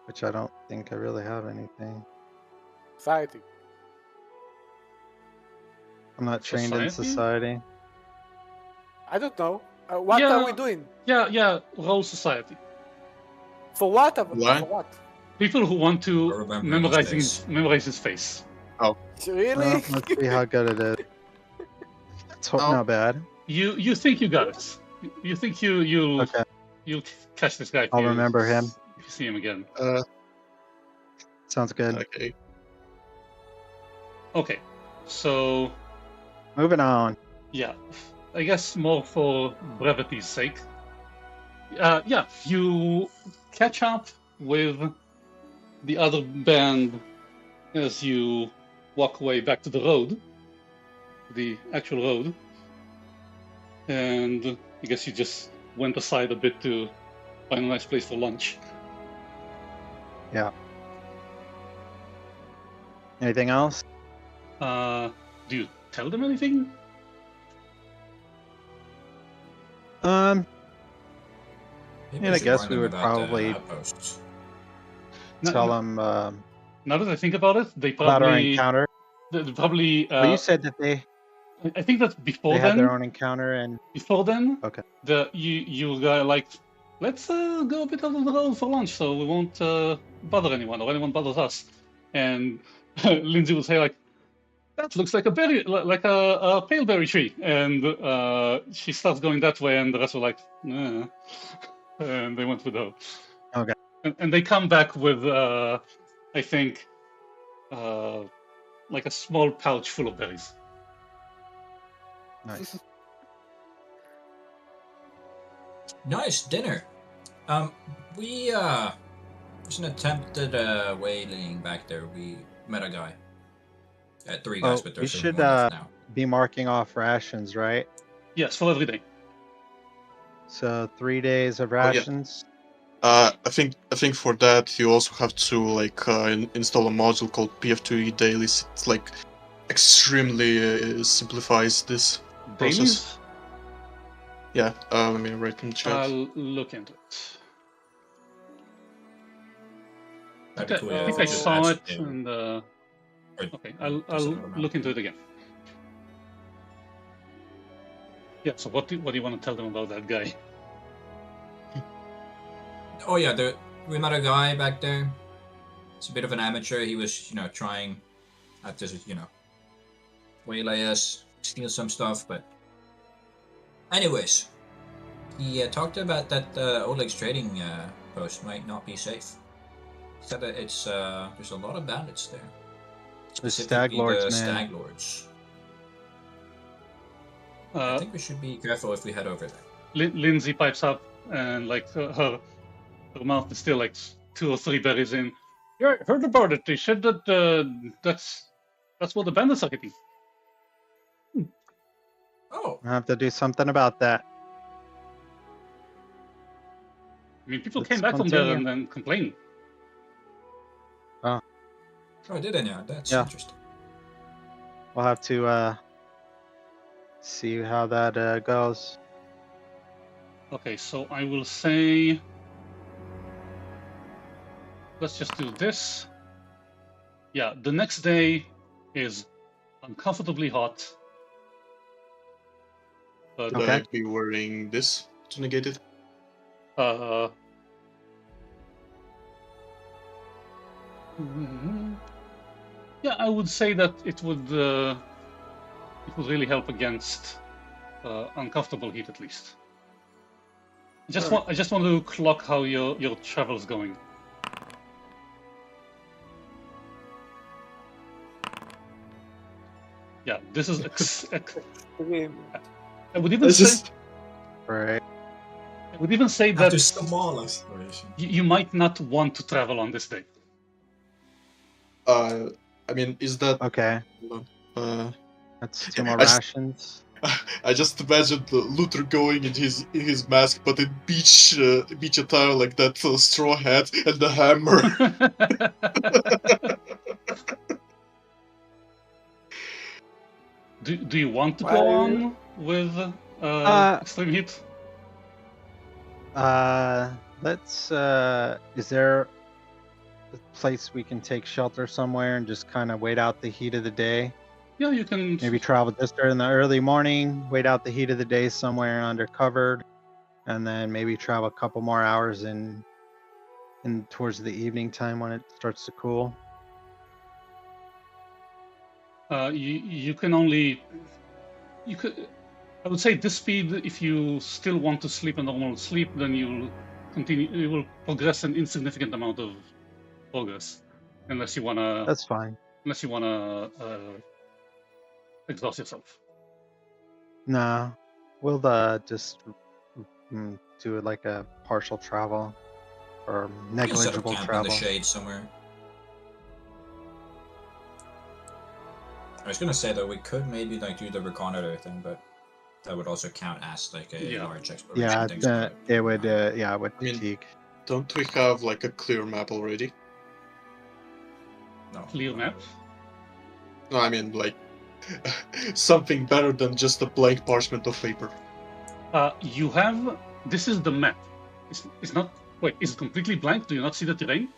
which I don't think I really have anything. Society. I'm not trained in Society? society. I don't know. What are we Yeah. doing? Yeah, roll society. For what? Why? For what? People who want to Remember his memorize his face. Really? Well, let's see how good it is. It's Oh. not bad. You think you got it. You think you'll Okay, catch this guy. If I'll you remember him. if you see him again. Sounds good. Okay. Okay, so Moving on. yeah, I guess more for brevity's sake. Yeah, you catch up with the other band as you walk away back to the road, the actual road, and I guess you just went aside a bit to find a nice place for lunch. Anything else? Do you tell them anything? Um, Maybe And I should guess warn we them would about the probably outposts. No, tell no. them Now that I think about it, they about our probably encounter. they probably. Well, you said that they I think that before had their then, own encounter, and okay, you guys like, let's go a bit out of the road for lunch, so we won't bother anyone or anyone bothers us. And Lindsay will say like, that looks like a berry, like a pale berry tree, and she starts going that way, and the rest were like, nah. And they went with her. Okay. And they come back with, I think, like a small pouch full of berries. nice. Nice dinner. We there's an attempted whaling back there. We met a guy. Three guys, Oh, but we there's should only one left now. be marking off rations, right? Yes, for every day. So 3 days of yeah. rations. I think for that you also have to like install a module called PF2E Dailies. It's like extremely simplifies this process. Dailies? Yeah. Let me write in chat. I'll look into it. That'd be cool, I yeah, think if I it just saw adds it, in- and or okay, just I'll another amount. look into it again. Yeah. So what do you want to tell them about that guy? Oh yeah, we met a guy back there. It's a bit of an amateur. He was, trying to, waylay us, steal some stuff. But, anyways, he talked about that Oleg's trading post might not be safe. He said that it's there's a lot of bandits there. The Specifically Stag Lords, the man. Stag Lords. I think we should be careful if we head over there. Lindsay pipes up, and like her mouth is still like 2 or 3 berries in. Yeah, I heard about it. They said that that's what the bandits are hitting. Oh, I have to do something about that. I mean, people Let's came back from there continue. and then complained. oh, did I know? That's Yeah. interesting. We'll have to see how that goes. Okay, so I will say, let's just do this. Yeah, the next day is uncomfortably hot. But Would Okay. I be wearing this to negate it? yeah, I would say that it would really help against uncomfortable heat at least. I just want to clock how your travel's going. Yeah, this is I would even It's say just Right. I would even say After that small exploration. you might not want to travel on this day. I mean, is that Okay. uh? That's 2 more I just- rations. I just imagined Luther going in his mask, but in beach attire, like that straw hat and the hammer. Do you want to go on with extreme heat? Let's is there a place we can take shelter somewhere and just kind of wait out the heat of the day Yeah, you can. Maybe travel just during the early morning, wait out the heat of the day somewhere under covered, and then maybe travel a couple more hours in towards the evening time when it starts to cool. You can only. You could. I would say this speed. If you still want to sleep a normal sleep, then you'll continue. You will progress an insignificant amount of progress, unless you wanna. That's fine. Unless you wanna exhaust yourself. No, we'll just do like a partial travel or You can set up negligible camp in the travel. shade somewhere. I was gonna say that we could maybe like do the reconnoiter thing, but that would also count as like a Yeah. large exploration Yeah, thing. so it would. Yeah, it would I mean- fatigue. Don't we have like a clear map already? no. Clear map. No, I mean like something better than just a blank parchment of paper. You have. This is the map. It's not. Wait, is it completely blank? Do you not see the terrain?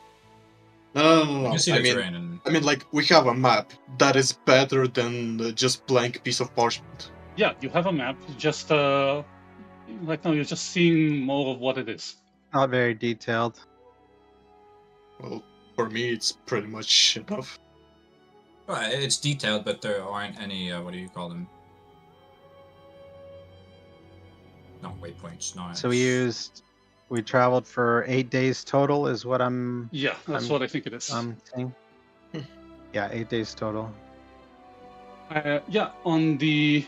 No. You can see I the mean, terrain and I mean, like we have a map that is better than just blank piece of parchment. Yeah, you have a map. Just right now you're just seeing more of what it is. Not very detailed. Well, for me, it's pretty much enough. well, it's detailed, but there aren't any what do you call them? Not waypoints. No. So we traveled for 8 days total, is what I'm Yeah, that's what I think it is. saying. Yeah, 8 days total. Yeah, on the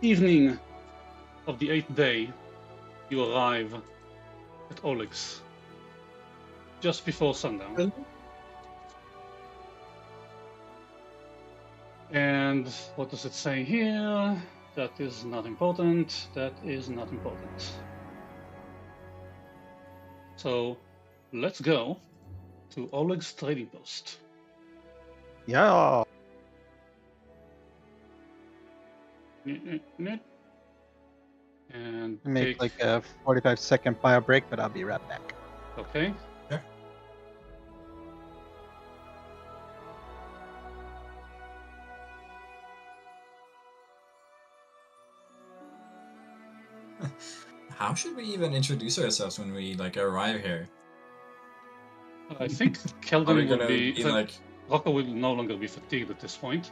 evening of the 8th day, you arrive at Oleg's just before sundown. And what does it say here? That is not important. That is not important. So let's go to Oleg's trading post. Yeah. And Make take, like a 45-second bio break, but I'll be right back. okay. Sure. How should we even introduce ourselves when we like arrive here? I think Are we Keldon will gonna be. be like? Rocco will no longer be fatigued at this point,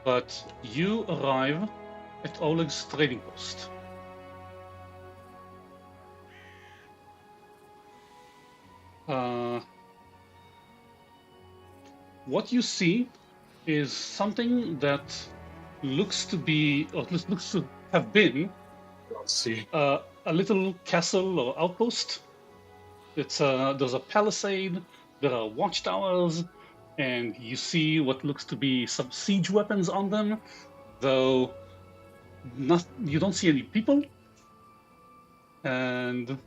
but you arrive at Oleg's trading post. What you see is something that looks to be, or at least looks to have been, Let's see. a little castle or outpost. It's there's a palisade, there are watchtowers, and you see what looks to be some siege weapons on them, though you don't see any people. And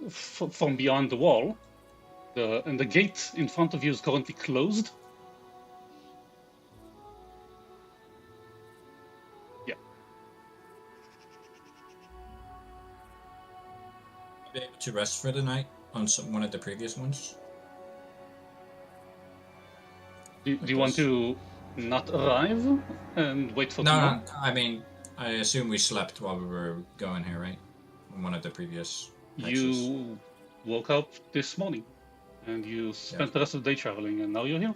from beyond the wall, the gate in front of you is currently closed. Yeah. Be able to rest for the night on one of the previous ones. Do you want to not arrive and wait for No, tomorrow? I mean, I assume we slept while we were going here, right? On one of the previous. You woke up this morning, and you spent the rest of the day traveling, and now you're here.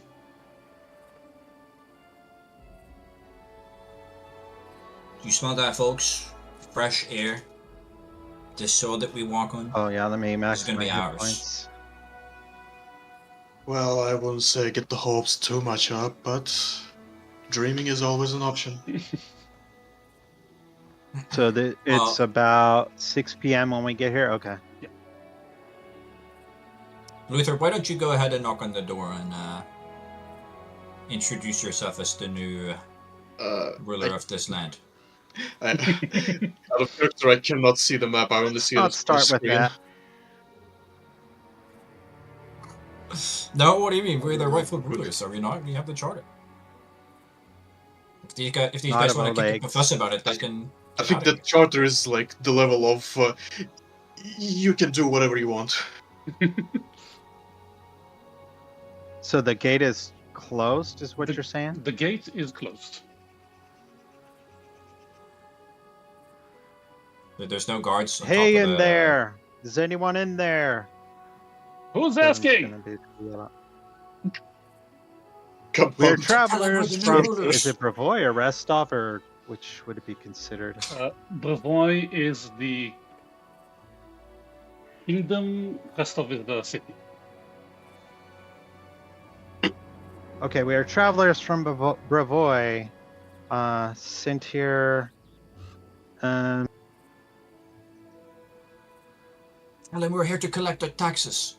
You smell that, folks? Fresh air. The soil that we walk on. Oh yeah, let me It's max gonna my be hit ours. points. Well, I wouldn't say get the hopes too much up, but dreaming is always an option. So it's about 6 p.m. when we get here. Okay. Luther, why don't you go ahead and knock on the door and introduce yourself as the new ruler of this land? Out of character, I cannot see the map. I only see it on Let's the start with screen. that. No, what do you mean? We're the rightful rulers, are we not? We have the charter. If these guys Not want to about keep up a fuss about it, they can. I think the charter is like the level of you can do whatever you want. So the gate is closed, is what you're saying? The gate is closed. There's no guards on Hey, top of in the... there! Is anyone in there? Who's So I'm just asking? gonna basically yell out. Come We're on. travelers Tell from. everybody Is it Bravoy or Restov, or which would it be considered? Bravoy is the kingdom, Restov is the city. Okay, we are travelers from Bravoy, sent here. Well, then we're here to collect the taxes.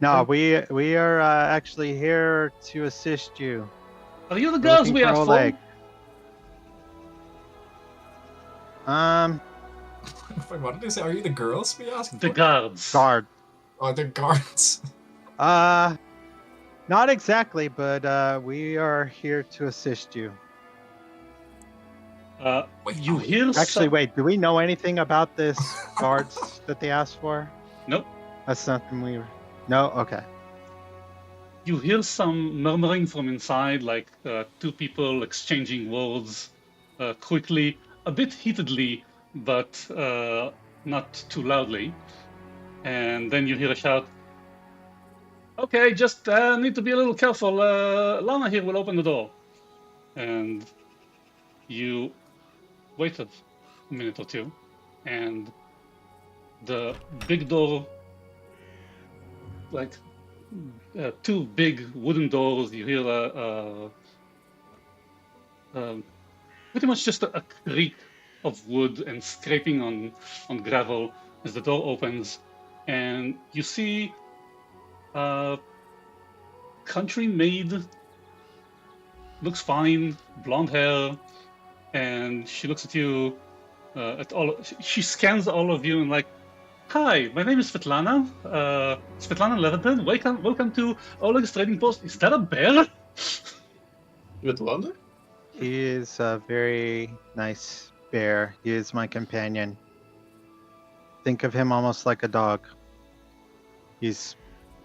No, we are actually here to assist you. Are you the We're girls looking we for asked Oleg. for? Wait, what did they say? Are you the girls we asked The for? guards. Guard. Oh, the guards. Not exactly, but we are here to assist you. Wait, You are we? hear Actually, some... wait, do we know anything about this guards that they asked for? Nope. That's something we... No? Okay. You hear some murmuring from inside, like two people exchanging words quickly, a bit heatedly, but not too loudly. And then you hear a shout, "Okay, just need to be a little careful. Lana here will open the door." And you waited a minute or two, and the big door, like two big wooden doors, you hear pretty much just a creak of wood and scraping on gravel as the door opens, and you see country maid, looks fine, blonde hair, and she looks at you at all. She scans all of you and like, "Hi, my name is Svetlana. Svetlana Levitin. Welcome to Oleg's Trading Post. Is that a bear?" With London? He is a very nice bear. He is my companion. Think of him almost like a dog. He's...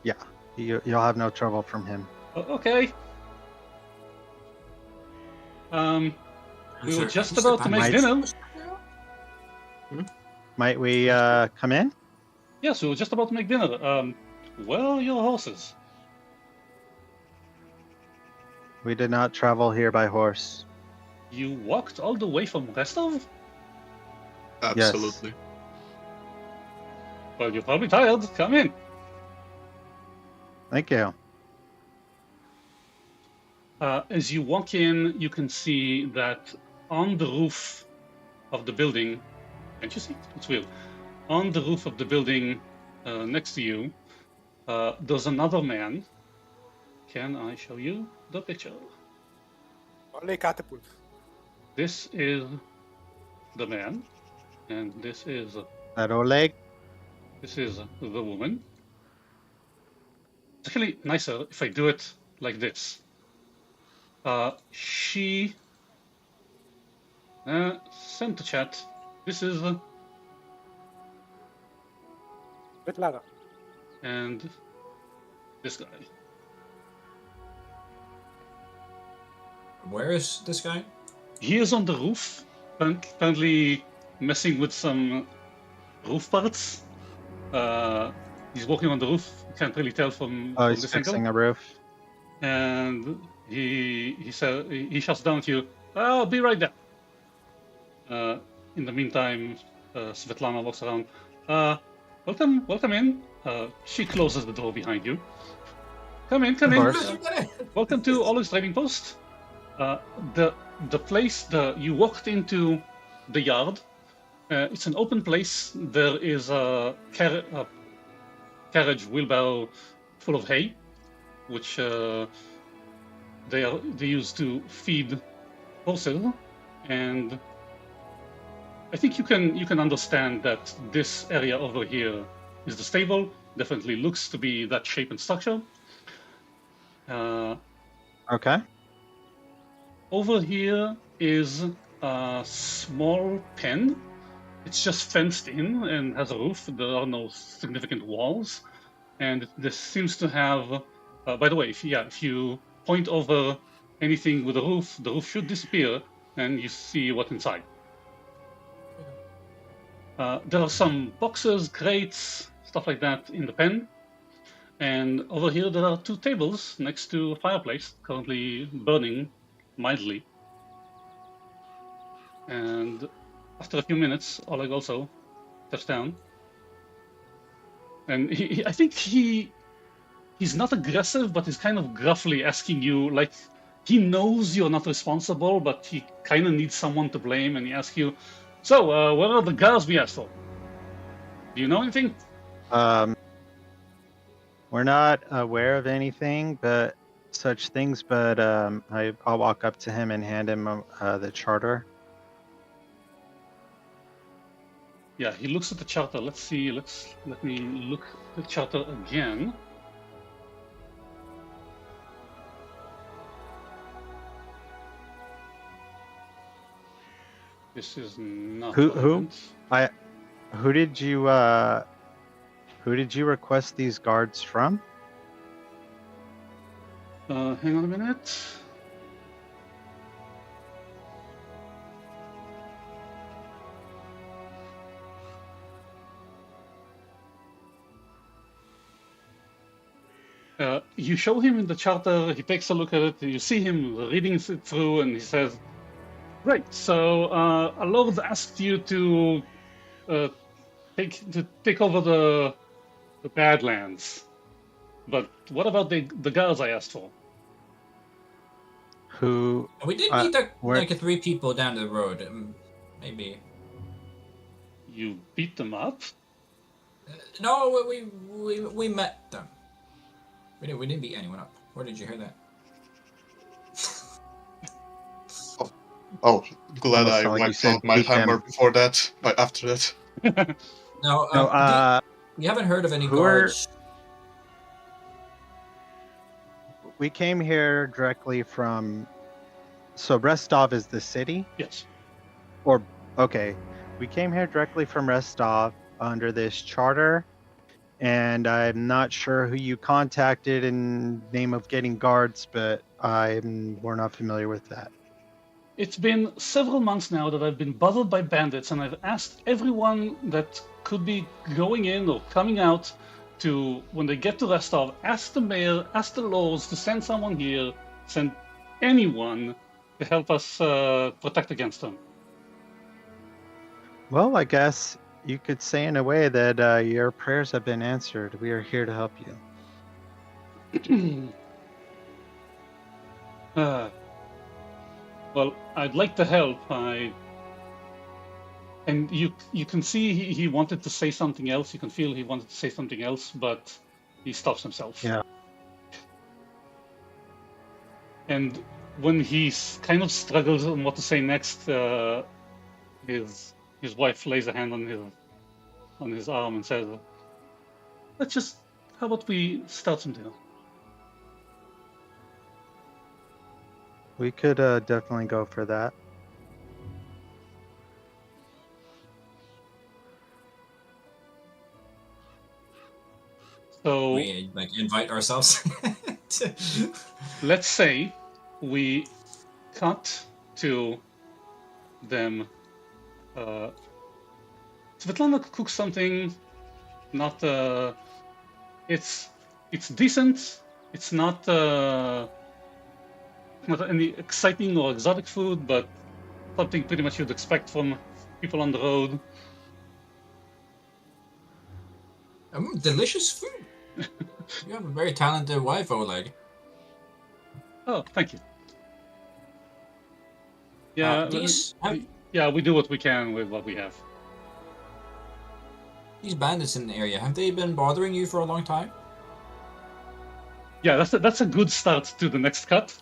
Yeah, you'll have no trouble from him. Okay. We were just Mr. about to make Pan- dinner. Might we come in? Yes, we were just about to make dinner. Where are your horses? We did not travel here by horse. You walked all the way from Restov? Absolutely. Well, you're probably tired. Come in. Thank you. As you walk in, you can see that on the roof of the building, can't you see? It's weird. On the roof of the building next to you, there's another man. Can I show you the picture? Only catapult. This is the man, and this is That Oleg? the woman. It's actually nicer if I do it like this. She sent to chat. This is Svetlana. and this guy. Where is this guy? He is on the roof, apparently messing with some roof parts. He's walking on the roof. You can't really tell from He's this fixing angle. a roof. And he shouts down to you, "I'll be right there." In the meantime, Svetlana walks around. Welcome in. She closes the door behind you. Come in. Of course. Welcome to Oleg's Trading Post. The place you walked into the yard. It's an open place. There is a carriage wheelbarrow full of hay, which they use to feed horses, and I think you can understand that this area over here is the stable. Definitely looks to be that shape and structure. Okay. Over here is a small pen. It's just fenced in and has a roof. There are no significant walls. and this seems to have. By the way, if you point over anything with the roof should disappear, and you see what's inside. There are some boxes, crates, stuff like that in the pen. And over here there are 2 tables next to a fireplace, currently burning mildly. And after a few minutes, Oleg also steps down. And I think he's not aggressive, but he's kind of gruffly asking you, like, he knows you're not responsible, but he kind of needs someone to blame, and he asks you, so, where are the guards we asked for? Do you know anything? We're not aware of anything but such things, but I'll walk up to him and hand him the charter. Yeah, he looks at the charter. Let's see. Let me look at the charter again. This is not Who? relevant. Who did you request these guards from? Hang on a minute. You show him in the charter, he takes a look at it, you see him reading it through, and he says, right, so a lord asked you to take over the Badlands. But what about the guards I asked for? Who? We did meet like 3 people down the road. Maybe. You beat them up? No, we met them. We didn't beat anyone up. Where did you hear that? Oh, glad Almost I sounded like you wiped said out my beat them. hammer before that. After that. No, you haven't heard of any guards? We came here directly from. So Rostov is the city? Yes. Okay. We came here directly from Rostov under this charter, and I'm not sure who you contacted in name of getting guards, but we're not familiar with that. It's been several months now that I've been bothered by bandits, and I've asked everyone that could be going in or coming out to, when they get to Rostov, ask the mayor, ask the lords to send someone here, send anyone to help us protect against them. Well, I guess you could say in a way that your prayers have been answered. We are here to help you. Well, I'd like to help. And you can see he wanted to say something else. You can feel he wanted to say something else, but he stops himself. Yeah. And when he kind of struggles on what to say next, his wife lays a hand on his arm and says, how about we start some dinner? We could definitely go for that. So we invite ourselves. Let's say we cut to them. Svetlana cooks something. Not. It's decent. It's not any exciting or exotic food, but something pretty much you'd expect from people on the road. Delicious food. You have a very talented wife, Oleg. Oh, thank you. Yeah, Yeah, we do what we can with what we have. These bandits in the area, have they been bothering you for a long time? Yeah, that's a good start to the next cut.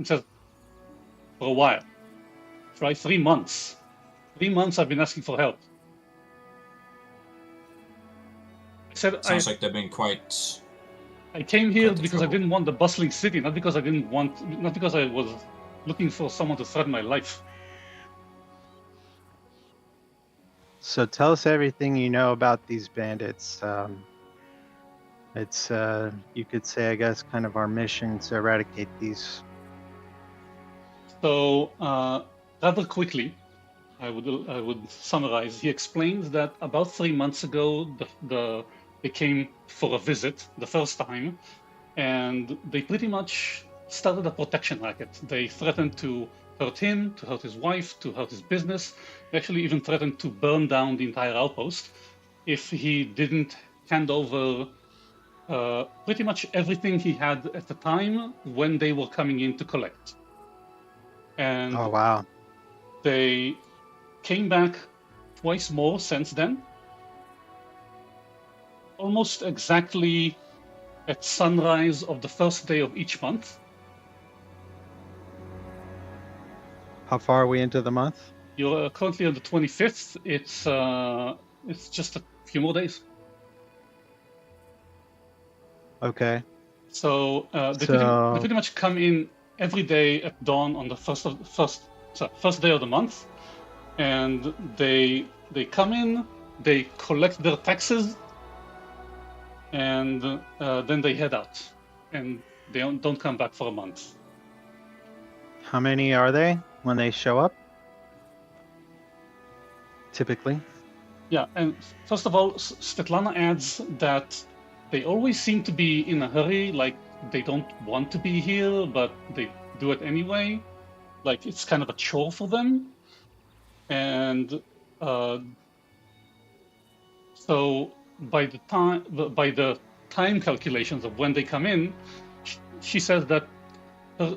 Just for a while. Try 3 months. 3 months I've been asking for help. Sounds like they've been quite. I came here because I didn't want the bustling city, not because I was looking for someone to threaten my life. So tell us everything you know about these bandits. It's you could say, I guess, kind of our mission to eradicate these. So rather quickly, I would summarize. He explains that about 3 months ago, they came for a visit the first time, and they pretty much started a protection racket. They threatened to hurt him, to hurt his wife, to hurt his business. They actually even threatened to burn down the entire outpost if he didn't hand over pretty much everything he had at the time when they were coming in to collect. And Oh wow! they came back twice more since then, almost exactly at sunrise of the first day of each month. How far are we into the month? You're currently on the 25th. It's just a few more days. Okay. So they So- pretty much come in every day at dawn on the first day of the month, and they come in, they collect their taxes, and then they head out, and they don't come back for a month. How many are they when they show up? Typically. Yeah, and first of all, Svetlana adds that they always seem to be in a hurry, like they don't want to be here, but they do it anyway. Like it's kind of a chore for them. And so by the time calculations of when they come in, she says that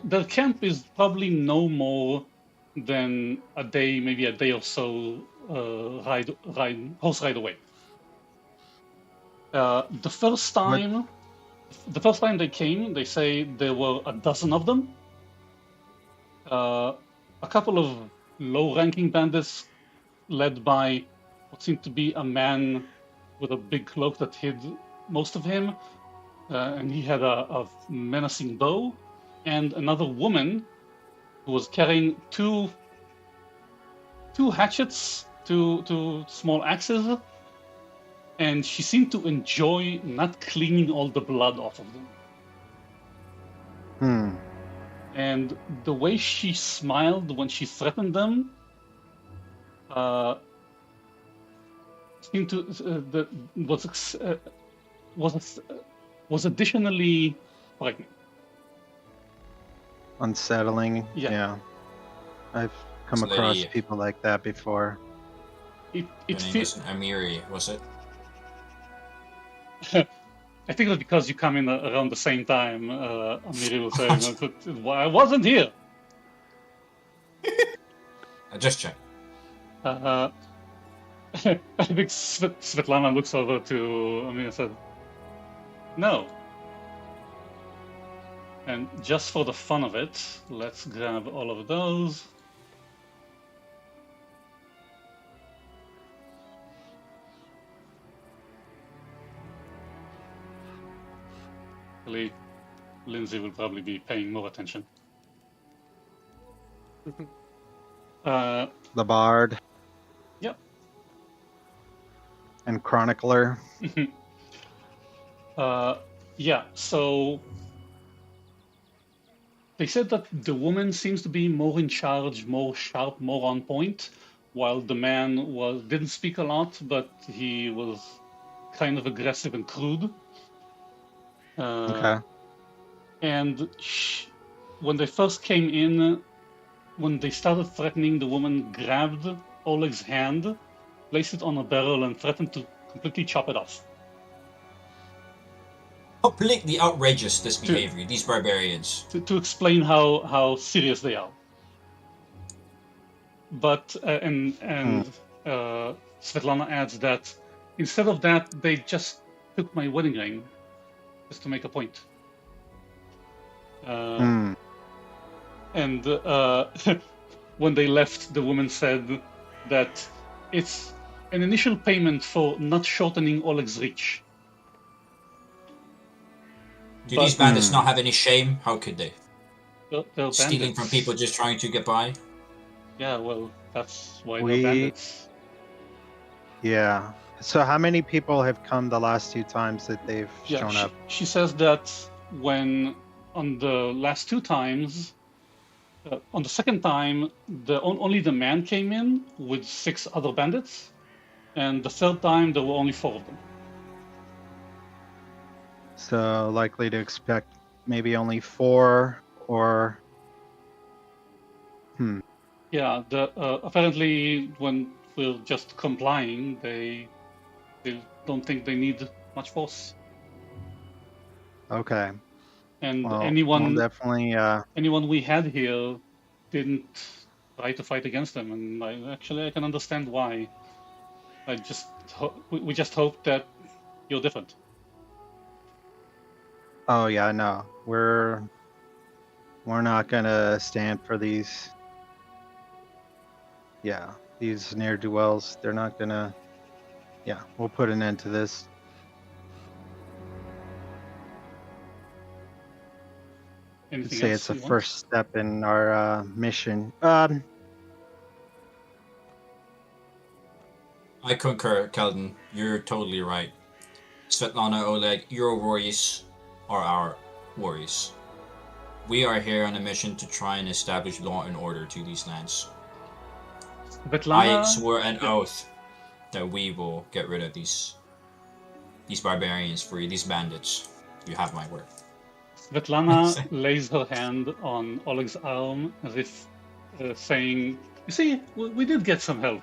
their camp is probably no more than a day, maybe a day or so horse ride away. The first time they came, they say there were a dozen of them. A couple of low-ranking bandits led by what seemed to be a man with a big cloak that hid most of him, and he had a menacing bow, and another woman who was carrying two hatchets, two small axes, and she seemed to enjoy not cleaning all the blood off of them. And the way she smiled when she threatened them seemed to was additionally frightening. Unsettling. Yeah. I've come This across lady- people like that before. It Her name feels. was Amiri, was it? I think it's because you come in around the same time. Amiri will say, "I wasn't here." I just checked. I think Svetlana looks over to Amir and says, "No." And just for the fun of it, let's grab all of those. Actually, Lindsay will probably be paying more attention. The Bard. Yep. And Chronicler. Yeah, so they said that the woman seems to be more in charge, more sharp, more on point, while the man didn't speak a lot, but he was kind of aggressive and crude. Okay. And when they first came in, when they started threatening, the woman grabbed Oleg's hand, placed it on a barrel, and threatened to completely chop it off. Completely outrageous, this behavior, these barbarians. To explain how serious they are. But Svetlana adds that instead of that, they just took my wedding ring, just to make a point. And when they left, the woman said that it's an initial payment for not shortening Oleg's reach. Do these bandits not have any shame? How could they? They're Stealing bandits. from people just trying to get by? Yeah, well, that's why We- they're bandits. Yeah. So how many people have come the last 2 times that they've Yeah, shown up? she says that when on the last 2 times, on the second time, only the man came in with 6 other bandits, and the third time there were only 4 of them. So likely to expect maybe only 4 or Yeah, apparently when we're just complying, they don't think they need much force. okay. And Well, we'll anyone definitely we had here didn't try to fight against them, and I can understand why. We just hope that you're different. oh yeah, no. We're not gonna stand for these ne'er-do-wells. They're not gonna we'll put an end to this. Anything Say else it's a you want? first step in our mission. I concur, Keldon. You're totally right. Svetlana, Oleg, your worries are our worries. We are here on a mission to try and establish law and order to these lands. Svetlana, I swore an oath that we will get rid of these barbarians for you, these bandits. You have my word. Svetlana lays her hand on Oleg's arm as if saying, "You see, we did get some help."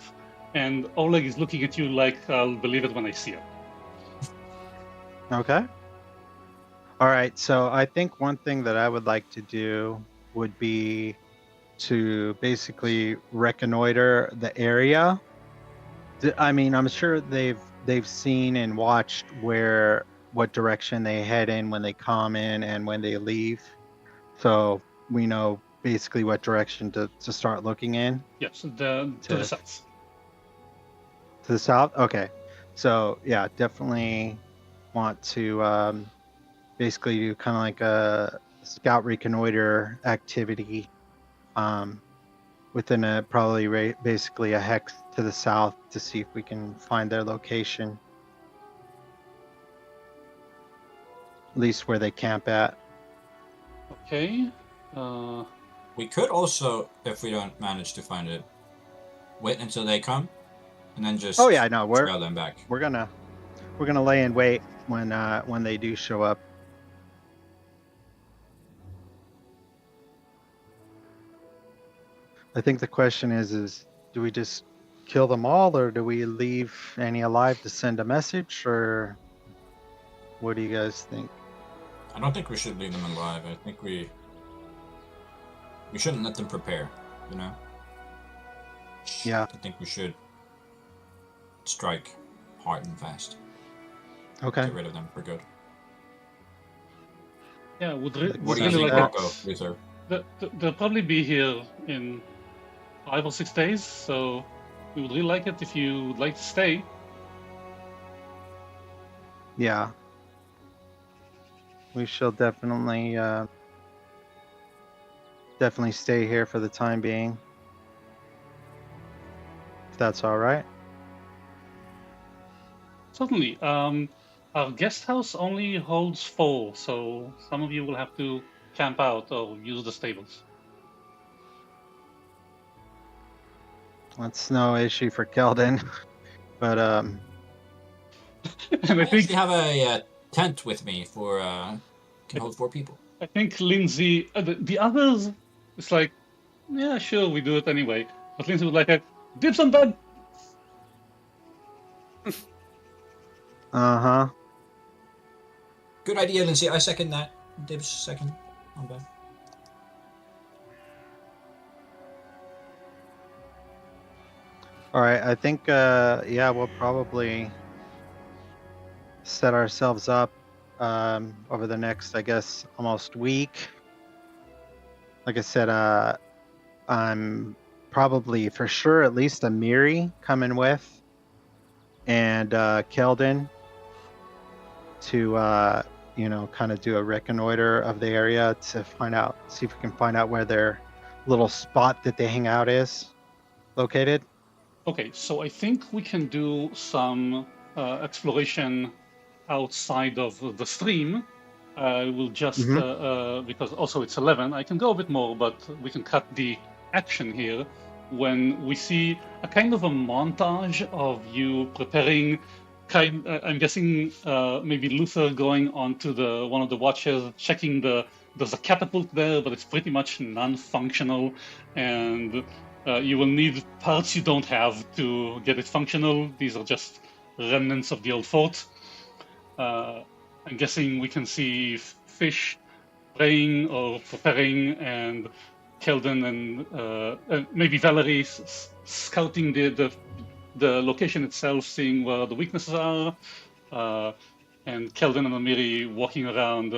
And Oleg is looking at you like, "I'll believe it when I see it." Okay. All right. So I think one thing that I would like to do would be to basically reconnoiter the area. I mean, I'm sure they've seen and watched what direction they head in when they come in and when they leave. So we know basically what direction to start looking in. Yes, to the south. To the south? Okay. So yeah, definitely want to basically do kind of like a scout reconnoiter activity within basically a hex to the south to see if we can find their location. At least where they camp at. Okay. We could also, if we don't manage to find it, wait until they come, and then just trail them back. We're gonna lay in wait when they do show up. I think the question is do we just kill them all, or do we leave any alive to send a message, or what do you guys think? I don't think we should leave them alive. I think we shouldn't let them prepare, you know? Yeah. I think we should strike hard and fast. Okay. Get rid of them for good. Yeah, What do you really think, like Coco, Luther? They'll probably be here in 5 or 6 days, so we would really like it if you would like to stay. Yeah. We shall definitely stay here for the time being. If that's all right. Certainly. Our guest house only holds 4, so some of you will have to camp out or use the stables. That's no issue for Keldon, but And I actually have a tent with me for can hold 4 people. I think Lindsay, the others, it's like, yeah, sure, we do it anyway. But Lindsay was like, dibs on bed. uh-huh. Good idea, Lindsay. I second that. Dibs second on bed. All right, I think we'll probably set ourselves up over the next, I guess, almost week. Like I said, I'm probably for sure at least a Miri coming with, and Keldon to kind of do a reconnoiter of the area to see if we can find out where their little spot that they hang out is located. Okay, so I think we can do some exploration outside of the stream, I will just because also it's 11. I can go a bit more, but we can cut the action here when we see a kind of a montage of you preparing. I'm guessing maybe Luther going onto the one of the watches, checking there's a catapult there, but it's pretty much non-functional, and you will need parts you don't have to get it functional. These are just remnants of the old fort. I'm guessing we can see Fish praying or preparing, and Kelden and maybe Valerie scouting the location itself, seeing where the weaknesses are, and Kelden and Amiri walking around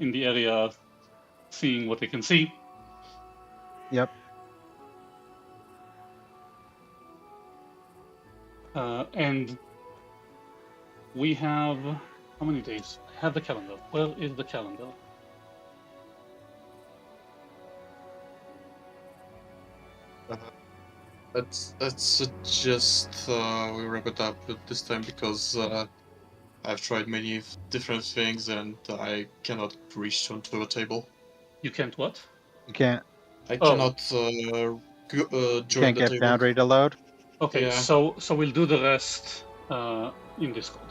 in the area, seeing what they can see. Yep. And we have how many days? I have the calendar. Where is the calendar? Let's suggest we wrap it up at this time because I've tried many different things and I cannot reach onto a table. You can't what? You can't. I cannot join Can't the get table. Foundry to load. Okay, Yeah. so we'll do the rest in Discord.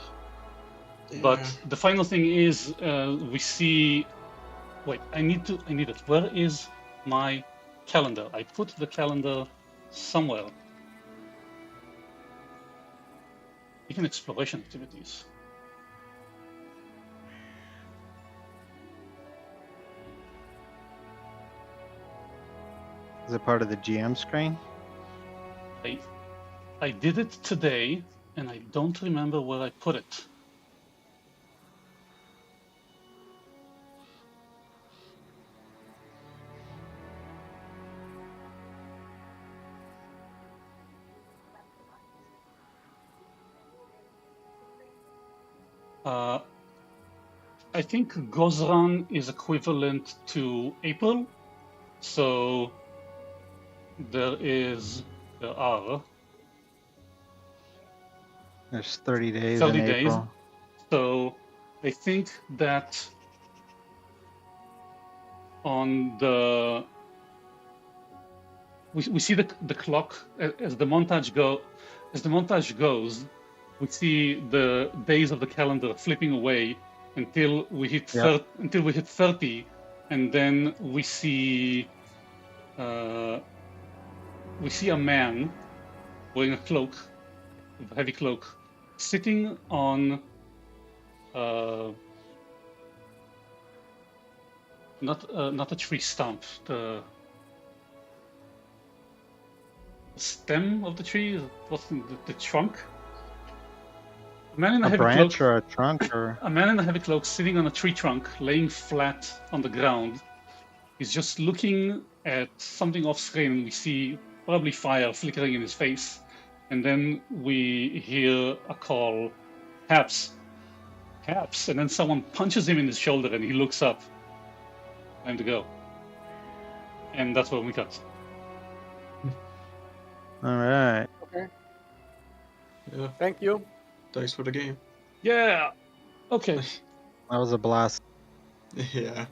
But the final thing is we see. Wait, I need it. Where is my calendar? I put the calendar somewhere. Even exploration activities. Is it part of the GM screen? I did it today, and I don't remember where I put it. I think Gozran is equivalent to April, so there are There's 30 days 30 in days. April. So I think that on the we see the clock as the montage goes. We see the days of the calendar flipping away until we hit 30, and then we see a man wearing a cloak, a heavy cloak, sitting on not a tree stump, the stem of the tree. What's the trunk? A man in a heavy branch cloak, or a trunk or a man in a heavy cloak sitting on a tree trunk, laying flat on the ground. He's just looking at something off screen. We see probably fire flickering in his face, and then we hear a call, Haps, and then someone punches him in his shoulder, and he looks up. Time to go. And that's when we cut. all right. Okay. Yeah. Thank you. Thanks for the game. Yeah. Okay. That was a blast. Yeah.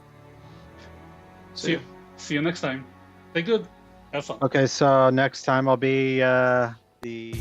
See you next time. Stay good. Have fun. Okay, so next time I'll be the